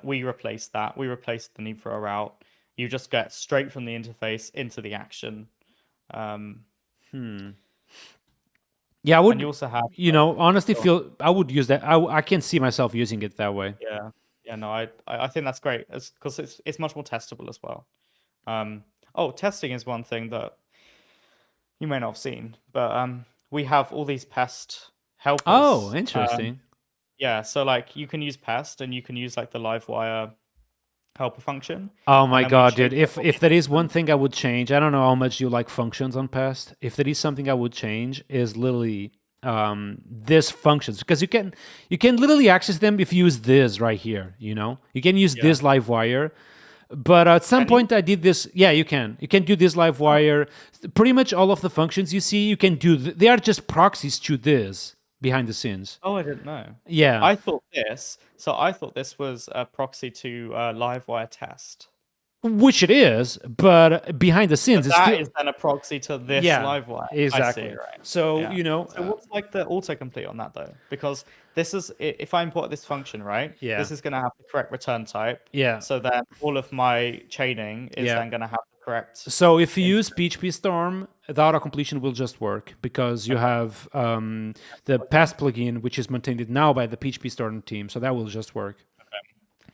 We replaced that. We replaced the need for a route. You just get straight from the interface into the action. Yeah, I would. And you also have, honestly, I would use that. I can see myself using it that way. Yeah. Yeah, no, I think that's great because it's much more testable as well. Testing is one thing that you may not have seen, but we have all these pest Oh, helpers. interesting. Yeah, so like you can use pest and you can use like the Livewire helper function, Oh and my then we god, change dude. all If these there is one different. thing I would change, I don't know how much you like functions on past. If there is something I would change is literally this functions because you can literally access them if you use this right here, you know? You can use Yeah, this live wire. But at some can you? point I did this. Yeah, you can. You can do this live Oh, wire. Pretty much all of the functions you see, you can do. They are just proxies to this behind the scenes. oh, I didn't know. Yeah. I thought this was a proxy to Livewire test. Which it is, but behind the scenes, But it's that still. is then a proxy to this Yeah, Livewire. I see, exactly. right? So, Yeah. So what's like the autocomplete on that though? Because this is if I import this function, right? yeah, This is going to have the correct return type. yeah, So then all of my chaining is yeah. then going to have the correct. So if you in- use PHP Storm, the auto completion will just work because you have the past plugin, which is maintained now by the PHP Storm team. So that will just work.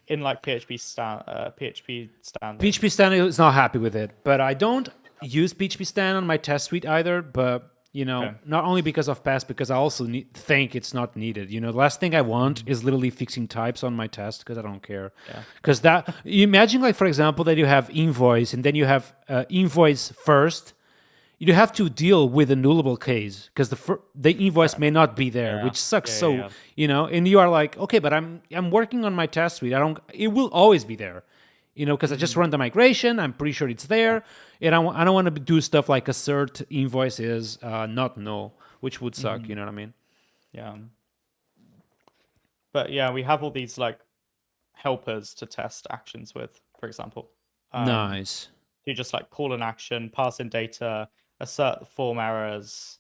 in like PHP standard. PHP Stan is not happy with it, but I don't use PHP Stan on my test suite either. But Okay. not only because of past, because I also think it's not needed. The last thing I want is literally fixing types on my test because I don't care. Yeah. Because you imagine, like for example, that you have invoice and then you have invoice first. You have to deal with a nullable case because the invoice may not be there, Yeah. which sucks. Yeah, So yeah. and you are like, okay, but I'm working on my test suite. It will always be there, because I just run the migration. I'm pretty sure it's there, and I don't want to do stuff like assert invoice is not null, which would suck. You know what I mean? Yeah. But yeah, we have all these like helpers to test actions with, for example. Nice. You just like call an action, pass in data, assert the form errors.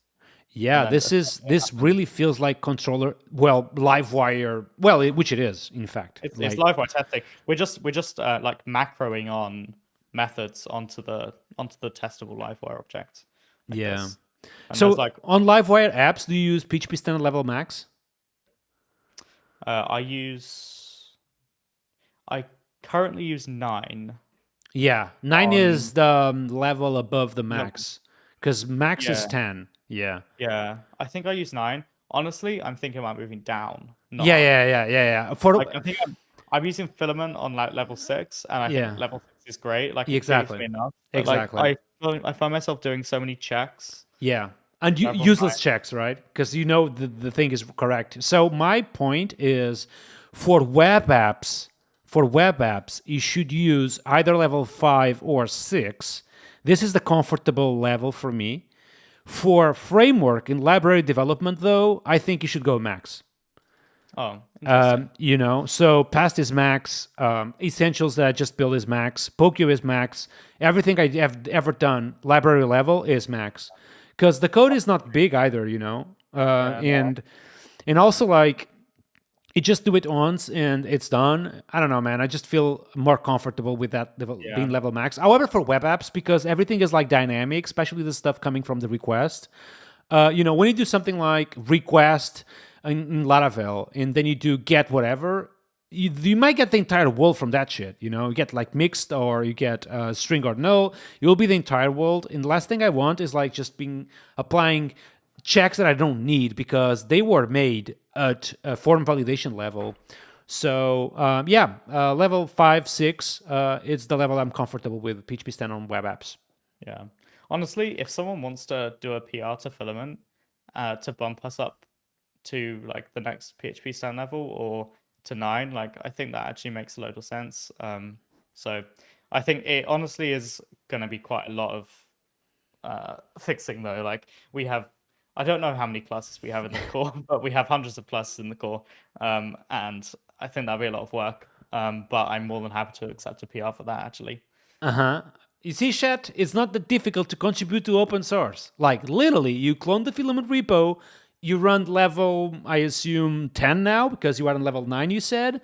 Yeah, then this really feels like controller. Well, Livewire. Well, which it is, in fact. It's Like, Livewire testing. We're just like macroing on methods onto the testable Livewire object. I yeah. guess. And So there's like on Livewire apps, do you use PHP standard level max? I currently use 9. Yeah, 9 is the level above the No, max because max is yeah, 10. Yeah. yeah. I think I use 9. Honestly, I'm thinking about moving down, not Yeah, up. yeah. For Like I think I'm using Filament on like level 6, and I yeah, think level 6 is great. Like it gives exactly, me enough. But exactly. like I find myself doing so many checks. Yeah, and Level 9. useless checks, right? Because the thing is correct. So my point is, for web apps, you should use either level 5 or 6. This is the comfortable level for me. For framework and library development, though, I think you should go max. Oh, interesting. So past is max, essentials that I just built is max, Pokio is max, everything I have ever done library level is max, because the code is not big either, Yeah, no. and also like you just do it once and it's done. I don't know, man. I just feel more comfortable with that Yeah. being level max. However, for web apps, because everything is like dynamic, especially the stuff coming from the request, when you do something like request in Laravel and then you do get whatever, you might get the entire world from that shit. You get like mixed or you get string or null. It will be the entire world. And the last thing I want is like just applying checks that I don't need because they were made at a form validation level. So level 5, 6, it's the level I'm comfortable with PHP stand on web apps. Yeah. Honestly, if someone wants to do a PR to Filament to bump us up to like the next PHP stand level or to 9, like I think that actually makes a load of sense. So I think it honestly is going to be quite a lot of fixing though. Like I don't know how many classes we have in the core, but we have hundreds of classes in the core. And I think that'll be a lot of work. But I'm more than happy to accept a PR for that actually. Uh-huh. You see, chat, it's not that difficult to contribute to open source. Like, literally, you clone the Filament repo, you run level, I assume, 10 now, because you are on level 9, you said.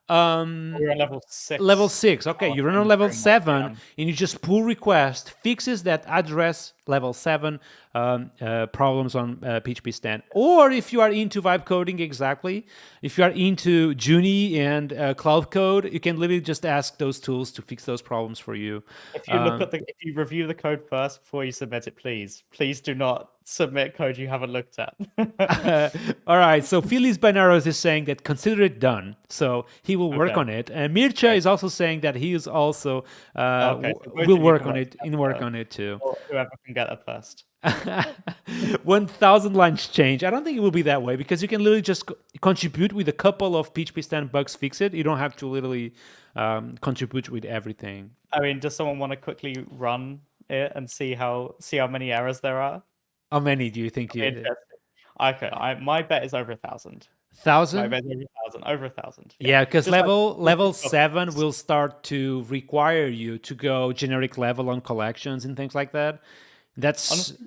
We're on level 6. Level 6. Okay, you run on in level framework, 7 yeah. and you just pull request, fixes that address level 7 problems on PHP stand. Or if you are into vibe coding, exactly, if you are into Junie and Cloud Code, you can literally just ask those tools to fix those problems for you. If you review the code first before you submit it, please do not submit code you haven't looked at. All right, so Phyllis Banaros is saying that consider it done. So he will work Okay. on it. And Mircha is also saying that he is also Okay, so both will of you work can on work it together, on it too. or whoever can get it first. 1,000 lines change. I don't think it will be that way because you can literally just contribute with a couple of PHP stand bugs, fix it. You don't have to literally contribute with everything. I mean, does someone want to quickly run it and see how many errors there are? How many do you think you? Interesting. Okay, my bet is over 1,000. My 1,000? bet is over 1,000. Over 1,000. Yeah, because Just like level 7 will start to require you to go generic level on collections and things like that. That's honestly,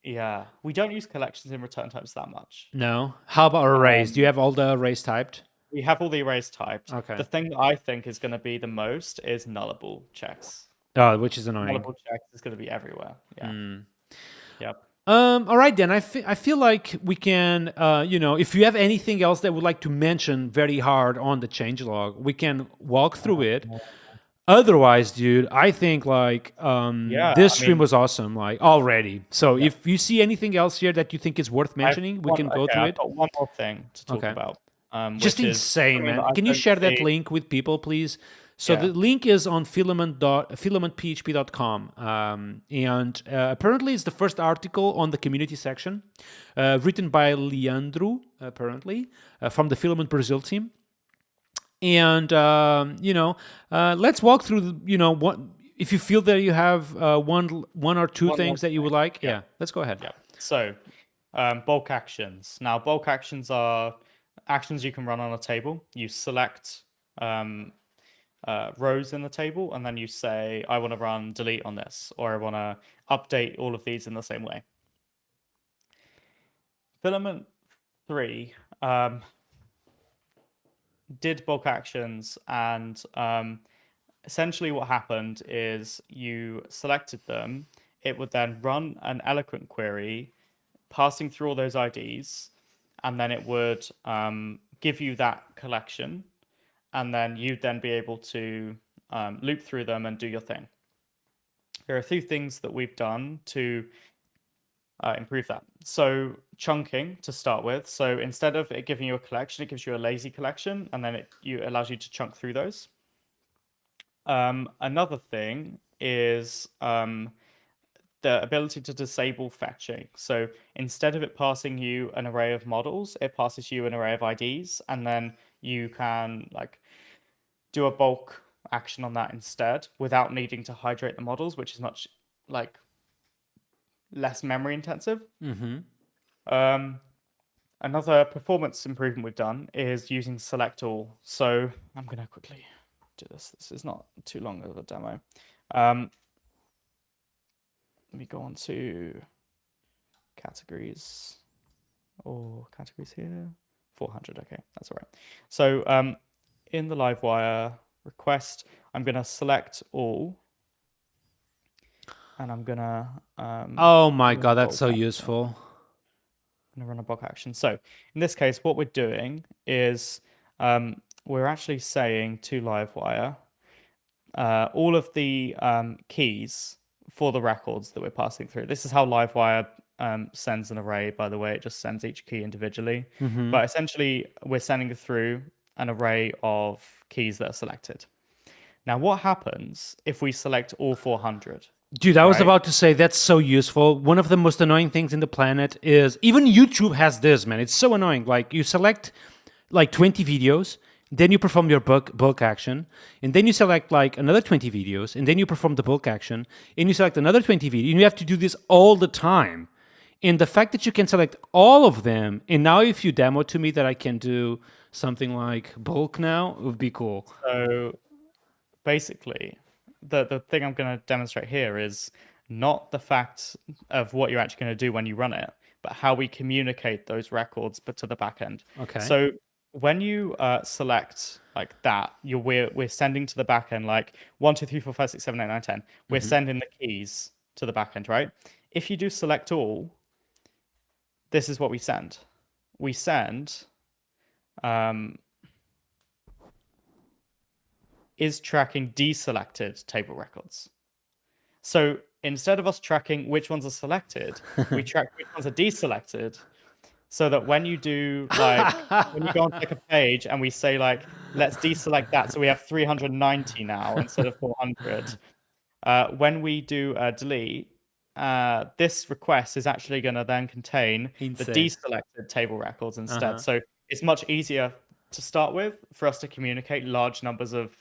yeah. We don't use collections in return types that much. no. How about arrays? Do you have all the arrays typed? We have all the arrays typed. Okay. The thing that I think is going to be the most is nullable checks. Oh, which is annoying. Nullable checks is going to be everywhere. Yeah. Yep. All right then. I feel like we can, if you have anything else that would like to mention very hard on the changelog, we can walk through it. Otherwise, dude, I think like this stream was awesome, like already. So if you see anything else here that you think is worth mentioning, we can go through I've it. got one more thing to talk about. Just which is insane, something man. that I Can you don't share that see- link with people, please? So the link is on filamentphp.com. And apparently it's the first article on the community section, written by Leandro, apparently, from the Filament Brazil team. And, let's walk through, what if you feel that you have one or two things that you would like. Yeah, let's go ahead. Yeah. So, bulk actions. Now, bulk actions are actions you can run on a table. You select rows in the table, and then you say, I want to run delete on this, or I want to update all of these in the same way. Filament 3 did bulk actions, and essentially what happened is you selected them. It would then run an eloquent query, passing through all those IDs, and then it would give you that collection, and then you'd then be able to loop through them and do your thing. There are a few things that we've done to improve that. So chunking to start with. So instead of it giving you a collection, it gives you a lazy collection, and then it allows you to chunk through those. Another thing is the ability to disable fetching. So instead of it passing you an array of models, it passes you an array of IDs, and then you can like do a bulk action on that instead without needing to hydrate the models, which is much like less memory intensive. Another performance improvement we've done is using select all. So I'm going to quickly do this. This is not too long of a demo. Let me go on to categories or categories here. 400. Okay, that's all right. So in the Livewire request, I'm going to select all. And I'm going to... oh my God, that's so useful. I'm going to run a bulk action. So in this case, what we're doing is we're actually saying to Livewire all of the keys for the records that we're passing through. This is how Livewire sends an array, by the way. It just sends each key individually. But essentially, we're sending through an array of keys that are selected. Now, what happens if we select all 400? Dude, I was about to say that's so useful. One of the most annoying things in the planet is even YouTube has this, man. It's so annoying. Like you select like 20 videos, then you perform your bulk action, and then you select like another 20 videos, and then you perform the bulk action, and you select another 20 videos, and you have to do this all the time. And the fact that you can select all of them, and now if you demo to me that I can do something like bulk now, it would be cool. So basically, the thing I'm going to demonstrate here is not the fact of what you're actually going to do when you run it, but how we communicate those records but to the back end. Okay. So when you select like that, we're sending to the backend like 1, 2, 3, 4, 5, 6, 7, 8, 9, 10. We're sending the keys to the backend, right? If you do select all, this is what we send. We send is tracking deselected table records. So instead of us tracking which ones are selected, we track which ones are deselected, so that when you do when you go on like a page and we say like, let's deselect that, so we have 390 now instead of 400. When we do delete, this request is actually going to then contain the Insane. deselected table records instead. So it's much easier to start with for us to communicate large numbers of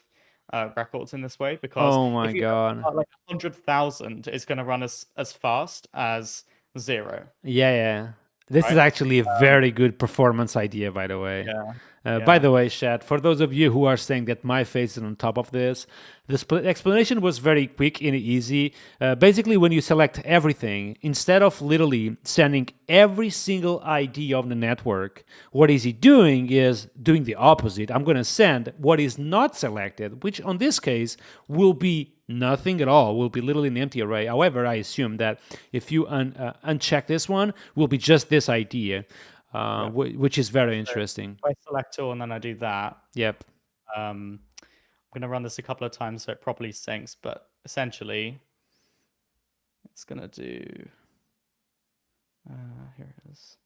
records in this way, because Oh my if you God. have like 100,000, it's going to run as fast as 0. Yeah. This is Right? actually a very good performance idea, by the way. Yeah. By the way, chat, for those of you who are saying that my face is on top of this, the explanation was very quick and easy. Basically, when you select everything, instead of literally sending every single ID of the network, what is he doing is doing the opposite. I'm going to send what is not selected, which on this case will be nothing at all, will be literally an empty array. However, I assume that if you uncheck this one, will be just this idea. Which is very interesting. So if I select all and then I do that. Yep. I'm going to run this a couple of times so it properly syncs, but essentially it's going to do, here it is.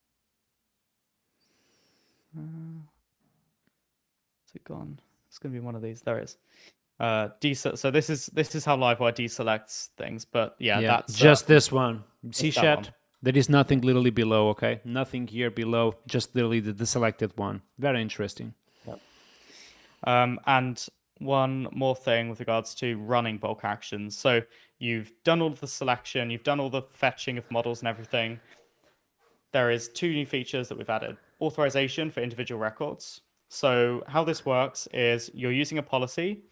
Is it gone? It's going to be one of these. There it is. So this is how Livewire deselects things, but yeah, that's just this one. See, that chat? one. There is nothing literally below, okay? Nothing here below, just literally the selected one. Very interesting. Yep. And one more thing with regards to running bulk actions. So you've done all of the selection, you've done all the fetching of models and everything. There is 2 new features that we've added. Authorization for individual records. So how this works is you're using a policy.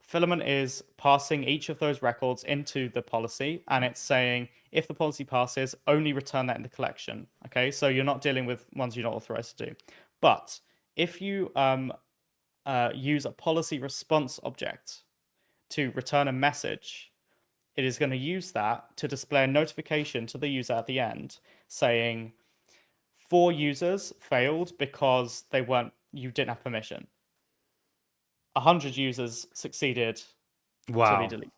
Filament is passing each of those records into the policy, and it's saying if the policy passes, only return that in the collection. Okay, so you're not dealing with ones you're not authorized to do. But if you use a policy response object to return a message, it is going to use that to display a notification to the user at the end saying 4 users failed because you didn't have permission. 100 users succeeded to be deleted.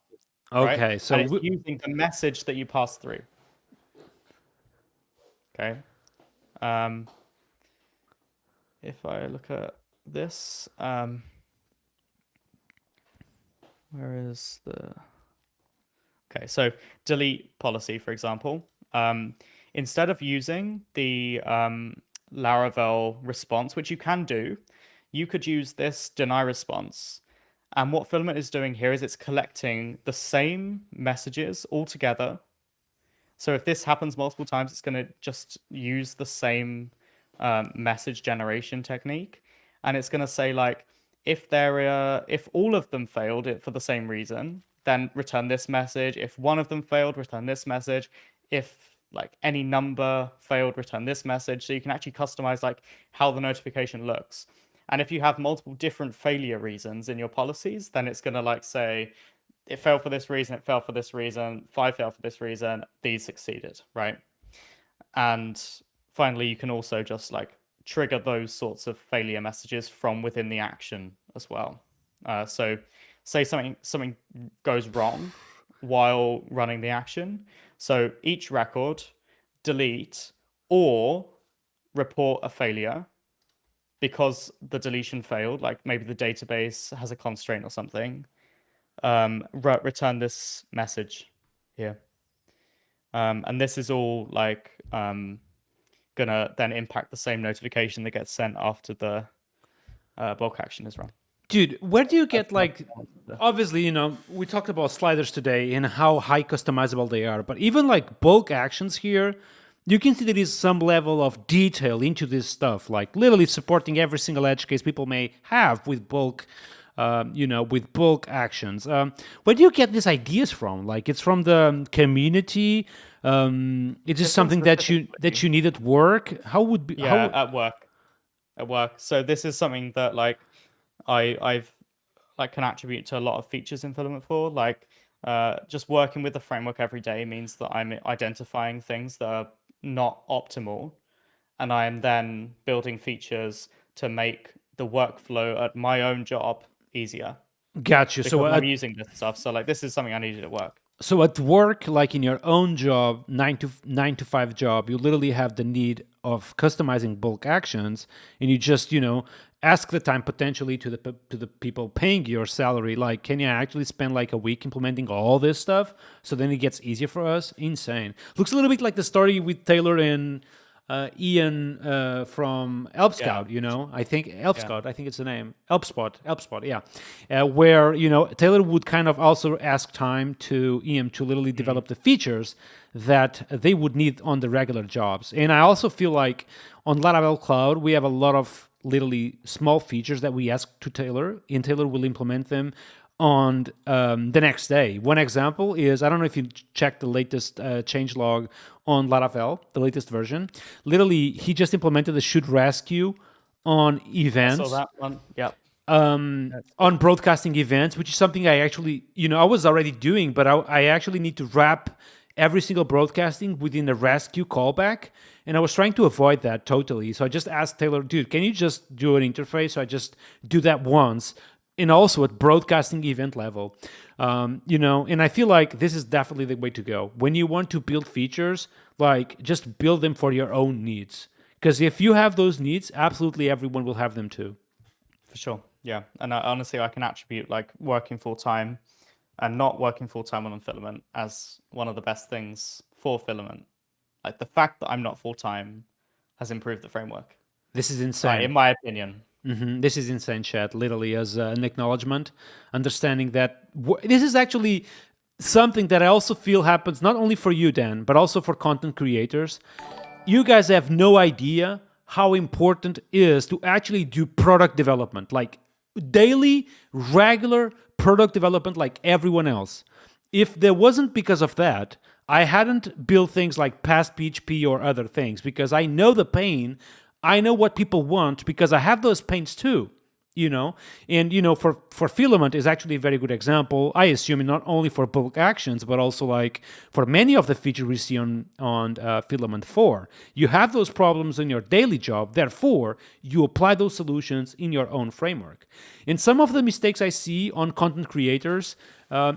Okay, right? so and it's using the message that you pass through. Okay. If I look at this, where is the? Okay, so delete policy, for example. Instead of using the Laravel response, which you can do, you could use this deny response. And what Filament is doing here is it's collecting the same messages all together. So if this happens multiple times, it's going to just use the same message generation technique. And it's going to say, like, if all of them failed for the same reason, then return this message. If one of them failed, return this message. If like any number failed, return this message. So you can actually customize like how the notification looks. And if you have multiple different failure reasons in your policies, then it's going to like say, it failed for this reason, it failed for this reason, 5 failed for this reason, these succeeded, right? And finally, you can also just like trigger those sorts of failure messages from within the action as well. So say something goes wrong while running the action. So each record, delete or report a failure because the deletion failed, like maybe the database has a constraint or something, return this message here. And this is all like gonna then impact the same notification that gets sent after the bulk action is run. Dude, where do you get like, obviously, you know, we talked about sliders today and how high customizable they are, but even like bulk actions here, you can see there is some level of detail into this stuff, like literally supporting every single edge case people may have with bulk, with bulk actions. Where do you get these ideas from? Like, it's from the community. Is this something that you need at work? How would be? Yeah, at work. So this is something that like I've like can attribute to a lot of features in Filament 4. Like just working with the framework every day means that I'm identifying things that are not optimal, and I am then building features to make the workflow at my own job easier Got you. because I'm using this stuff. So like this is something I needed at work. So at work, like in your own job, 9 to 5 job, you literally have the need of customizing bulk actions, and you just ask the time potentially to the people paying your salary, like, can you actually spend like a week implementing all this stuff? So then it gets easier for us. Insane. Looks a little bit like the story with Taylor and Ian from Elp Scout, I think Elp Scout, I think it's the name, Elpspot, yeah, where Taylor would kind of also ask time to Ian to literally develop the features that they would need on the regular jobs. And I also feel like on Laravel Cloud we have a lot of literally small features that we ask to Taylor, and Taylor will implement them on the next day. One example is, I don't know if you checked the latest changelog on Laravel, the latest version. Literally, he just implemented the should rescue on events. So that one, yeah. On broadcasting events, which is something I actually, I was already doing, but I actually need to wrap every single broadcasting within a rescue callback. And I was trying to avoid that totally. So I just asked Taylor, dude, can you just do an interface? So I just do that once. And also at broadcasting event level, and I feel like this is definitely the way to go. When you want to build features, like just build them for your own needs. Because if you have those needs, absolutely everyone will have them too. For sure, yeah. And honestly, I can attribute like working full time and not working full time on Filament as one of the best things for Filament. Like the fact that I'm not full time has improved the framework. This is insane, in my opinion. This is insane, chat, literally as an acknowledgement, understanding that this is actually something that I also feel happens not only for you, Dan, but also for content creators. You guys have no idea how important it is to actually do product development, like daily, regular product development like everyone else. If there wasn't because of that, I hadn't built things like Past PHP or other things, because I know the pain. I know what people want because I have those pains too, and for Filament is actually a very good example. I assume not only for bulk actions, but also like for many of the features we see on Filament 4. You have those problems in your daily job, therefore you apply those solutions in your own framework. And some of the mistakes I see on content creators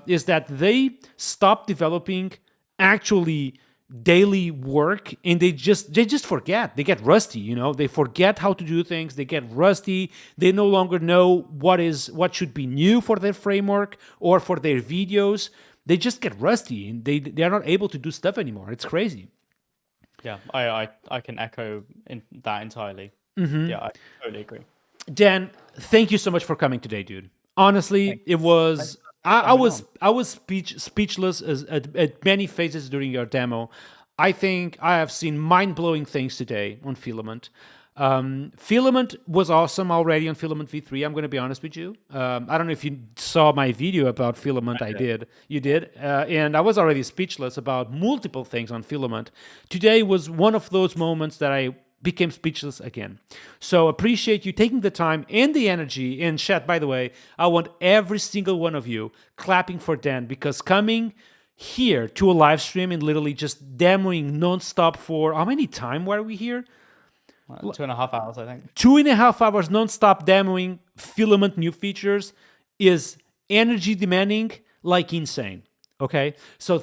is that they stop developing actually daily work, and they just forget. They get rusty, they forget how to do things. They get rusty. They no longer know what should be new for their framework or for their videos. They just get rusty, and they are not able to do stuff anymore. It's crazy. Yeah, I can echo that entirely. Yeah, I totally agree. Dan, thank you so much for coming today, dude. Honestly, it was I was speechless at many phases during your demo. I think I have seen mind-blowing things today on Filament. Filament was awesome already on Filament v3. I'm going to be honest with you. I don't know if you saw my video about Filament. I did. You did. And I was already speechless about multiple things on Filament. Today was one of those moments that I became speechless again. So appreciate you taking the time and the energy. And chat, by the way, I want every single one of you clapping for Dan, because coming here to a live stream and literally just demoing nonstop for how many time were we here? 2.5 hours, I think. 2.5 hours nonstop demoing Filament new features is energy demanding like insane. Okay, so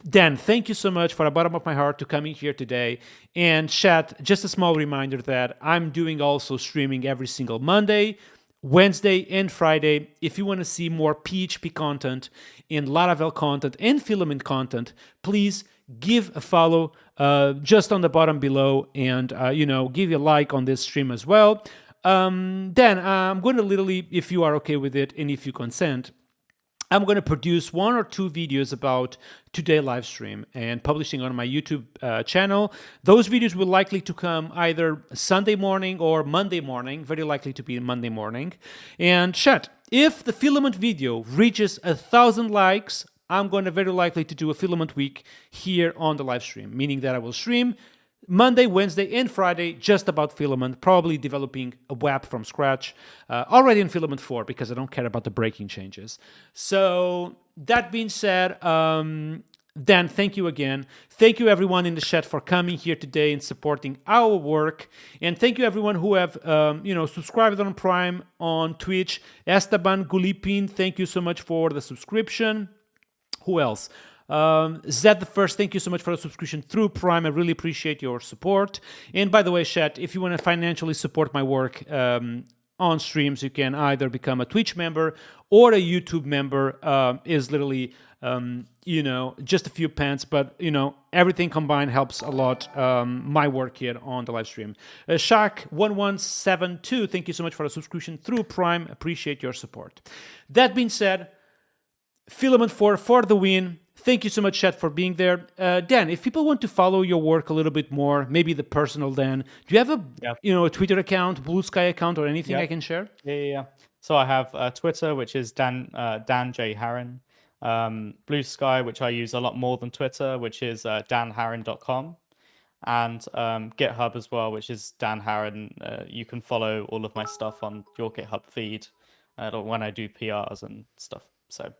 Dan, thank you so much from the bottom of my heart to coming here today. And chat, just a small reminder that I'm doing also streaming every single Monday, Wednesday, and Friday. If you want to see more PHP content and Laravel content and Filament content, please give a follow just on the bottom below, and give a like on this stream as well. Dan, I'm going to literally, if you are okay with it and if you consent, I'm going to produce 1 or 2 videos about today's live stream and publishing on my YouTube channel. Those videos will likely to come either Sunday morning or Monday morning, very likely to be Monday morning. And chat, if the Filament video reaches 1,000 likes, I'm going to very likely to do a Filament week here on the live stream, meaning that I will stream Monday, Wednesday, and Friday, just about Filament, probably developing a web from scratch, already in Filament 4, because I don't care about the breaking changes. So that being said, Dan, thank you again. Thank you everyone in the chat for coming here today and supporting our work. And thank you everyone who have, subscribed on Prime, on Twitch. Esteban Gulipin, thank you so much for the subscription. Who else? Zed the First, thank you so much for the subscription through Prime. I really appreciate your support. And by the way, chat, if you want to financially support my work on streams, you can either become a Twitch member or a YouTube member. Is literally, just a few pence, but everything combined helps a lot my work here on the live stream. Shaq1172, thank you so much for the subscription through Prime. Appreciate your support. That being said, Filament 4 for the win. Thank you so much, chat, for being there. Dan, if people want to follow your work a little bit more, maybe the personal Dan, do you have a Twitter account, Blue Sky account, or anything I can share? Yeah. So I have Twitter, which is Dan J Harron. Blue Sky, which I use a lot more than Twitter, which is danharron.com. And GitHub as well, which is Dan Harron. You can follow all of my stuff on your GitHub feed when I do PRs and stuff. So.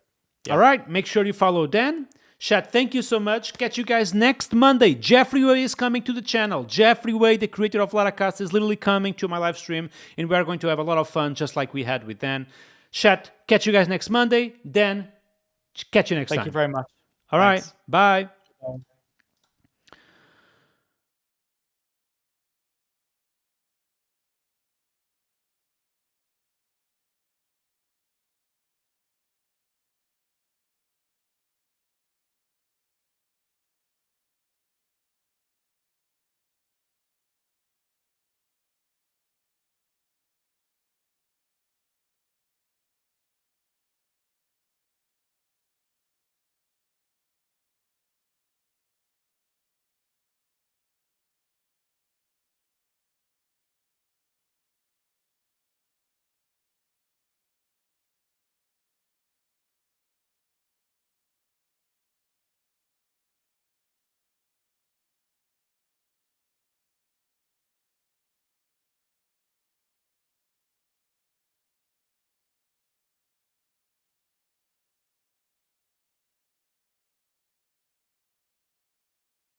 Yeah. All right, make sure you follow Dan. Chat, thank you so much. Catch you guys next Monday. Jeffrey Way is coming to the channel. Jeffrey Way, the creator of Laracast, is literally coming to my live stream, and we are going to have a lot of fun, just like we had with Dan. Chat, catch you guys next Monday. Dan, catch you next time. Thank you very much. All right, bye. Bye.